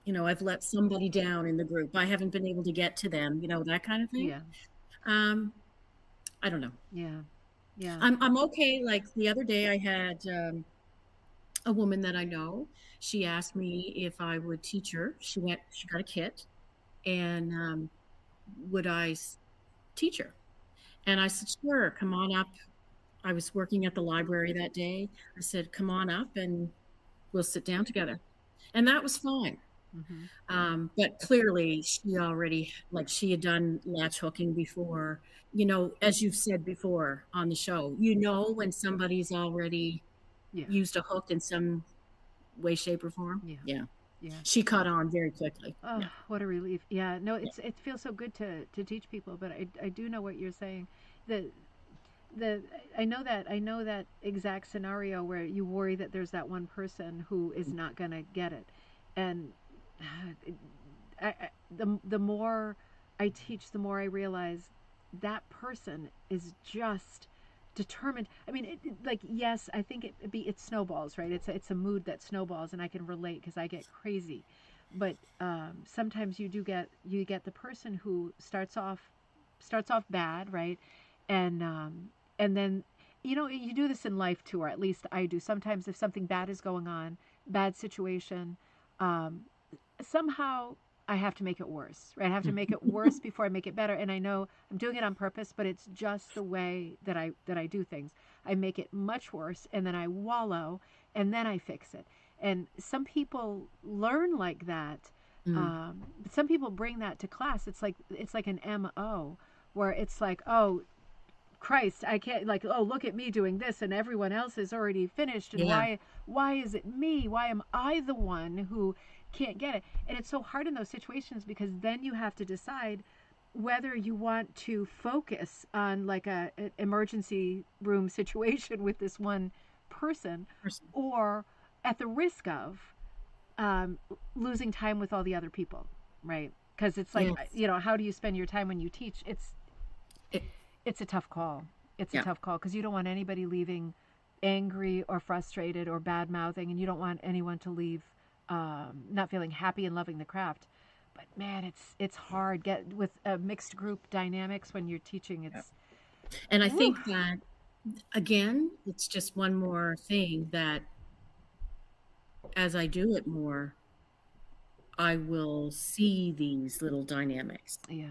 I've let somebody down in the group. I haven't been able to get to them, that kind of thing. Yeah, Um, I don't know. yeah, yeah. I'm okay. Like the other day, I had a woman that I know. She asked me if I would teach her. She got a kit, and would teach her? And I said, sure, come on up. I was working at the library that day. I said, come on up and we'll sit down together. And that was fine. Mm-hmm. But clearly she already, like she had done latch hooking before, as you've said before on the show, when somebody's already Yeah, used a hook in some way, shape, or form. yeah, Yeah. yeah. She caught on very quickly. Oh, Yeah. what a relief. Yeah, no, Yeah. it feels so good to teach people, but I do know what you're saying. The the I know that exact scenario where you worry that there's that one person who is not going to get it, and the more I teach, the more I realize that person is just determined. I mean, like yes, I think it snowballs, right? It's a mood that snowballs, and I can relate because I get crazy. But sometimes you get the person who starts off bad, right? And then you know you do this in life too, or at least I do. Sometimes if something bad is going on, bad situation, um, somehow I have to make it worse, right? I have to make it worse before I make it better. And I know I'm doing it on purpose, but it's just the way that I do things. I make it much worse, and then I wallow, and then I fix it. And some people learn like that. Mm. But some people bring that to class. It's like an MO where it's like, oh, Christ, I can't like, oh, look at me doing this and everyone else is already finished and Yeah. why is it me? Why am I the one who can't get it? And it's so hard in those situations because then you have to decide whether you want to focus on like an emergency room situation with this one person Person. or at the risk of um, losing time with all the other people, right? Because it's like, Yes. you know, how do you spend your time when you teach? It, It's a tough call. It's a yeah. tough call because you don't want anybody leaving angry or frustrated or bad mouthing, and you don't want anyone to leave not feeling happy and loving the craft. But man, it's hard. Get with mixed group dynamics when you're teaching. Yeah. It's And I woo. think that, again, it's just one more thing that as I do it more, I will see these little dynamics. Yeah,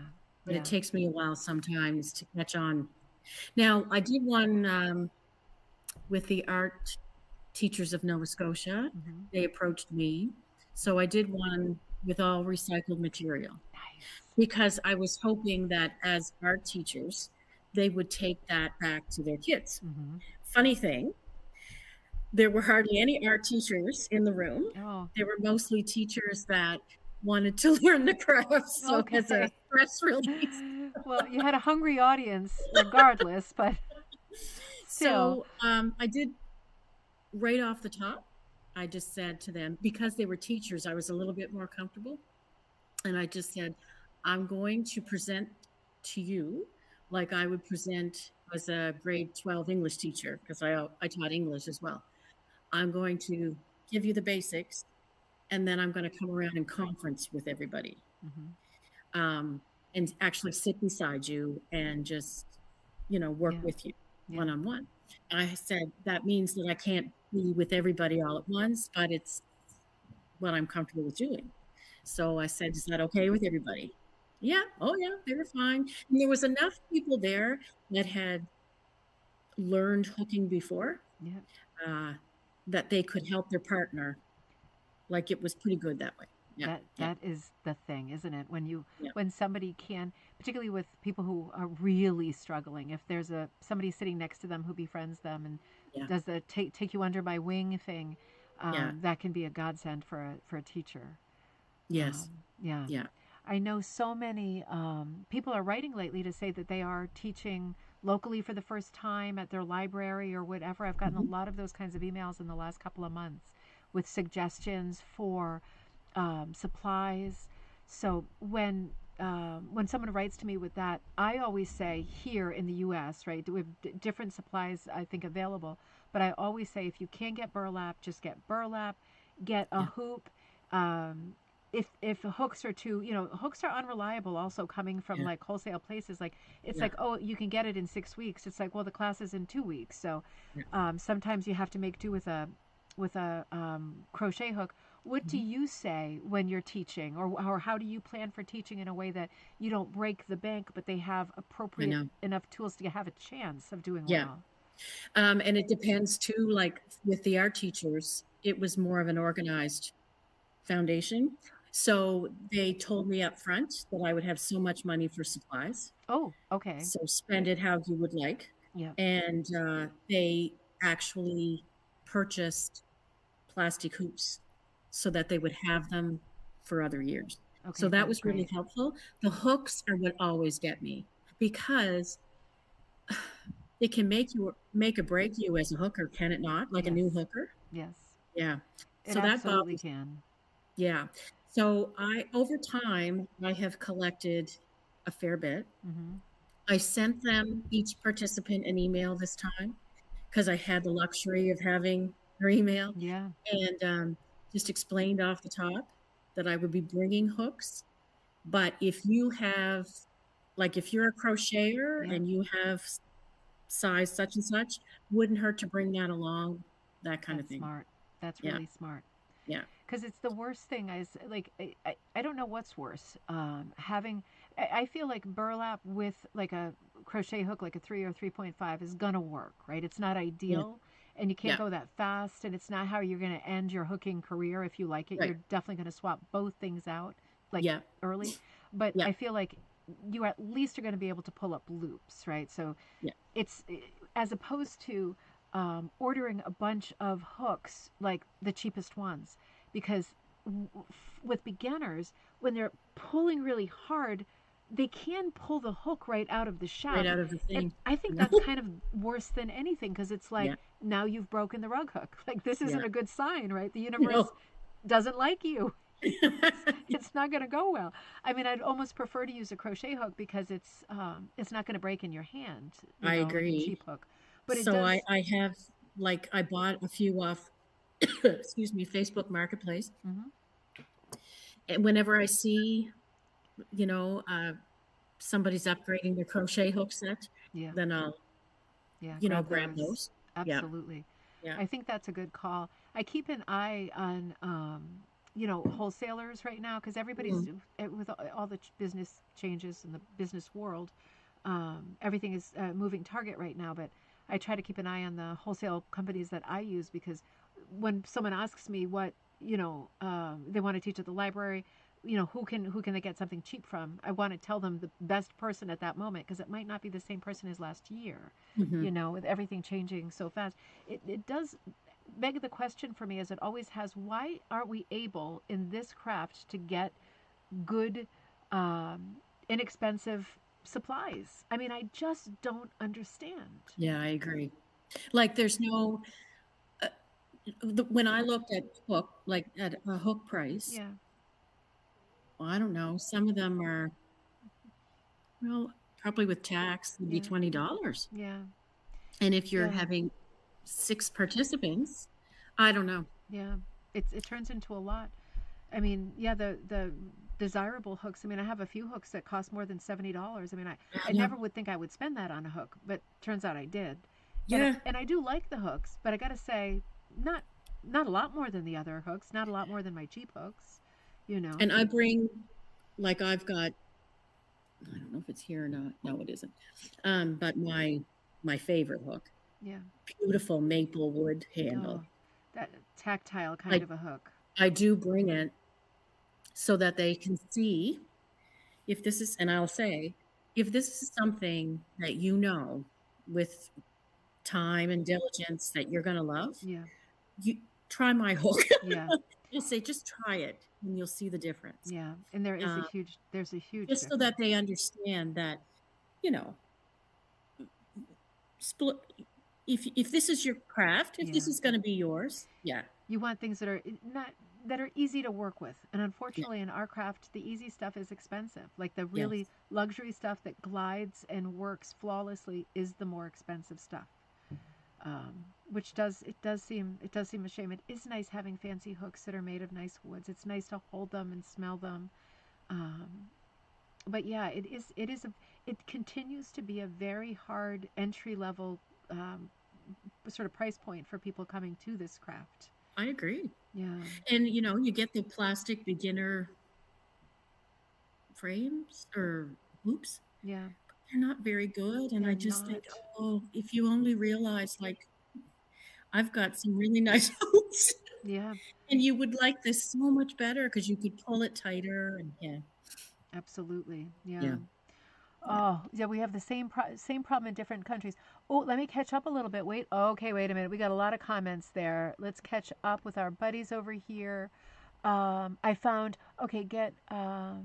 But it yeah. takes me a while sometimes to catch on. Now, I did one with the art teachers of Nova Scotia. Mm-hmm. They approached me. So I did one with all recycled material Nice. because I was hoping that as art teachers, they would take that back to their kids. Mm-hmm. Funny thing, there were hardly any art teachers in the room. Oh, They were mostly teachers that wanted to learn the craft. So as a okay. stress release. Well, you had a hungry audience regardless, but still. So I did right off the top. I just said to them, because they were teachers, I was a little bit more comfortable. And I just said, I'm going to present to you like I would present as a grade 12 English teacher, because I taught English as well. I'm going to give you the basics, and then I'm going to come around and conference with everybody, Mm-hmm. um, and actually sit beside you and just, work Yeah, with you yeah. one on one. I said, that means that I can't be with everybody all at once, but it's what I'm comfortable with doing. So I said, is that okay with everybody? Yeah. Oh, yeah. They were fine. And there was enough people there that had learned hooking before, Yeah. uh, that they could help their partner. Like it was pretty good that way. Yeah. Yeah. That is the thing, isn't it? Yeah. When somebody can, particularly with people who are really struggling, if there's a somebody sitting next to them who befriends them and Yeah. does the take you under my wing thing, Yeah. that can be a godsend for a teacher. Yes. Yeah. Yeah. I know so many people are writing lately to say that they are teaching locally for the first time at their library or whatever. I've gotten a Mhm. lot of those kinds of emails in the last couple of months with suggestions for supplies. So when someone writes to me with that, I always say here in the U.S., right, we have different supplies I think available, but I always say if you can't get burlap, just get burlap, get a Yeah. hoop. Um, if hooks are too, you know, hooks are unreliable. Also coming from Yeah. like wholesale places, like it's Yeah. like, oh, you can get it in 6 weeks. It's like, well, the class is in 2 weeks, so Yeah. sometimes you have to make do with a crochet hook. What do Mhm. you say when you're teaching, or how do you plan for teaching in a way that you don't break the bank, but they have I appropriate know. enough tools to have a chance of doing Yeah. well? And it depends too, like with the art teachers, it was more of an organized foundation. So they told me up front that I would have so much money for supplies. Oh, okay. So spend it how you would like. Yeah. And they actually purchased plastic hoops so that they would have them for other years. So Okay, that that's was really great. helpful. The hooks are what always get me because it can make or break you as a hooker, can it not? Like a Yes. new hooker? Yes. Yeah. It So that absolutely bothers. can. Yeah. So over time, I have collected a fair bit. Hmm. I sent them, each participant, an email this time because I had the luxury of having her email, Yeah. and just explained off the top that I would be bringing hooks. But if you have, like, if you're a crocheter Yeah. and you have size such and such, wouldn't hurt to bring that along, that kind of That's thing. smart. That's Yeah. really smart. Yeah. Because it's the worst thing. Is like I don't know what's worse. Having I feel like burlap with like a crochet hook, like a 3 or 3.5, is gonna work, right? It's not Yeah. ideal, and you can't Yeah. go that fast, and it's not how you're gonna end your hooking career if you like it. Right. You're definitely gonna swap both things out like Yeah. early, but Yeah. I feel like you at least are going to be able to pull up loops, right? So Yeah. it's as opposed to ordering a bunch of hooks like the cheapest ones, because with beginners, when they're pulling really hard, they can pull the hook right out of the Right shaft. out of the And thing. I think that's kind of worse than anything, because it's like Yeah. now you've broken the rug hook. Like, this isn't Yeah. a good sign, right? The universe No. doesn't like you. It's not going to go well. I mean, I'd almost prefer to use a crochet hook because it's not going to break in your hand, I like a agree. cheap hook. But it So does. I have, like, I bought a few off excuse me, Facebook Marketplace. Hmm. And whenever I see, you know, somebody's upgrading their crochet hook set, Yeah, then I'll, yeah. Grab grab those. those. Yeah. Absolutely. Yeah. I think that's a good call. I keep an eye on wholesalers right now, because everybody's Mm. with all the business changes in the business world. Everything is moving target right now, but I try to keep an eye on the wholesale companies that I use, because when someone asks me what they want to teach at the library, who can they get something cheap from, I want to tell them the best person at that moment, because it might not be the same person as last year. Hmm. With everything changing so fast, it does beg the question for me, as it always has: why aren't we able in this craft to get good, inexpensive supplies? I mean, I just don't understand. Yeah, I agree. Like, there's no, uh, when I looked at hook, like at a hook price, Yeah, well, I don't know, some of them are, well, probably with tax, would be yeah, $20. yeah, And if you're yeah, having 6 participants, I don't know. yeah. It turns into a lot. I mean, yeah, the desirable hooks. I mean, I have a few hooks that cost more than $70. I mean, I I know. never would think I would spend that on a hook, but turns out I did. And Yeah. and I do like the hooks, but I got to say, not not a lot more than the other hooks, not a lot more than my cheap hooks, you know. And I bring, like, I've got, I don't know if it's here or not. No, it isn't. But my favorite hook, Yeah. beautiful maple wood handle. Oh, that tactile kind I of a hook. I do bring it so that they can see if this is, and I'll say, if this is something that with time and diligence that you're going to love, Yeah. you try my hook. Yeah. I'll say, just try it and you'll see the difference. Yeah. And Uh, there's a huge just so that difference. they understand that, you know, split. If this is your craft, if Yeah. this is going to be yours, yeah, You want things that are not that are easy to work with. And yeah, unfortunately, in our craft, the easy stuff is expensive. Like, the really yes, luxury stuff that glides and works flawlessly is the more expensive stuff. Which does seem a shame. It is nice having fancy hooks that are made of nice woods. It's nice to hold them and smell them. Um, but yeah, it continues to be a very hard entry level, sort of price point for people coming to this craft. I agree. Yeah, And you get the plastic beginner frames or hoops. yeah, They're not very good, and they're I just think, not. oh, if you only realize, like, I've got some really nice hoops, Yeah, and you would like this so much better because you could pull it tighter, and yeah, absolutely. yeah, Yeah. yeah. Oh, yeah, we have the same problem in different countries. Oh, let me catch up a little bit. Wait. Okay, wait a minute. We got a lot of comments there. Let's catch up with our buddies over here. I found, okay, get out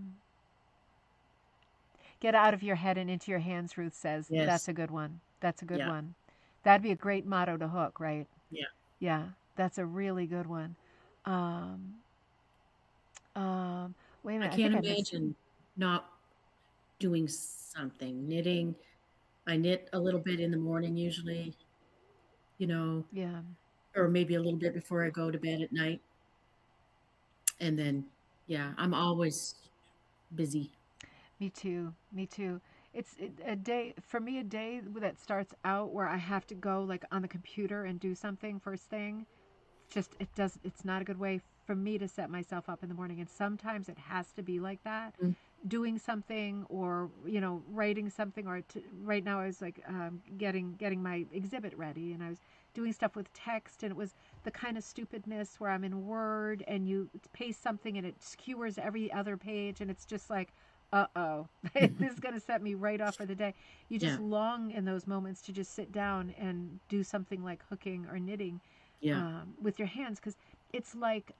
of your head and into your hands, Ruth says. That's Yes. a good one. That's a good Yeah. one. That'd be a great motto to hook, right? Yeah. Yeah, that's a really good one. Um, um, Wait a I minute, I can't think I missed. imagine not doing something. Knitting, I knit a little bit in the morning usually, you know, Yeah, or maybe a little bit before I go to bed at night. And then, yeah, I'm always busy. me too. Me too. A day for me. A day that starts out where I have to go like on the computer and do something first thing. Just it's not a good way for me to set myself up in the morning, and sometimes it has to be like that, Mm, doing something or writing something right now I was like getting my exhibit ready, and I was doing stuff with text, and it was the kind of stupidness where I'm in Word and you paste something and it skewers every other page, and it's just like, uh-oh. This is going to set me right off for the day. You just yeah, long in those moments to just sit down and do something like hooking or knitting, yeah, with your hands, because it's like,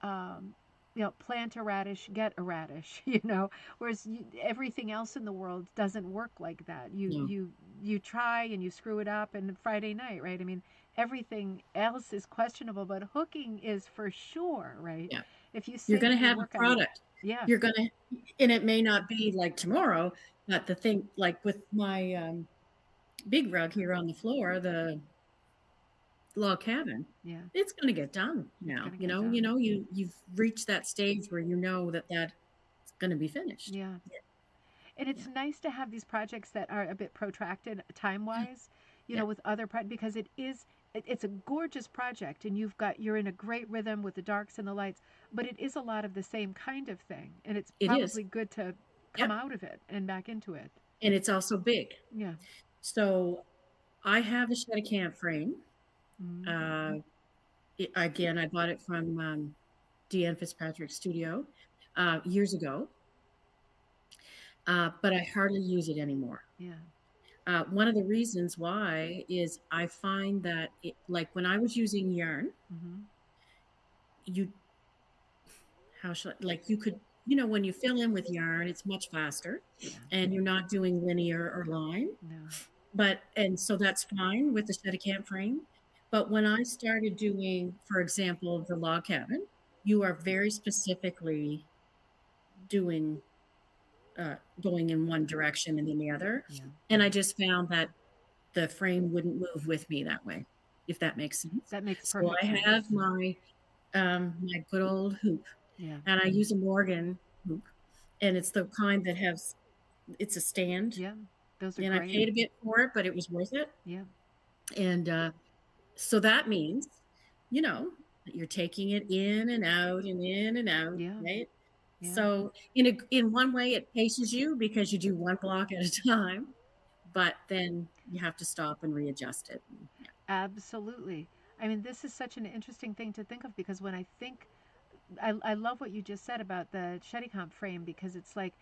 plant a radish, get a radish. Whereas everything else in the world doesn't work like that. no, You try and you screw it up, and Friday night, right? I mean, everything else is questionable, but hooking is for sure, right? yeah. If you You're save going to your have a work idea, product. yeah, You're going to, and it may not be like tomorrow, but the thing, like with my big rug here on the floor, the log cabin, yeah, it's going to get done it's now. gonna get done. You've reached that stage where you know that that's going to be finished. Yeah. And Yeah, it's nice to have these projects that are a bit protracted time yeah, wise, yeah. with because it's a gorgeous project, and you're in a great rhythm with the darks and the lights, but it is a lot of the same kind of thing, and it's It is. probably good to come Yep. out of it and back into it. And it's also big. Yeah. So I have a shed camp frame. Mm, Uh, Again, I bought it from Deanne Fitzpatrick's studio years ago, but I hardly use it anymore. yeah. One of the reasons why is I find that like when I was using yarn, Mm-hmm. you how should like you could when you fill in with yarn, it's much faster, Yeah. and you're not doing linear or line. No. But and so that's fine with the Steadicam frame. But when I started doing, for example, the log cabin, you are very specifically doing going in one direction and then the other. Yeah. And I just found that the frame wouldn't move with me that way, if that makes sense. That makes So perfect I have sense. my good old hoop, Yeah. and I use a Morgan hoop, and it's the kind that has it's a stand, Yeah. Those are and I great. paid a bit for it, but it was worth it. Yeah. And so that means, you know, that you're taking it in and out and in and out, Yeah. right? Yeah. So in one way it paces you because you do one block at a time, but then you have to stop and readjust it. Yeah. Absolutely. I mean, this is such an interesting thing to think of, because when I think, I love what you just said about the Shedicomp frame, because it's like,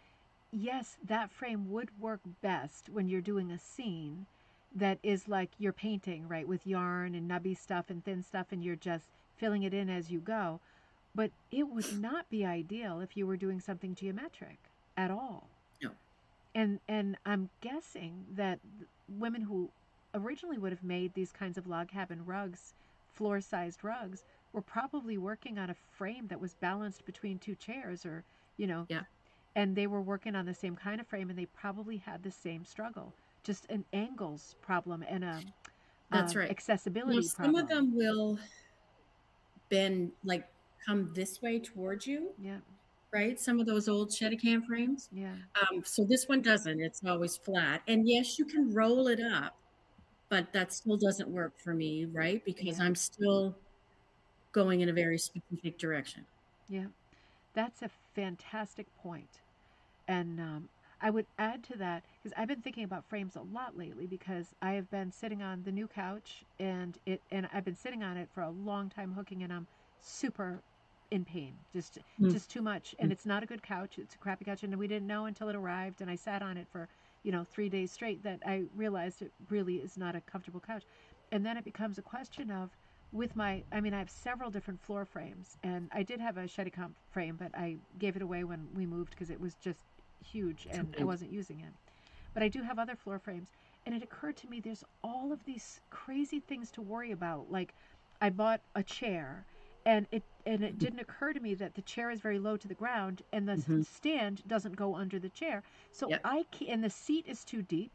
yes, that frame would work best when you're doing a scene that is like you're painting, right, with yarn and nubby stuff and thin stuff, and you're just filling it in as you go. But it would not be ideal if you were doing something geometric at all. No. And I'm guessing that women who originally would have made these kinds of log cabin rugs, floor sized rugs, were probably working on a frame that was balanced between two chairs, or, you know, Yeah, and they were working on the same kind of frame, and they probably had the same struggle, just an angles problem and a that's right. Now accessibility some of problem. them will bend like come this way towards you, Yeah, right? Some of those old Steadicam frames. yeah, So this one doesn't. It's always flat. And yes, you can roll it up, but that still doesn't work for me, right? Because yeah, I'm still going in a very specific direction. yeah. That's a fantastic point. And I would add to that, because I've been thinking about frames a lot lately, because I have been sitting on the new couch, and I've been sitting on it for a long time hooking, and I'm super in pain, Mm, just too much. And mm. it's not a good couch. It's a crappy couch, and we didn't know until it arrived, and I sat on it for 3 days straight, that I realized it really is not a comfortable couch. And then it becomes a question of, I mean, I have several different floor frames, and I did have a Shedicomp frame, but I gave it away when we moved because it was just huge Too and I big. wasn't using it. But I do have other floor frames. And it occurred to me there's all of these crazy things to worry about. Like I bought a chair, and it didn't occur to me that the chair is very low to the ground and the Hmm. stand doesn't go under the chair. So Yep. I can, and the seat is too deep,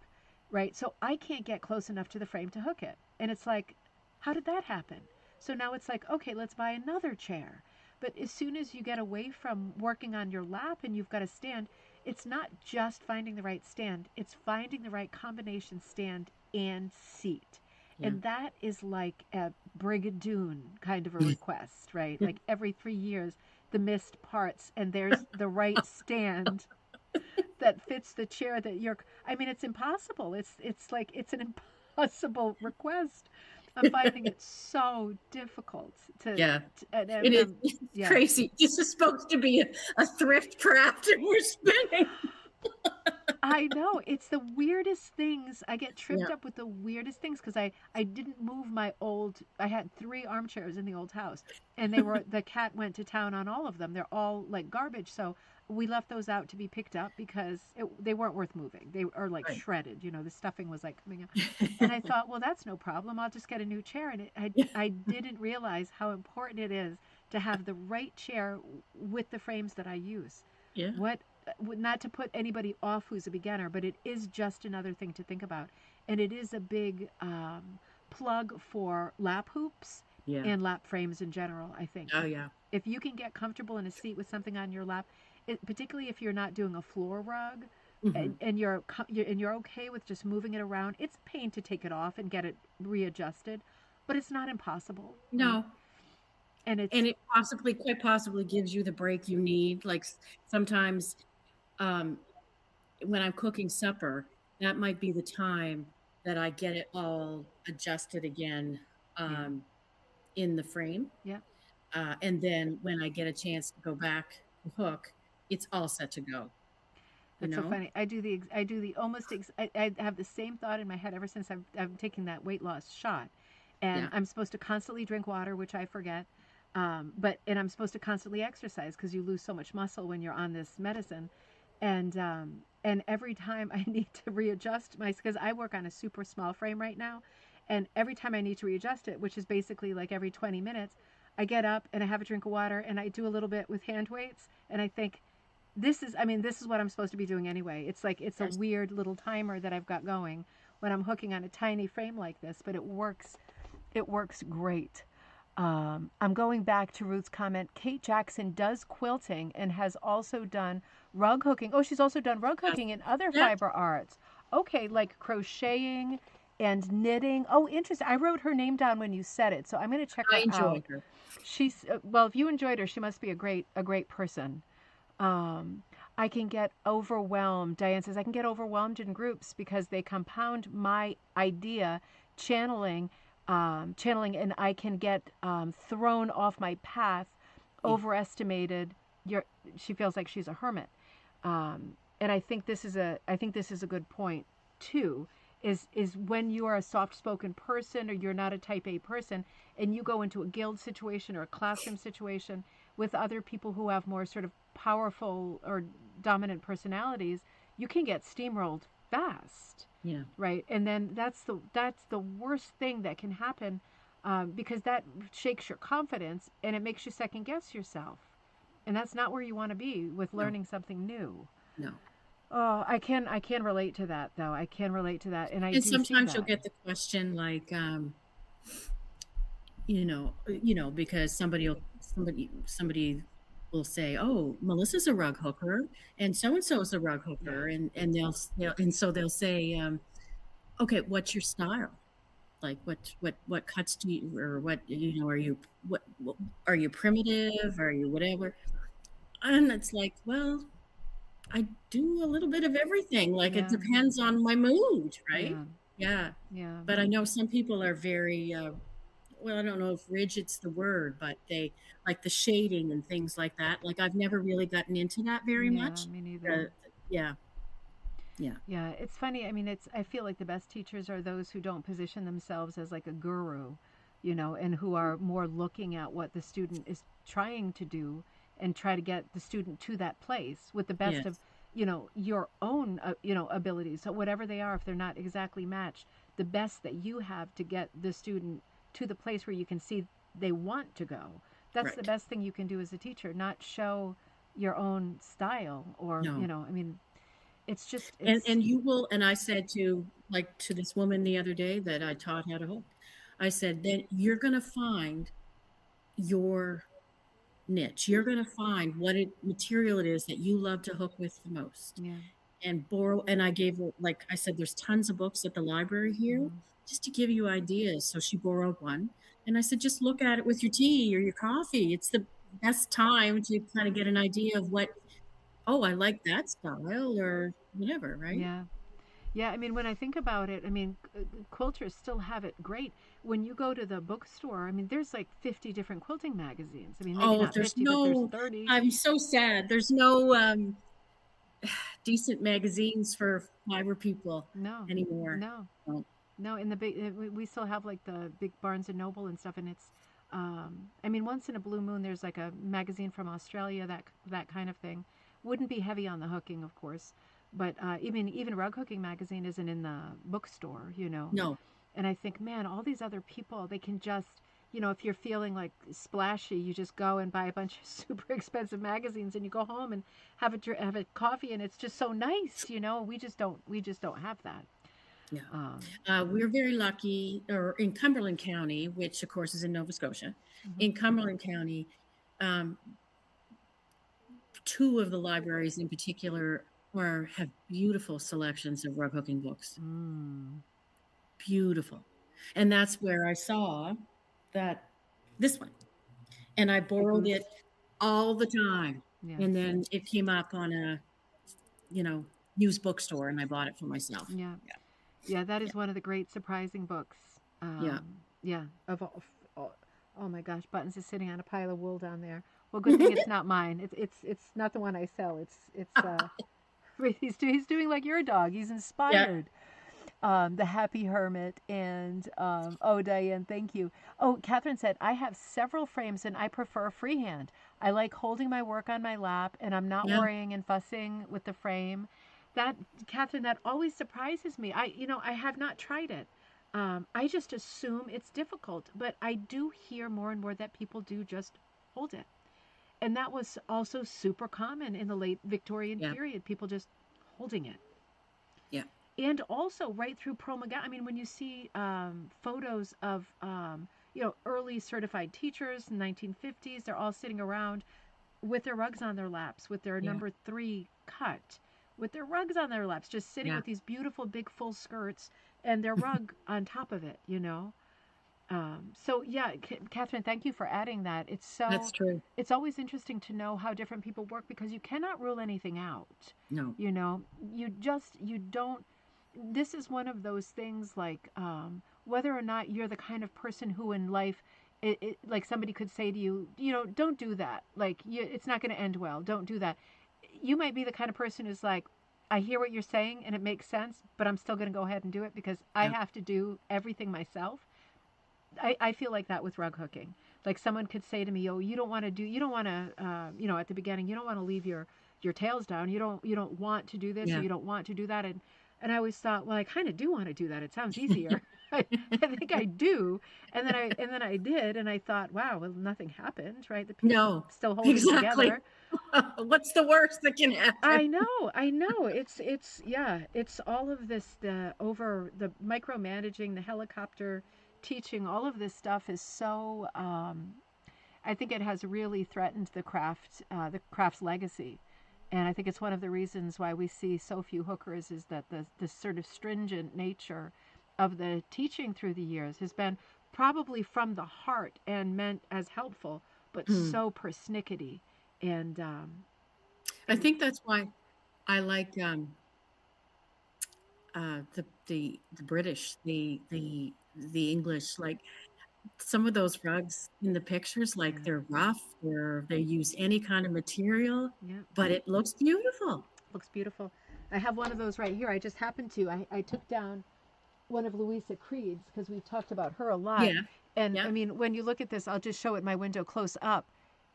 right? So I can't get close enough to the frame to hook it. And it's like, how did that happen? So now it's like, okay, let's buy another chair. But as soon as you get away from working on your lap and you've got a stand, it's not just finding the right stand, it's finding the right combination stand and seat. Yeah. And that is like a Brigadoon kind of a request, right? Like every 3 years, the mist parts and there's the right stand that fits the chair that you're. I mean, it's impossible. It's like it's an impossible request. I'm finding it so difficult Yeah. to and It is it's yeah. crazy. This is supposed to be a thrift craft, and we're spinning. I know it's the weirdest things. I get Yeah. tripped up with the weirdest things because I didn't move my old. I had 3 armchairs in the old house, and the cat went to town on all of them. They're all like garbage, so we left those out to be picked up because they weren't worth moving. They are like Right. shredded. The stuffing was like coming out, and I thought, well, that's no problem. I'll just get a new chair. And Yeah. I didn't realize how important it is to have the right chair with the frames that I use. Yeah. What Not to put anybody off who's a beginner, but it is just another thing to think about. And it is a big plug for lap hoops Yeah. and lap frames in general, I think. Oh yeah. If you can get comfortable in a seat with something on your lap, particularly if you're not doing a floor rug, Hmm. and you're okay with just moving it around, it's a pain to take it off and get it readjusted, but it's not impossible, right? No. And it's And it possibly, quite possibly, gives you the break you need. Like sometimes, um, when I'm cooking supper, that might be the time that I get it all adjusted again, yeah, um, in the frame. yeah. And then when I get a chance to go back to hook, it's all set to go, you That's so know? funny. I do the almost I have the same thought in my head ever since I've taken that weight loss shot, and Yeah. I'm supposed to constantly drink water, which I forget. And I'm supposed to constantly exercise because you lose so much muscle when you're on this medicine, and every time I need to readjust because I work on a super small frame right now, and every time I need to readjust it, which is basically like every 20 minutes, I get up and I have a drink of water and I do a little bit with hand weights, and I think this is what I'm supposed to be doing anyway. It's like it's a Yes. weird little timer that I've got going when I'm hooking on a tiny frame like this, but it works. It works great. I'm going back to Ruth's comment. Kate Jackson does quilting and has also done rug hooking. Oh, she's also done rug Yes. hooking and other Yep. fiber arts. Okay, like crocheting and knitting. Oh, interesting. I wrote her name down when you said it, so I'm going to check I her enjoy out. her. She's well. If you enjoyed her, she must be a great person. Um, I can get overwhelmed. Diane says, I can get overwhelmed in groups because they compound my idea, channeling, and I can get thrown off my path, Yeah. overestimated. She feels like she's a hermit, and I think this is a good point too. Is when you are a soft-spoken person or you're not a type A person, and you go into a guild situation or a classroom situation with other people who have more sort of powerful or dominant personalities, you can get steamrolled fast, Yeah. right? And then that's the worst thing that can happen, because that shakes your confidence and it makes you second guess yourself, and that's not where you want to be with No. learning something new. No. Oh, I can relate to that though. I can relate to that, and I And do see sometimes you'll that. get the question like, because somebody will say, "Oh, Melissa's a rug hooker, and so is a rug Yeah, hooker," and so they'll say, "Okay, what's your style? Like, what cuts do you, or what are you primitive? Are you whatever?" And it's like, well, I do a little bit of everything. Like, it yeah, depends on my mood, right? yeah, Yeah. yeah, But I know some people are very, well, I don't know if rigid's the word, but they like the shading and things like that. Like, I've never really gotten into that very yeah. much. Me neither. Uh, yeah, yeah, Yeah, it's funny. I mean, I feel like the best teachers are those who don't position themselves as like a guru, and who are more looking at what the student is trying to do and try to get the student to that place with the best of yes, your own abilities, so whatever they are, if they're not exactly matched, the best that you have to get the student to the place where you can see they want to go. That's the Right. best thing you can do as a teacher, not show your own style, or No. I mean, it's just And it's and you will, and I said to, like, to this woman the other day that I taught how to hook, I said, then you're going to find your niche. You're going to find what material it is that you love to hook with the most, yeah. and borrow. And I gave her, like I said, there's tons of books at the library here Mm-hmm. just to give you ideas. So she borrowed one, and I said, just look at it with your tea or your coffee. It's the best time to kind of get an idea of what, oh, I like that style or whatever, right? Yeah. Yeah, I mean, when I think about it, I mean, quilters still have it great. When you go to the bookstore, I mean, there's like 50 different quilting magazines. I mean, maybe Oh, not 50, but there's 30. I'm so sad. There's no decent magazines for fiber people No, anymore. no, Oh, no. In the big, we still have like the big Barnes and Noble and stuff, and I mean, once in a blue moon, there's like a magazine from Australia, that kind of thing. Wouldn't be heavy on the hooking, of course, but even rug hooking magazine isn't in the bookstore. no. And I think, man, all these other people, they can just, if you're feeling like splashy, you just go and buy a bunch of super expensive magazines, and you go home and have a coffee, and it's just so nice. We just don't have that. Yeah. Um, We're very lucky, or in Cumberland County, which of course is in Nova Scotia. mhm. In Cumberland County, um, two of the libraries in particular have beautiful selections of rug hooking books. Mm, Beautiful. And that's where I saw that this one. And I the borrowed goose. it all the time. Yeah, And then it came up on a, you know, used bookstore and I bought it for myself. yeah, Yeah. yeah. That Yeah. is one of the great surprising books. Yeah. Yeah, of all. Oh my gosh, Buttons is sitting on a pile of wool down there. Well, good thing it's not mine. It's not the one I sell. It's he's doing like your dog. He's Yeah. inspired. The Happy Hermit, and oh, Diane, thank you. Oh, Catherine said, I have several frames and I prefer freehand. I like holding my work on my lap and I'm not Yeah. worrying and fussing with the frame. That, Catherine, that always surprises me. I have not tried it. I just assume it's difficult, but I do hear more and more that people do just hold it. And that was also super common in the late Victorian Yeah. period, people just holding it. Yeah. And also right through I mean, when you see photos of early certified teachers in the 1950s, they're all sitting around with their rugs on their laps, with their Yeah. number 3 cut, with their rugs on their laps, just sitting Yeah. with these beautiful big full skirts and their rug on top of it. So yeah, Catherine, thank you for adding that. That's true. It's always interesting to know how different people work, because you cannot rule anything out. No. You know, you don't. This is one of those things, like whether or not you're the kind of person who in life, like somebody could say to you, don't do that. Like it's not going to end well. Don't do that. You might be the kind of person who's like, I hear what you're saying and it makes sense, but I'm still going to go ahead and do it because I Yeah. have to do everything myself. I feel like that with rug hooking. Like someone could say to me, "Oh, you don't want to, at the beginning, you don't want to leave your tails down. You don't want to do this, or Yeah. you don't want to do that." And I always thought, well, I kind of do want to do that. It sounds easier. I think I do. And then I did, and I thought, wow, well, nothing happened, right? The piece is No. still holding Exactly. together. What's the worst that can happen? I know. It's all of this, the over the micromanaging, the helicopter teaching, all of this stuff is so. I think it has really threatened the craft's legacy, and I think it's one of the reasons why we see so few hookers is that the sort of stringent nature of the teaching through the years has been probably from the heart and meant as helpful, but Hmm. so persnickety, and I think that's why I like the British, the English, like some of those rugs in the pictures, yeah, like they're rough, they use any kind of material, yeah. but it looks beautiful. Looks beautiful. I have one of those right here. I just happened to. I took down one of Louisa Creed's because we've talked about her a lot. Yeah. And Yeah. I mean, when you look at this, I'll just show it my window close up.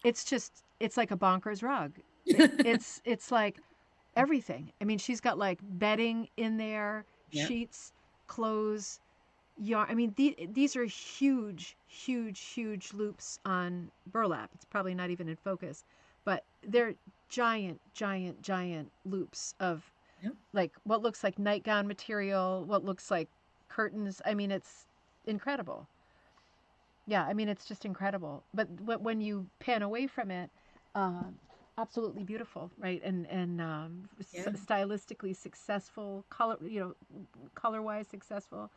It's like a bonkers rug. It's like everything. I mean, she's got like bedding in there, Yep. sheets, clothes, yarn. I mean, these are huge, huge, huge loops on burlap. It's probably not even in focus, but they're giant, giant, giant loops of Yep. like what looks like nightgown material, what looks like curtains. I mean, it's incredible. Yeah, I mean, it's just incredible. But when you pan away from it, um, absolutely beautiful, right? Yeah. Stylistically successful, color wise successful.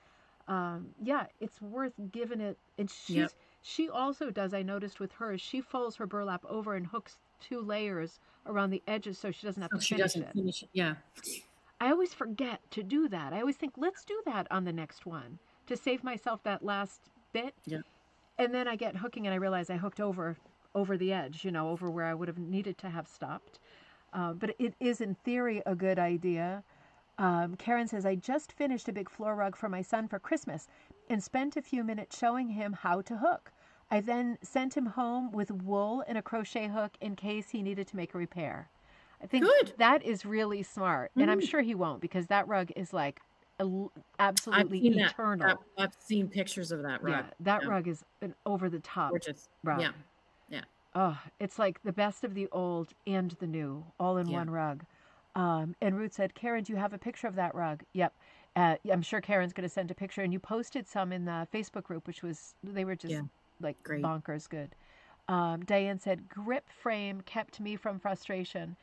Yeah, it's worth giving it. And Yep. she also does. I noticed with hers, she folds her burlap over and hooks two layers around the edges so she doesn't have So to she finish doesn't it. finish it. Yeah. I always forget to do that. I always think, let's do that on the next one to save myself that last bit. Yeah. And then I get hooking and I realize I hooked over the edge, over where I would have needed to have stopped. But it is in theory a good idea. Karen says, I just finished a big floor rug for my son for Christmas and spent a few minutes showing him how to hook. I then sent him home with wool and a crochet hook in case he needed to make a repair. I think Good. that is really smart. And I'm Mm. sure he won't because that rug is like I've absolutely seen that. eternal. I've seen pictures of that rug. Yeah, that Yeah. rug is an over the top Gorgeous. rug. Yeah. Yeah. Oh, it's like the best of the old and the new all in Yeah. one rug. And Ruth said, Karen, do you have a picture of that rug? Yep. I'm sure Karen's going to send a picture. And you posted some in the Facebook group, they were just Yeah. like Great. bonkers good. Diane said, grip frame kept me from frustration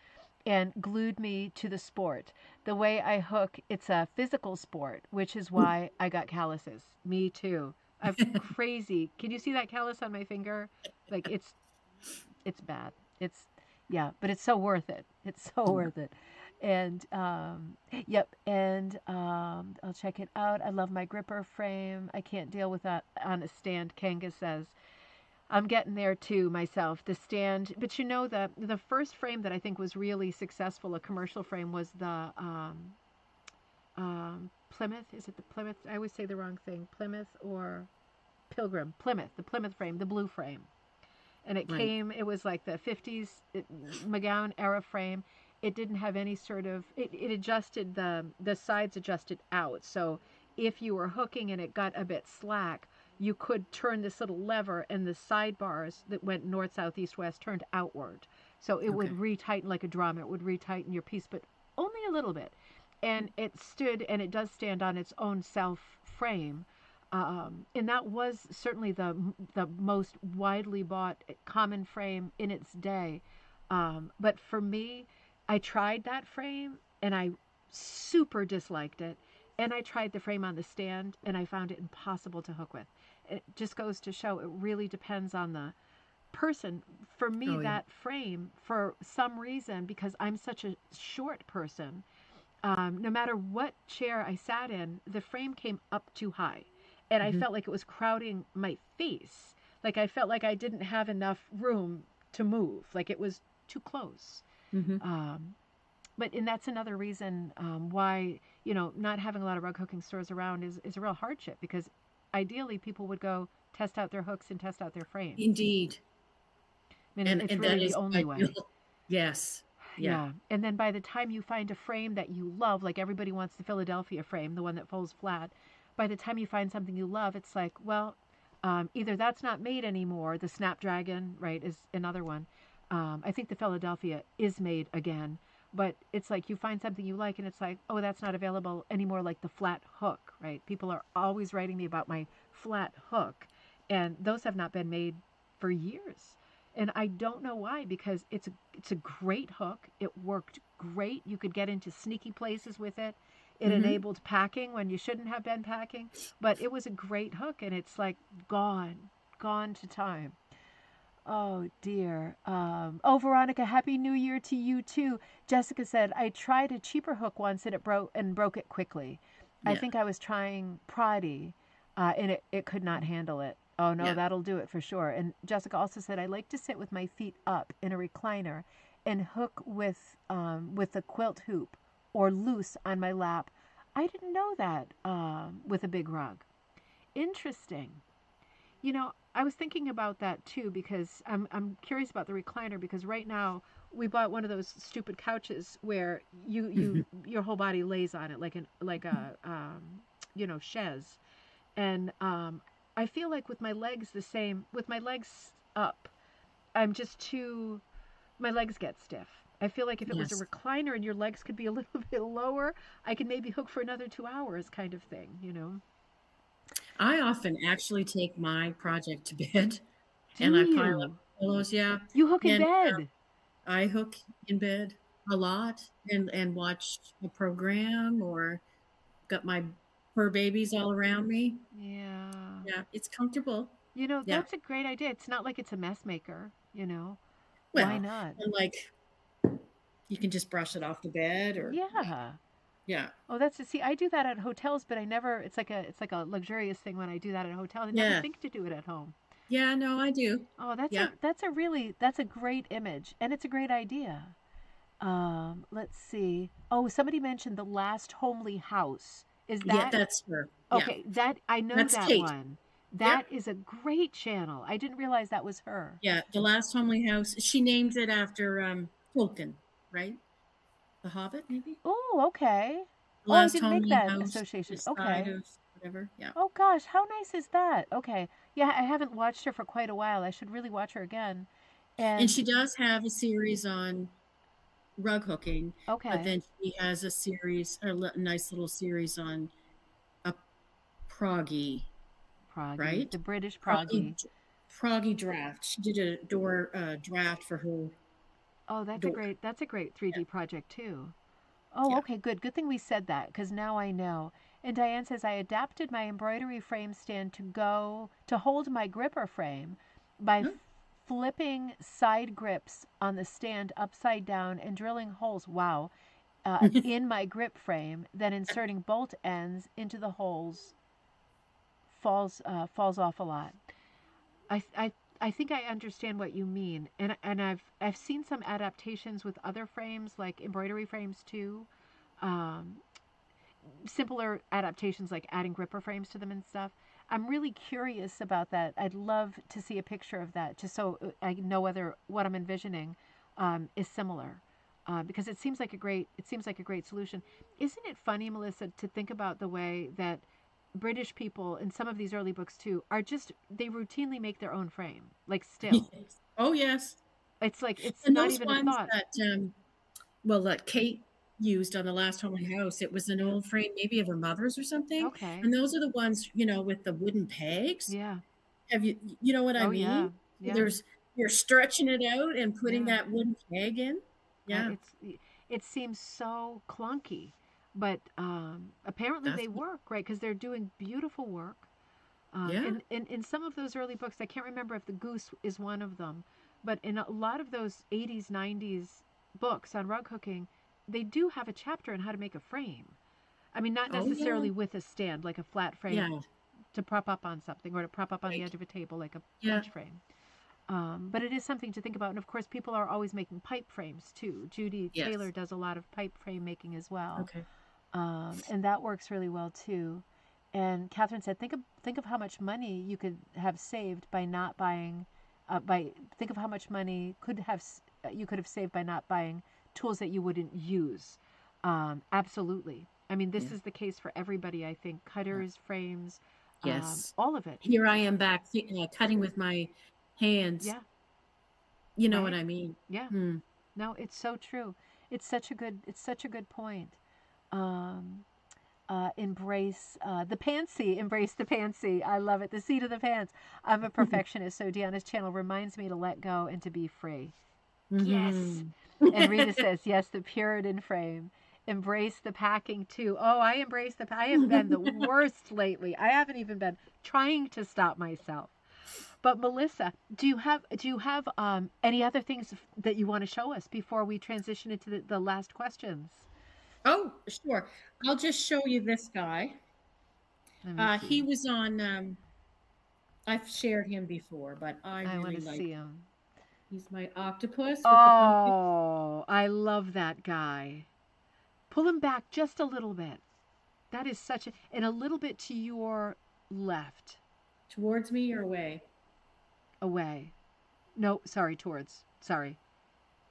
and glued me to the sport. The way I hook, it's a physical sport, which is why I got calluses. Me too. I've crazy. Can you see that callus on my finger? Like it's bad. It's yeah, but it's so worth it. It's so Yeah. worth it. And yep, and I'll check it out. I love my gripper frame. I can't deal with that on a stand. Kanga says I'm getting there too myself. The stand, but the first frame that I think was really successful, a commercial frame, was the Plymouth. Is it the Plymouth? I always say the wrong thing. Plymouth or Pilgrim. Plymouth. The Plymouth frame, the blue frame, and Right. it was like the 50s McGowan era frame. It didn't have any sort of, it adjusted, the sides adjusted out. So if you were hooking and it got a bit slack, you could turn this little lever and the sidebars that went north, south, east, west turned outward. So it would Okay. retighten like a drum. It would retighten your piece, but only a little bit. And it stood, and it does stand on its own self frame, and that was certainly the most widely bought common frame in its day. But for me, I tried that frame and I super disliked it. And I tried the frame on the stand and I found it impossible to hook with. It just goes to show it really depends on the person. For me, Oh yeah. that frame, for some reason, because I'm such a short person, no matter what chair I sat in, the frame came up too high. And I Hmm. felt like it was crowding my face. Like I felt like I didn't have enough room to move. Like it was too close. Hmm. Um, and that's another reason why, not having a lot of rug hooking stores around is a real hardship because ideally people would go test out their hooks and test out their frames. Indeed. I mean, it's And really that the is only ideal. way. Yes. Yeah. Yeah. And then by the time you find a frame that you love, like everybody wants the Philadelphia frame, the one that folds flat, by the time you find something you love, it's like, well, either that's not made anymore. The Snapdragon, right, is another one. I think the Philadelphia is made again, but it's like you find something you like and it's like, oh, that's not available anymore, like the flat hook, right? People are always writing me about my flat hook, and those have not been made for years. And I don't know why because it's a great hook. It worked great. You could get into sneaky places with it. It Hmm. enabled packing when you shouldn't have been packing, but it was a great hook and it's like gone to time. Oh dear. Oh, Veronica, happy New Year to you too. Jessica said I tried a cheaper hook once and it broke it quickly. I Yeah. think I was trying Prodi, and it could not handle it. Oh no, Yeah. that'll do it for sure. And Jessica also said I like to sit with my feet up in a recliner and hook with a quilt hoop or loose on my lap. I didn't know that with a big rug. Interesting. I was thinking about that too because I'm curious about the recliner because right now we bought one of those stupid couches where you your whole body lays on it like a chaise. And I feel like with my legs the same, with my legs up, I'm just too, my legs get stiff. I feel like if it was a Yes. recliner and your legs could be a little bit lower, I could maybe hook for another 2 hours, kind of thing. I often actually take my project to bed and Do I pile up you? pillows, yeah, You hook in and bed? I hook in bed a lot and watch a program or got my fur babies all around me. Yeah. Yeah, it's comfortable. Yeah. That's a great idea. It's not like it's a mess maker. Why Well, not? and like you can just brush it off the bed or yeah. Yeah. Yeah. Oh, that's to see. I do that at hotels, but I never. It's like a luxurious thing when I do that at a hotel. I never Yeah. think to do it at home. Yeah, no, I do. Oh, that's Yeah. a that's a really that's a great image, and it's a great idea. Let's see. Oh, somebody mentioned the last homely house. Is Yeah, that that's her. Yeah. okay? That I know That's that Kate. one. Yep. That is a great channel. I didn't realize that was her. Yeah, The Last Homely House. She named it after Tolkien, right? The Hobbit, maybe? Oh, okay. The Oh, I Last didn't make Homely that House, association. this side Okay. of whatever. Yeah. Oh gosh, how nice is that? Okay. Yeah, I haven't watched her for quite a while. I should really watch her again. And And she does have a series on rug hooking, but okay, then she has a series, nice little series on a proggy, Proggy, right? the British Proggy, Proggy. proggy draft. She did a door draft for her Oh, door. that's a great Yeah, 3D project too. Oh, yeah. okay, good. Good thing we said that because now I know. And Diane says I adapted my embroidery frame stand to hold my gripper frame by Huh? flipping side grips on the stand upside down and drilling holes. Wow. In my grip frame, then inserting bolt ends into the holes falls off a lot. I I I think I understand what you mean, and I've seen some adaptations with other frames like embroidery frames too. Um, Simpler adaptations like adding gripper frames to them and stuff. I'm really curious about that. I'd love to see a picture of that just so I know whether what I'm envisioning is similar. Because it seems like a great solution. Isn't it funny, Melissa, to think about the way that British people in some of these early books too are just they routinely make their own frame. Like still. Yes. Oh, yes. It's like it's And not those even a ones thought. that, well, that Kate used on The Last Homely House, it was an Yeah. old frame, maybe of her mother's or something. Okay. And those are the ones, with the wooden pegs. Yeah. Have you know what I Oh mean? yeah. So Yeah. you're stretching it out and putting Yeah. that wooden peg in. Yeah, It's it seems so clunky, but apparently that's they work, right? Because they're doing beautiful work. yeah. In some of those early books, I can't remember if the goose is one of them, but in a lot of those 80s, 90s books on rug hooking, they do have a chapter on how to make a frame. I mean, not Oh, yeah. necessarily with a stand, like a flat frame Yeah, to prop up on something or to prop up on the right. edge of a table, like a Yeah. bench frame. But it is something to think about. And of course, people are always making pipe frames too. Judy Taylor Yes. does a lot of pipe frame making as well. Okay. And that works really well too. And Catherine said, think of how much money you could have saved by not buying. By think of how much money you could have saved by not buying tools that you wouldn't use. Absolutely. I mean, Yeah. this is the case for everybody. I think Yeah. cutters, frames, Yes. all of it. Here I am back cutting with my hands. Yeah. You know what Right. I mean? Yeah. Hmm. No, it's so true. It's such a good point. Um, embrace the pantsy. I love it. The seat of the pants. I'm a perfectionist, so Deanna's channel reminds me to let go and to be free. Yes. Hmm. And Rita says, yes, the Puritan frame. Embrace the packing too. Oh, I have been the worst lately. I haven't even been trying to stop myself. But Melissa, do you have any other things that you want to show us before we transition into the last questions? Oh, sure. I'll just show you this guy. Let me He see. was on. I've shared him before, but I I want really to like. see him. He's my octopus with the pumpkin. Oh, I love that guy. Pull him back just a little bit. That is and a little bit to your left, Towards me or away? away. No, sorry, towards. Sorry.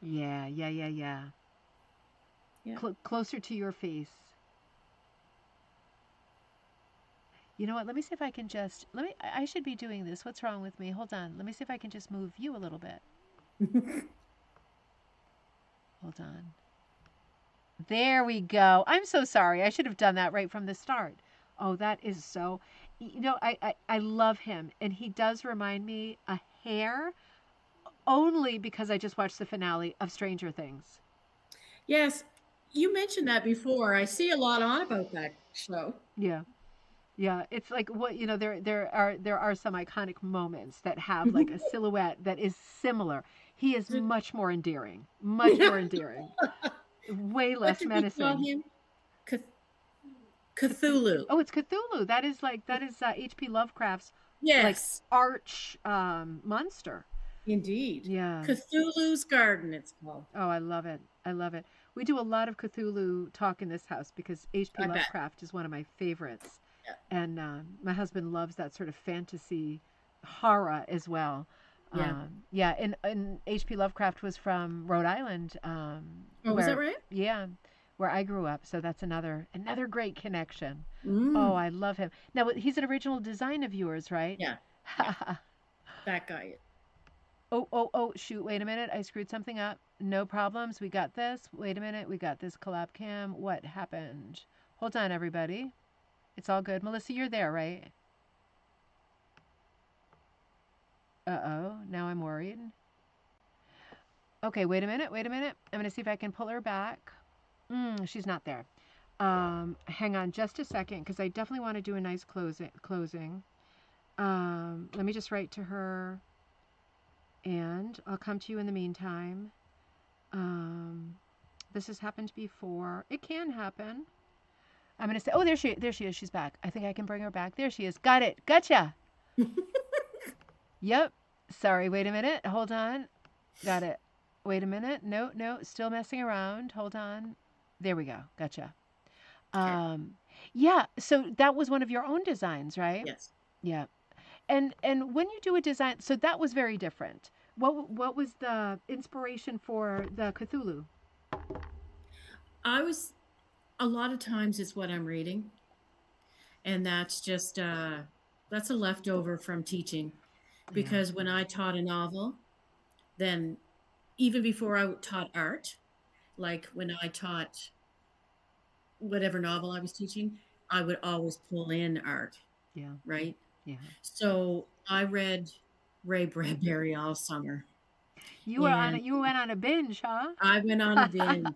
Yeah, yeah, yeah, yeah. Yeah. Closer to your face. You know what? Let me see if I can just let me. I should be doing this. What's wrong with me? Hold on. Let me see if I can just move you a little bit. Hold on. There we go. I'm so sorry. I should have done that right from the start. Oh, that is so. I love him, and he does remind me a hair only because I just watched the finale of Stranger Things. Yes, you mentioned that before. I see a lot on about that show. Yeah. Yeah, it's like what there are some iconic moments that have like a silhouette that is similar. He is much more endearing, much more endearing, way What less did we call menacing. him? Cth- Cthulhu. Cthulhu. Oh, it's Cthulhu. That is H.P. Lovecraft's like Yes, arch monster. indeed. Yeah. Cthulhu's Garden, it's called. Oh, I love it. I love it. We do a lot of Cthulhu talk in this house because H.P. I bet. Lovecraft is one of my favorites, Yeah. and my husband loves that sort of fantasy horror as well. Yeah. Yeah, and H.P. Lovecraft was from Rhode Island, Oh, was that where right? yeah, where I grew up. So that's another great connection. Oh, Mm. I love him. Now he's an original design of yours, right? Yeah. Yeah. That guy. Oh, oh, oh, shoot, wait a minute. I screwed something up. No problems. We got this. Wait a minute. We got this collab cam. What happened? Hold on, everybody. It's all good. Melissa, you're there, right? Uh-oh. Now I'm worried. Okay, wait a minute. Wait a minute. I'm going to see if I can pull her back. She's not there. Hang on just a second because I definitely want to do a nice closing. Let me just write to her and I'll come to you in the meantime. Um, this has happened before. It can happen. I'm gonna say, oh, there she is. She's back. I think I can bring her back. There she is. Got it. Gotcha. Yep. Sorry. Wait a minute. Hold on. Got it. Wait a minute. No, no. Still messing around. Hold on. There we go. Gotcha. Okay. Um, yeah. So that was one of your own designs, right? Yes. Yeah. And when you do a design, so that was very different. What was the inspiration for the Cthulhu? I was, a lot of times it's what I'm reading, and that's a leftover from teaching. Yeah. Because when I taught a novel, then even before I taught art, like when I taught whatever novel I was teaching, I would always pull in art, Yeah. right? Yeah. So I read Ray Bradbury all summer, and You went on a binge, huh? I went on a binge.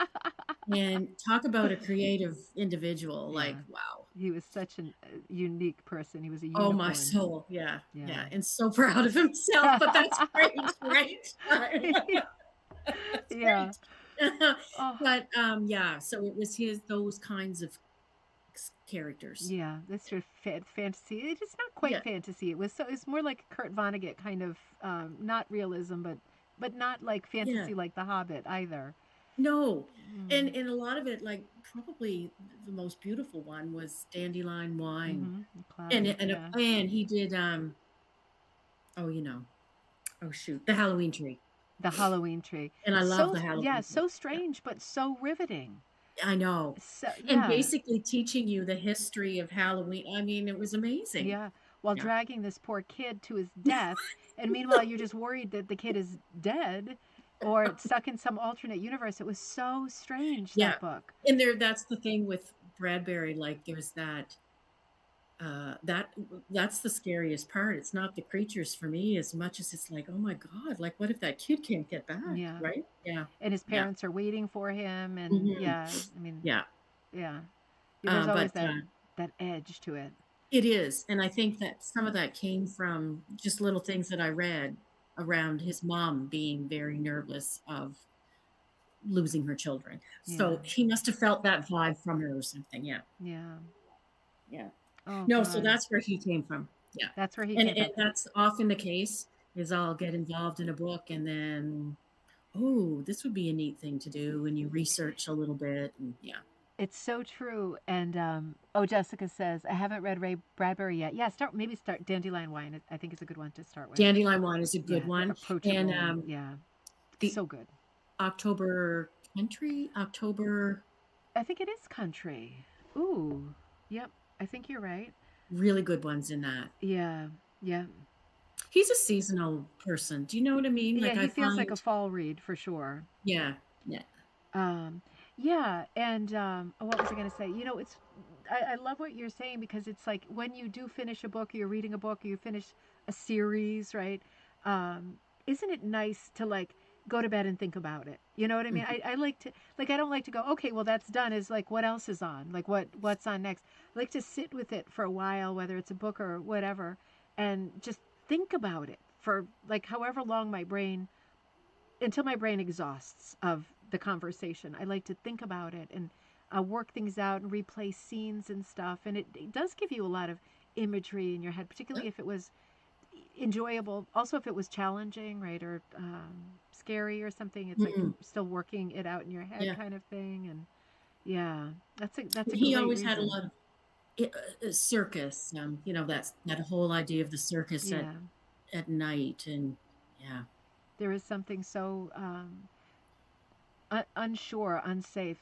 And talk about a creative individual, like, Yeah. wow. He was such a unique person. He was a Oh, my unicorn. soul. Yeah. Yeah. Yeah. And so proud of himself, but that's great. Right. That's Yeah. great. Oh, But yeah, so it was those kinds of characters. yeah. That's sort of fantasy. It's not quite Yeah. fantasy. It's more like Kurt Vonnegut kind of not realism, but not like Yeah. fantasy like The Hobbit either. No. Mm. And a lot of it, like probably the most beautiful one was Dandelion Wine. Mm-hmm. Classic. Yeah. And he did oh, oh shoot, the Halloween tree. The Halloween tree. And I love So the yeah, Halloween tree. so Yeah. strange but so riveting. I know. So And yeah, basically teaching you the history of Halloween. I mean, it was amazing. yeah. While Yeah. dragging this poor kid to his death, and meanwhile you're just worried that the kid is dead or stuck in some alternate universe. It was so strange Yeah. that book. And that's the thing with Bradbury, like there's that that's the scariest part. It's not the creatures for me as much as it's like, oh my God, like what if that kid can't get back? Yeah, Right? Yeah. and his Yeah. parents are waiting for him, and Hmm. yeah, I mean, Yeah. yeah, yeah, there's always But that edge to it. it is. And I think that some of that came from just little things that I read around his mom being very nervous of losing her children. Yeah, So he must have felt that vibe from her or something. Yeah. yeah. Yeah. Oh No, so God, that's where he came from. Yeah. that's where he And, came and from. that's often the case is I'll get involved in a book and then, oh, this would be a neat thing to do. And you research a little bit. And yeah. It's so true. And oh, Jessica says I haven't read Ray Bradbury yet. Yeah, start Dandelion Wine. I think is a good one to start with. Dandelion Wine is a good Yeah, one. And approachable. Yeah, the so good. October Country, October, I think it is country. Ooh, yep. I think you're right. really good ones in that. Yeah, yeah, He's a seasonal person. Do you know what I mean? yeah. Like I He feels like find, a fall read for sure. yeah, yeah, Um, yeah, and what was I going to say? You know, I love what you're saying because it's like when you do finish a book, or you're reading a book, or you finish a series, right? Um, isn't it nice to like go to bed and think about it? You know what I mean? mhm, I like to like I don't like to go, okay, well that's done. Is like what else is on? Like what's on next? I like to sit with it for a while, whether it's a book or whatever, and just think about it for like however long my brain until my brain exhausts of the conversation. I like to think about it and work things out and replay scenes and stuff. And it does give you a lot of imagery in your head, yeah, particularly if it was enjoyable. Also, if it was challenging, right, or scary or something, it's like mhm, still working it out in your head, yeah. kind of thing. And yeah, that's a He great always had a reason. lot of circus. That's that whole idea of the circus Yeah, at night, and yeah, there is something so unsure, unsafe.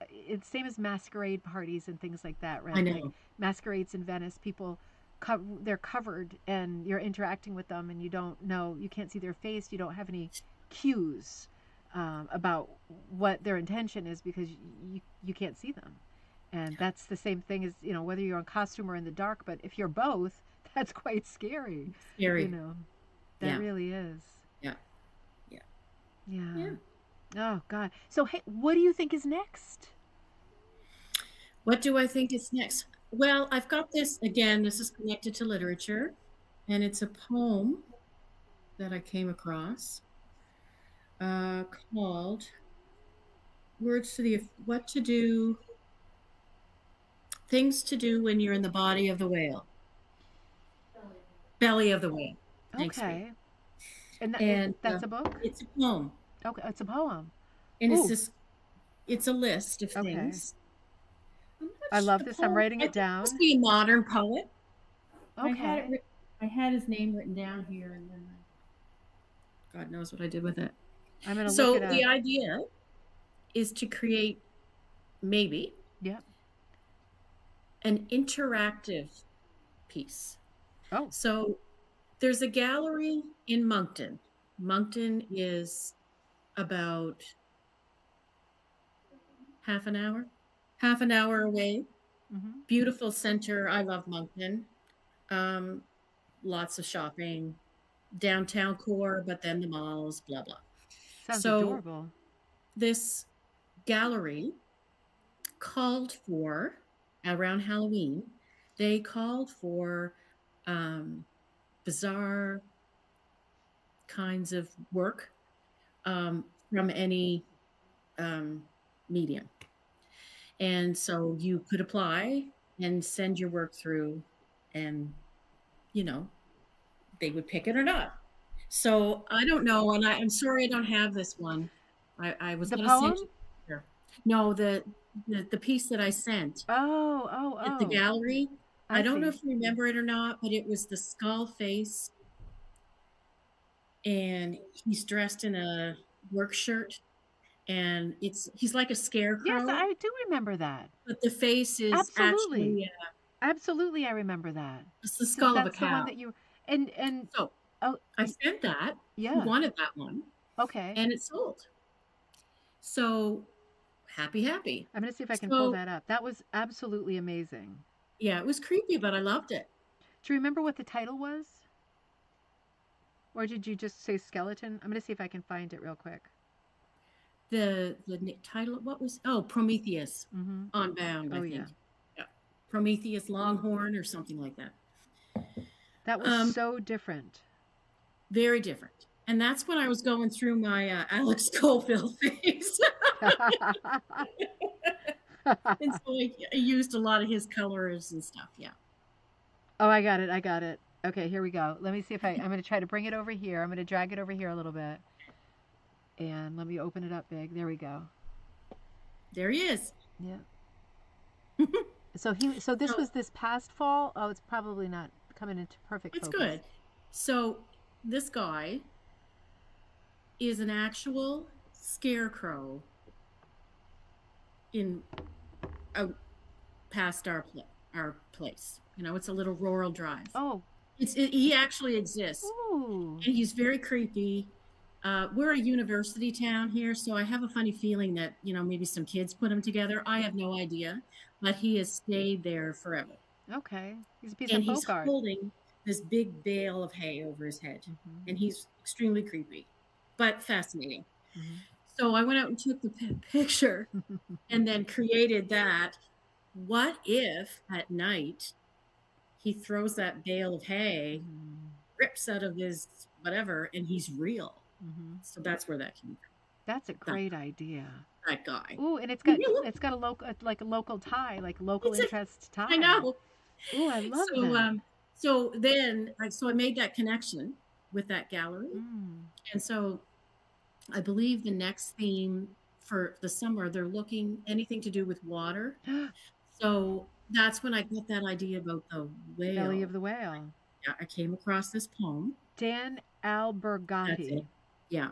It's same as masquerade parties and things like that, I right? Like know. masquerades in Venice, people they're covered and you're interacting with them and you don't know, you can't see their face, you don't have any cues about what their intention is because you can't see them. And Yeah, that's the same thing as, whether you're in costume or in the dark, but if you're both, that's quite scary, you scary. know. That Yeah, really is. yeah, yeah, Yeah. yeah. Oh God. So hey, what do you think is next? What do I think is next? Well, I've got this again. This is connected to literature, and it's a poem that I came across uh, called "Words to the What to Do, Things to Do When You're in the Body of the Whale, Belly of the Whale." Thanks, sweetie. Okay. And And that's a book? it's a poem, Okay, it's a poem. and Ooh, it's a list of okay. things. I'm not I sure, love a this. I'm poem. writing I it think it down. must be a modern poet. I had it. Okay. I had his name written down here, and then God knows what I did with it. I'm going to look it So the up. idea is to create maybe Yep. an interactive piece. Oh, So there's a gallery in Moncton. Moncton is about half an hour, half an hour away. mm-hmm. Beautiful center. I love Moncton. Um, Lots of shopping, downtown core, but then the malls, blah, blah. Sounds So adorable. this gallery called for around Halloween, they called for um, bizarre kinds of work from any um, medium. And so you could apply and send your work through, and you know, they would pick it or not. So I don't know, and I'm sorry I don't have this one. I was The going to send poem? you a picture. No, the piece that I sent Oh, oh, at the oh. gallery. I I don't know see. if you remember it or not, but it was the skull face, and he's dressed in a work shirt, and he's like a Yes, scarecrow, I do remember that. but the face is Absolutely. actually Absolutely, I remember that. it's the So skull of a that's the one cow. that you and So oh I sent that. He yeah. wanted that one, Okay. and it sold. So happy, happy. I'm going to see if I can pull So that up. That was absolutely amazing. yeah, it was creepy, but I loved it. Do you remember what the title was? Or did you just say skeleton? I'm going to see if I can find it real quick. The title, what was, oh, Prometheus Mm-hmm. on Bound, I Oh, yeah. think. Yeah. Prometheus Longhorn or something like that. That was Um, so different. Very different. And that's when I was going through my Alex Colville phase. And so I used a lot of his colors and stuff. Yeah. Oh, I got it. I got it. Okay, here we go. Let me see if I'm going to try to bring it over here. I'm going to drag it over here a little bit. And let me open it up big. There we go. There he is. Yeah. So this So was this past fall. Oh, it's probably not coming into perfect it's focus. good. So this guy is an actual scarecrow in out past our place. It's a little rural drive. Oh, He actually exists, ooh. and he's very creepy. We're a university town here, so I have a funny feeling that maybe some kids put him together. I have no idea, but he has stayed there forever, Okay. He's a piece and of he's folk art. holding this big bale of hay over his head, Mm-hmm. and he's extremely creepy, but fascinating. Mm-hmm. So I went out and took the picture, and then created that. What if at night he throws that bale of hay, rips out of his whatever, and he's real? Mm-hmm. So that's where that came from. That's a That great idea. that guy. Ooh, and it's got a local like a local tie, like local It's a, interest I tie. know. Ooh, I love So that. I made that connection with that gallery, Mm. and so I believe the next theme for the summer they're looking anything to do with water. So that's when I got that idea about the Belly of whale. the Whale. Yeah, I came across this poem. Dan That's it. Albergati. Yeah,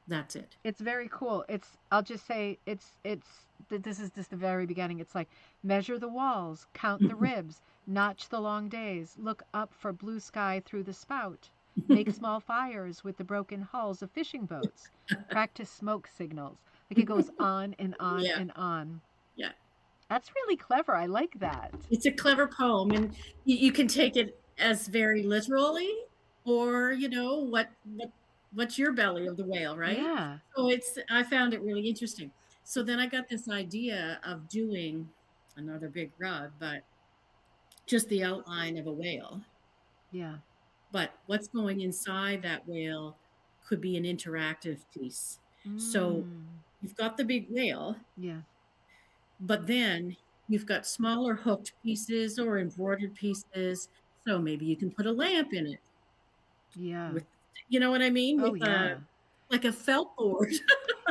that's it. It's very cool. I'll just say this is just the very beginning. It's like measure the walls, count the ribs, notch the long days, look up for blue sky through the spout, make small fires with the broken hulls of fishing boats, practice smoke signals. Like it goes on and on Yeah, and on. yeah. That's really clever. I like that. It's a clever poem, and you can take it as very literally, or what's your belly of the whale, right? Yeah. So I found it really interesting. So then I got this idea of doing another big rug, but just the outline of a whale. Yeah. But what's going inside that whale could be an interactive piece. So Mm. you've got the big whale, Yeah. but then you've got smaller hooked pieces or embroidered pieces. So maybe you can put a lamp in it Yeah. with, you know what I mean? Oh With yeah. like a felt board,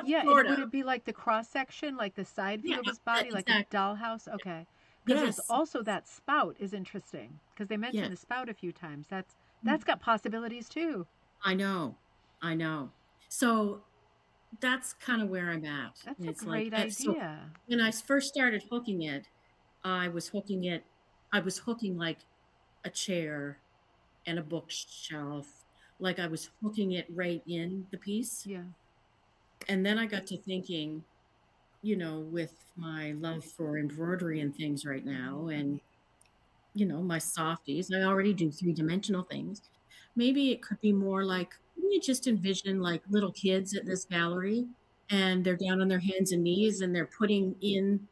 Yeah, and sort would of. it be like the cross section, like the side Yeah, view of his body, like a exactly. dollhouse? Okay. Because there's Yes. also that spout is interesting because they mentioned Yes. the spout a few times. That's got possibilities too. I know. I know. So that's kind of where I'm at. That's And a it's like, great so idea. when I first started hooking it, I was hooking it, I was hooking like a chair and a bookshelf, like I was hooking it right in the piece. Yeah. And then I got to thinking, with my love for embroidery and things right now, and, my softies, I already do three-dimensional things. Maybe it could be more like, can you just envision like little kids at this gallery and they're down on their hands and knees and they're putting in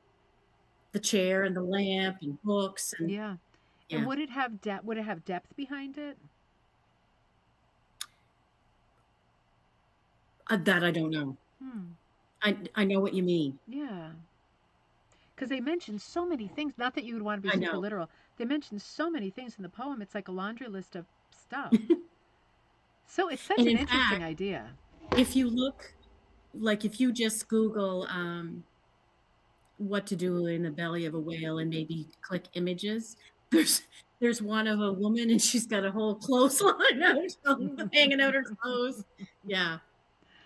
the chair and the lamp and books and Yeah. And yeah, would it have depth behind it? that I don't know. Hmm. I know what you mean. Yeah. Because they mention so many things. Not that you would want to be I super know. literal. They mention so many things in the poem. It's like a laundry list of stuff. So it's such And an in interesting fact, idea. if you look, like if you just Google what to do in the belly of a whale and maybe click images, there's there's one of a woman and she's got a whole clothesline out, hanging out her clothes. Yeah.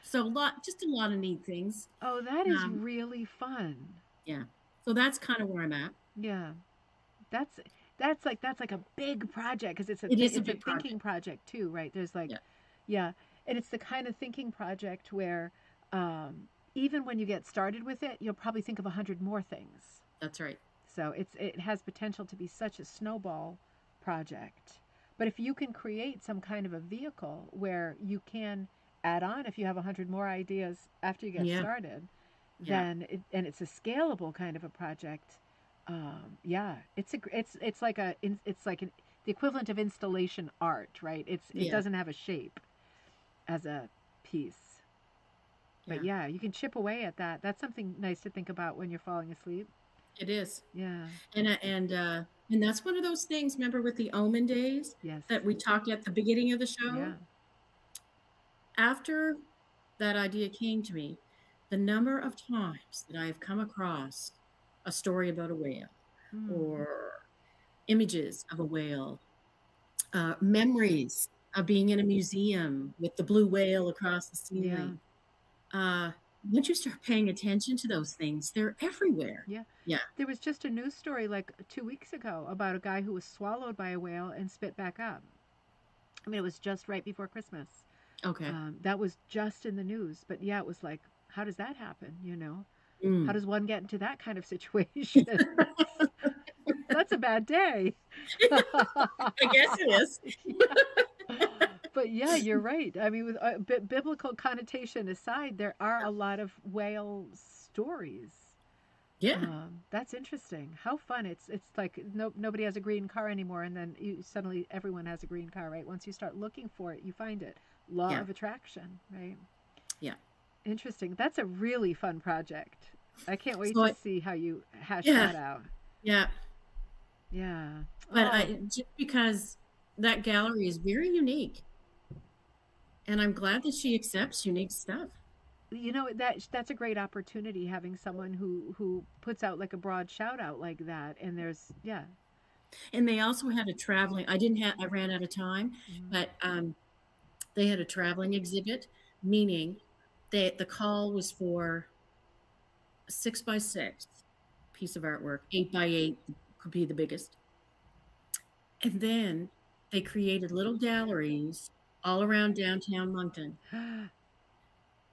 So just a lot of neat things. Oh, that is Um, really fun. yeah. So that's kind of where I'm at. Yeah. That's that's like a big project because It is a it's a big thinking project. project too, right? There's like Yeah. yeah, and it's the kind of thinking project where even when you get started with it, you'll probably think of 100 more things. That's right. So it has potential to be such a snowball project. But if you can create some kind of a vehicle where you can add on if you have 100 more ideas after you get Yeah. started, Yeah. and it's a scalable kind of a project. Yeah, it's like the equivalent of installation art, right? It Yeah. doesn't have a shape as a piece, but Yeah. yeah, you can chip away at that. That's something nice to think about when you're falling asleep. It is. Yeah. And that's one of those things, remember with the Omen days Yes. that we talked at the beginning of the Yeah. show? After that idea came to me, the number of times that I've come across a story about a whale Hmm. or images of a whale, memories of being in a museum with the blue whale across the Yeah. ceiling. uh, once you start paying attention to those things, they're everywhere. Yeah. Yeah. There was just a news story like 2 weeks ago about a guy who was swallowed by a whale and spit back up. I mean, it was just right before Christmas. Okay. That was just in the news. But yeah, it was like, how does that happen? You know, how Mm. does one get into that kind of situation? That's a bad day. I guess it is. Yeah. But yeah, you're right. I mean, with biblical connotation aside, there are a lot of whale stories. Yeah. That's interesting. How fun! It's like nobody has a green car anymore, and then suddenly everyone has a green car, right? Once you start looking for it, you find it. Law Yeah. of attraction, right? Yeah. Interesting. That's a really fun project. I can't wait So to see how you hash yeah. that out. Yeah. Yeah. But Oh, just because that gallery is very unique, and I'm glad that she accepts unique stuff. that's a great opportunity having someone who puts out like a broad shout out like that. And there's yeah. And they also had a traveling. I didn't have. I ran out of time, Mhm. but they had a traveling exhibit, meaning the call was for a 6 by 6 piece of artwork, 8 by 8 could be the biggest, and then they created little galleries all around downtown Moncton Oh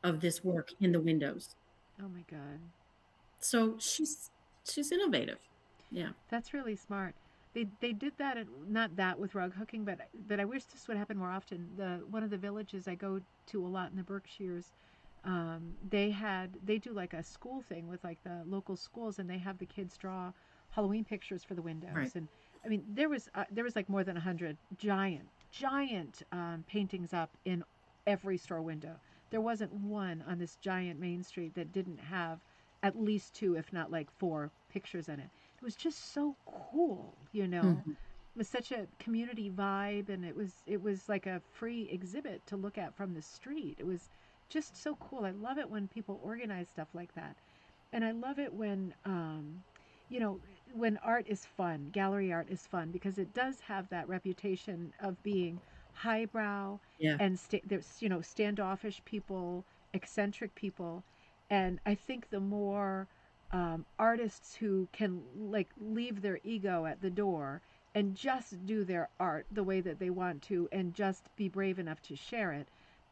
of this work in the windows. my god. So she's innovative. Yeah. That's really smart. They did that not that with rug hooking, but I wish this would happen more often. The one of the villages I go to a lot in the Berkshires, they do like a school thing with like the local schools, and they have the kids draw Halloween pictures for the windows. Right. And I mean, there was like more than 100 giant paintings up in every store window. There wasn't one on this giant main street that didn't have at least two, if not like four, pictures in it. It was just so cool, you know. Hmm. It was such a community vibe, and it was like a free exhibit to look at from the street. It was just so cool. I love it when people organize stuff like that, and I love it when you know when art is fun. Gallery art is fun because it does have that reputation of being highbrow Yeah. and there's standoffish people, eccentric people, and I think the more artists who can like leave their ego at the door and just do their art the way that they want to and just be brave enough to share it,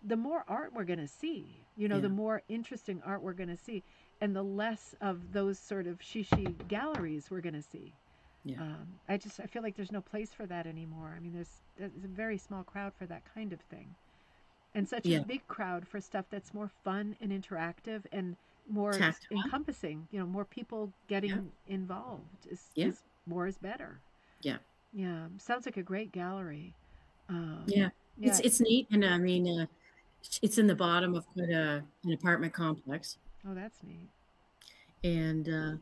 the more art we're going to see. The Yeah. more interesting art we're going to see, and the less of those sort of shishi galleries we're going to see. Yeah. I feel like there's no place for that anymore. I mean, there's a very small crowd for that kind of thing, and such a Yeah. big crowd for stuff that's more fun and interactive and more Tactile. encompassing. More people Yeah. getting involved Yeah. is more is better. Yeah. Yeah, sounds like a great gallery. Yeah. It's Yeah. it's neat, and I mean, it's in the bottom of quite an apartment complex, Oh, that's neat. and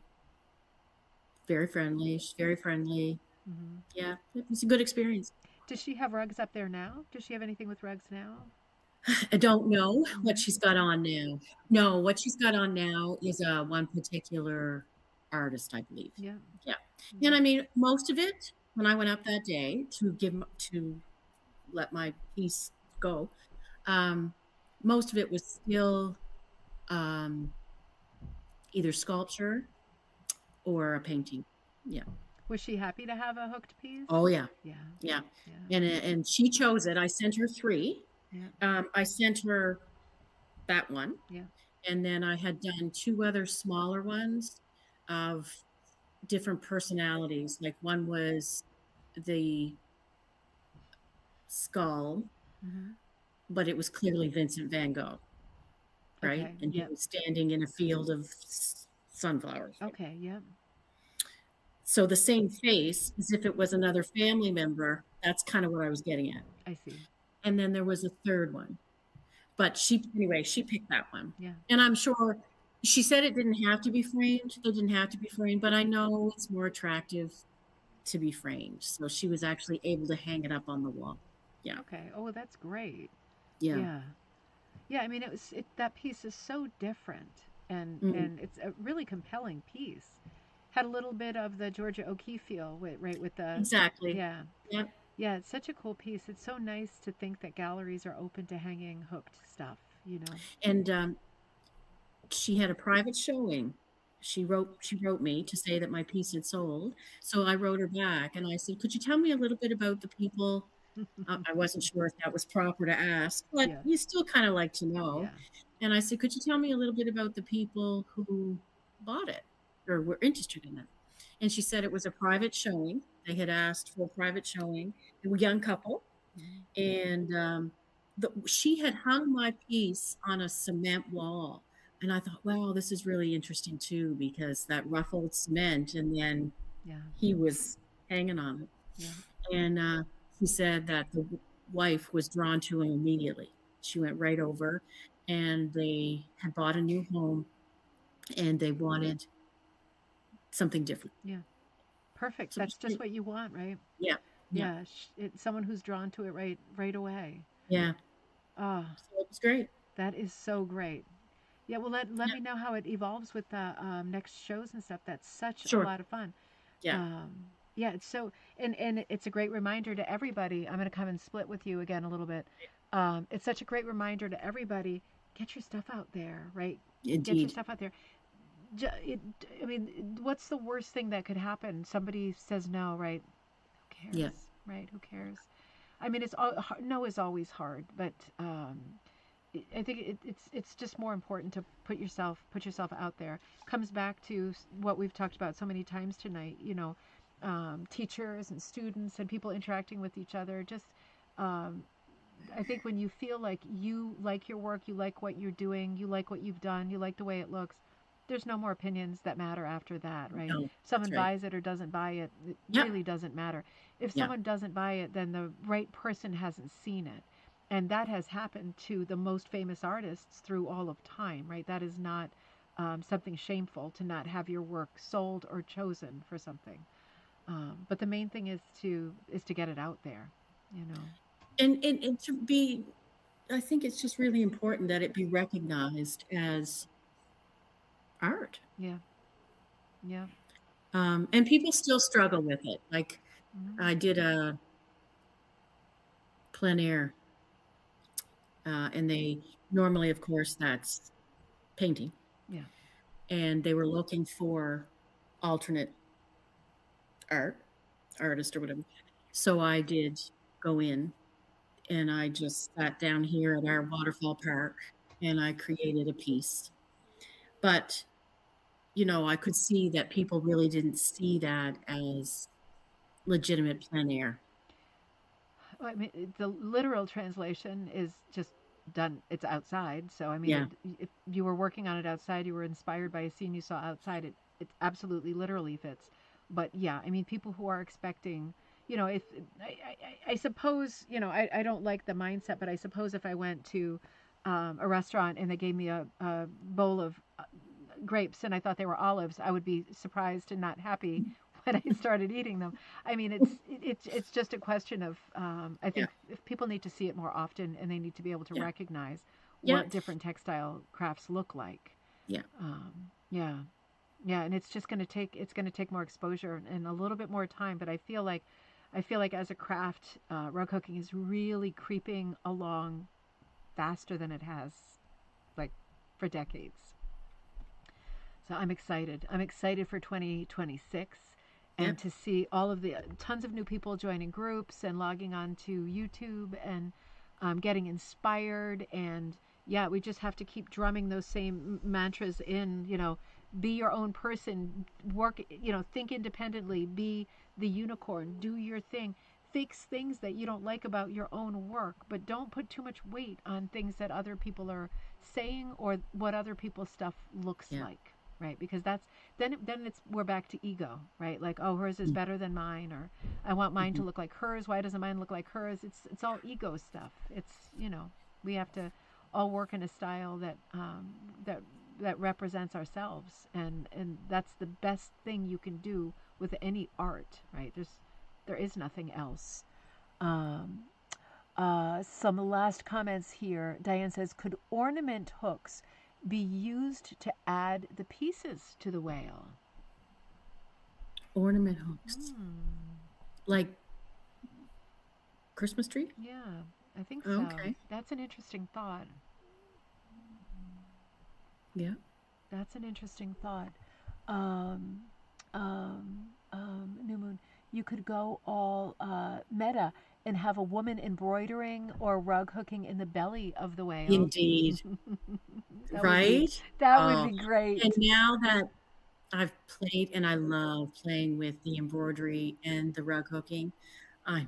very friendly. She's very friendly. Hmm. Yeah, it was a good experience. Does she have rugs up there now? Does she have anything with rugs now? I don't know what Hmm. she's got on now. No, what she's got on now is one particular artist, I believe. Yeah. Yeah, and Yeah. I mean, most of it when I went up that day to let my piece go, um, most of it was still um, either sculpture or a painting. Yeah. Was she happy to have a hooked piece? Oh yeah. Yeah. Yeah. Yeah. And she chose it. I sent her three. Yeah. I sent her that one, Yeah. and then I had done two other smaller ones of different personalities. Like one was the skull, Hmm. but it was clearly Vincent van Gogh, right? Okay. And he Yep. was standing in a field of sunflowers. Okay. Yep. So the same face as if it was another family member. That's kind of what I was getting at. I see. And then there was a third one. But she picked that one. Yeah. And I'm sure she said it didn't have to be framed. They didn't have to be framed, but I know it's more attractive to be framed. So she was actually able to hang it up on the wall. Yeah. Okay. Oh, well, that's great. Yeah. Yeah. Yeah. I mean, that piece is so different, and Mm, and it's a really compelling piece. Had a little bit of the Georgia O'Keeffe feel, right with the exactly. yeah. Yeah. Yeah, it's such a cool piece. It's so nice to think that galleries are open to hanging hooked stuff. And she had a private showing. She wrote me to say that my piece had sold. So I wrote her back and I said, "Could you tell me a little bit about the people?" I wasn't sure if that was proper to ask, but Yes. you still kind of like to know. Yeah. And I said, "Could you tell me a little bit about the people who bought it or were interested in it?" And she said it was a private showing. They had asked for a private showing. They were a young couple, Mhm. and she had hung my piece on a cement wall. And I thought, wow, this is really interesting too, because that ruffled cement, and then Yeah. he was hanging on it. Yeah. And she said that the wife was drawn to him immediately. She went right over, and they had bought a new home, and they wanted something different. Yeah. Perfect. So it was That's just great. what you want, right? Yeah, yeah, Yeah. Someone who's drawn to it right away. yeah. Ah, So it was great. that is so great. Yeah, well, let Yeah, me know how it evolves with the next shows and stuff. That's such a sure. lot of fun. Yeah, Um, yeah, it's so, and it's a great reminder to everybody. I'm going to come and split with you again a little bit. It's such a great reminder to everybody. Get your stuff out there, right? Get your indeed. stuff out there. It, I mean, what's the worst thing that could happen? Somebody says no, right? Who Yeah, cares, right? Who cares? I mean, no is always hard, but I think it's just more important to put yourself out there. Comes back to what we've talked about so many times tonight. Teachers and students and people interacting with each other. Just um, I think when you feel like you like your work, you like what you're doing, you like what you've done, you like the way it looks, there's no more opinions that matter after that, right? no, If that's someone right. buys it or doesn't buy it, it Yeah, really doesn't matter. If yeah, someone doesn't buy it, then the right person hasn't seen it. And that has happened to the most famous artists through all of time, right? That is not something shameful to not have your work sold or chosen for something. But the main thing is to get it out there, you know. and to be, I think it's just really important that it be recognized as art. Yeah, yeah. And people still struggle with it. Like Mhm. I did a plein air, and they normally, of course, that's painting, Yeah. and they were looking for alternate art, artist or whatever. So I did go in and I just sat down here at our waterfall park and I created a piece. But, I could see that people really didn't see that as legitimate plein air. Well, I mean, the literal translation is just done. It's outside. So, I mean, Yeah, if you were working on it outside, you were inspired by a scene you saw outside. It absolutely literally fits. But yeah, I mean, people who are expecting, if I suppose, I don't like the mindset, but I suppose if I went to a restaurant and they gave me a bowl of grapes and I thought they were olives, I would be surprised and not happy when I started eating them. I mean, it's just a question of I yeah, think if people need to see it more often and they need to be able to yeah, recognize yeah, what different textile crafts look like. yeah, Yeah, yeah, and it's going to take more exposure and a little bit more time. But I feel like as a craft, rug hooking is really creeping along faster than it has like for decades. So I'm excited. I'm excited for 2026 yeah, and to see all of the tons of new people joining groups and logging on to YouTube and getting inspired. And yeah, we just have to keep drumming those same mantras in, be your own person, work, think independently, be the unicorn, do your thing. Fix things that you don't like about your own work, but don't put too much weight on things that other people are saying or what other people's stuff looks yeah, like, right? Because then it's we're back to ego, right? Like, oh, hers is mm, better than mine, or I want mine mhm, to look like hers. Why doesn't mine look like hers? It's all ego stuff. We have to all work in a style that represents ourselves, and that's the best thing you can do with any art, right? There is nothing else. Um, some last comments here. Diane says, could ornament hooks be used to add the pieces to the whale? ornament hooks Hmm. like Christmas tree. Yeah, I think so. Okay, That's an interesting thought. yeah, That's an interesting thought. Um, New Moon, you could go all meta and have a woman embroidering or rug hooking in the belly of the whale. Indeed. that would be Right? that would Oh, be and great. now that I've played and I love playing with the embroidery and the rug hooking, I mean, I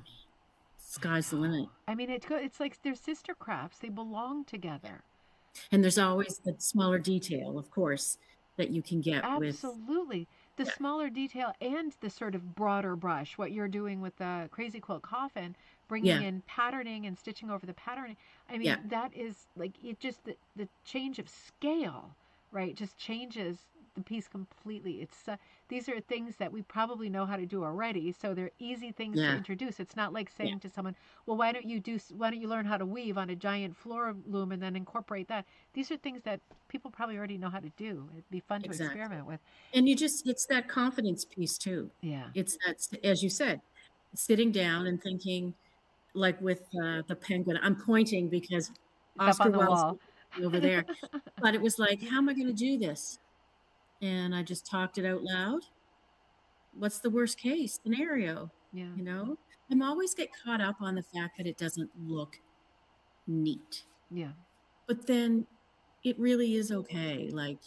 sky's the know. limit. I mean, it's like they're sister crafts. They belong Yeah. together. And there's always the smaller detail, of course, that you can get with, Absolutely. The yeah, smaller detail and the sort of broader brush, what you're doing with the Crazy Quilt Coffin, bringing yeah, in patterning and stitching over the patterning. I yeah, mean, that is like it just the change of scale, right? Just changes the piece completely. These are things that we probably know how to do already, so they're easy things to yeah, introduce. It's not like yeah, saying to someone, "Well, why don't you learn how to weave on a giant floor loom and then incorporate that?" These are things that people probably already know how to do. It'd be fun to exactly. experiment with. And it's that confidence piece too. Yeah. It's that, as you said, sitting down and thinking, like with the penguin, I'm pointing because It's up Oscar on the Wilde's wall. over there. But it was like, how am I going to do this? And I just talked it out loud. What's the worst case scenario? Yeah. You know, I'm always get caught up on the fact that it doesn't look neat. Yeah. But then it really is okay. Like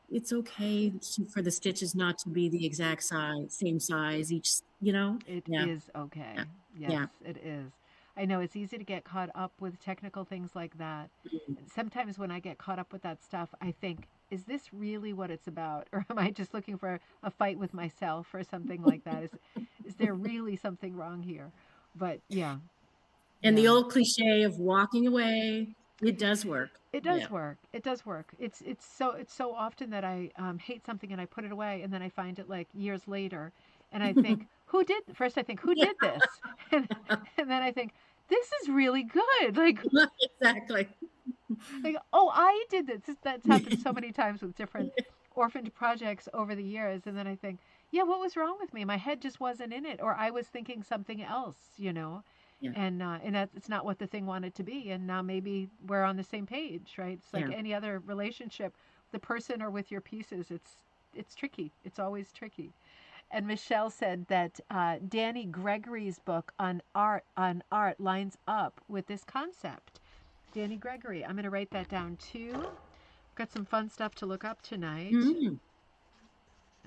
it's okay for the stitches not to be the exact size, same size each, you know? It Yeah. is Yeah. okay. Yes, Yeah. it is. I know it's easy to get caught up with technical things like that. Mm. Sometimes when I get caught up with that stuff, I think, is this really what it's about? Or am I just looking for a fight with myself or something like that? Is there really something wrong here? But yeah, And yeah. the old cliche of walking away, it does work. It Yeah. does work. It does work. It's so often that I hate something and I put it away and then I find it like years later, and I think who did first I think who Yeah. did this, and then I think this is really good. Exactly. Like oh I did this. That's happened so many times with different orphaned projects over the years, and then I think yeah what was wrong with me? My head just wasn't in it, or I was thinking something else, you know. Yeah. And that it's not what the thing wanted to be, and now maybe we're on the same page, right? It's like Yeah. any other relationship, the person or with your pieces, it's tricky. It's always tricky. And Michelle said that Danny Gregory's book on art lines up with this concept. Danny Gregory, I'm going to write that down too. Got some fun stuff to look up tonight. Mm.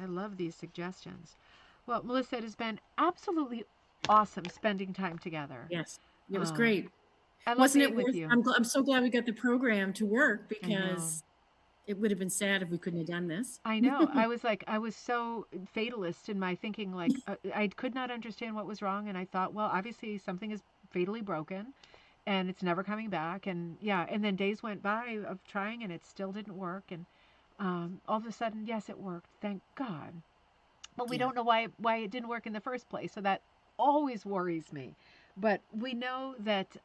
I love these suggestions. Well, Melissa, it has been absolutely awesome spending time together. Yes. It was Um, great. I love Wasn't it being with worth you. I'm so glad we got the program to work I know. because it would have been sad if we couldn't have done this. I know. I was so fatalist in my thinking. Like, I could not understand what was wrong. And I thought, well, obviously something is fatally broken and it's never coming back. And yeah. And then days went by of trying and it still didn't work. And all of a sudden, yes, it worked. Thank God. But we Yeah. don't know why it didn't work in the first place. So that always worries me. But we know that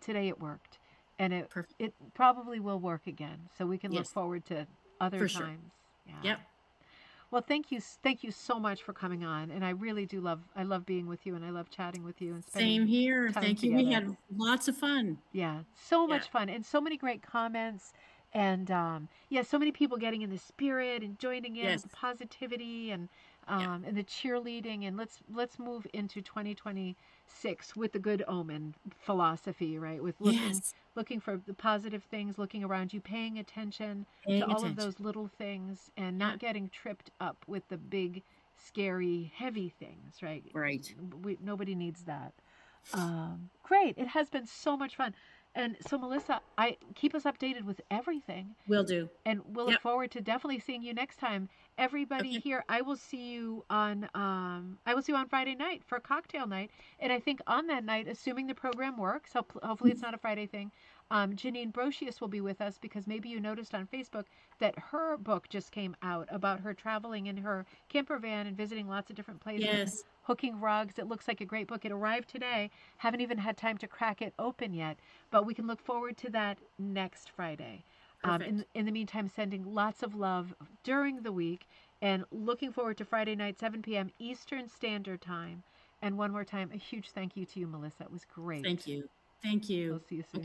today it worked, and Perfect. it probably will work again. So we can look Yes, forward to other for sure. times. Yeah. Yep. Well, thank you so much for coming on, and I really do I love being with you, and I love chatting with you and spending Same here. time Thank you. We together. had lots of fun. Yeah, so Yeah. much fun and so many great comments. And yeah, so many people getting in the spirit and joining in with Yes. the positivity Yeah. and the cheerleading. And let's move into 2026 with the good omen philosophy, right? With Yes. looking for the positive things, looking around you, paying attention to Paying all of attention. those little things, and Yeah. not getting tripped up with the big, scary, heavy things, right? Right. Nobody needs that. Great. It has been so much fun. And so, Melissa, I keep us updated with everything, Will do. and we'll look Yep. forward to definitely seeing you next time. Everybody Okay. here, I will see you on Friday night for cocktail night, and I think on that night, assuming the program works, hopefully it's not a Friday thing. Janine Brocius will be with us because maybe you noticed on Facebook that her book just came out about her traveling in her camper van and visiting lots of different places and Yes. hooking rugs. It looks like a great book. It arrived today. Haven't even had time to crack it open yet, but we can look forward to that next Friday. Perfect. In the meantime, sending lots of love during the week and looking forward to Friday night, 7 p.m. Eastern Standard Time. And one more time, a huge thank you to you, Melissa. It was great. Thank you. Thank We'll you. see you soon.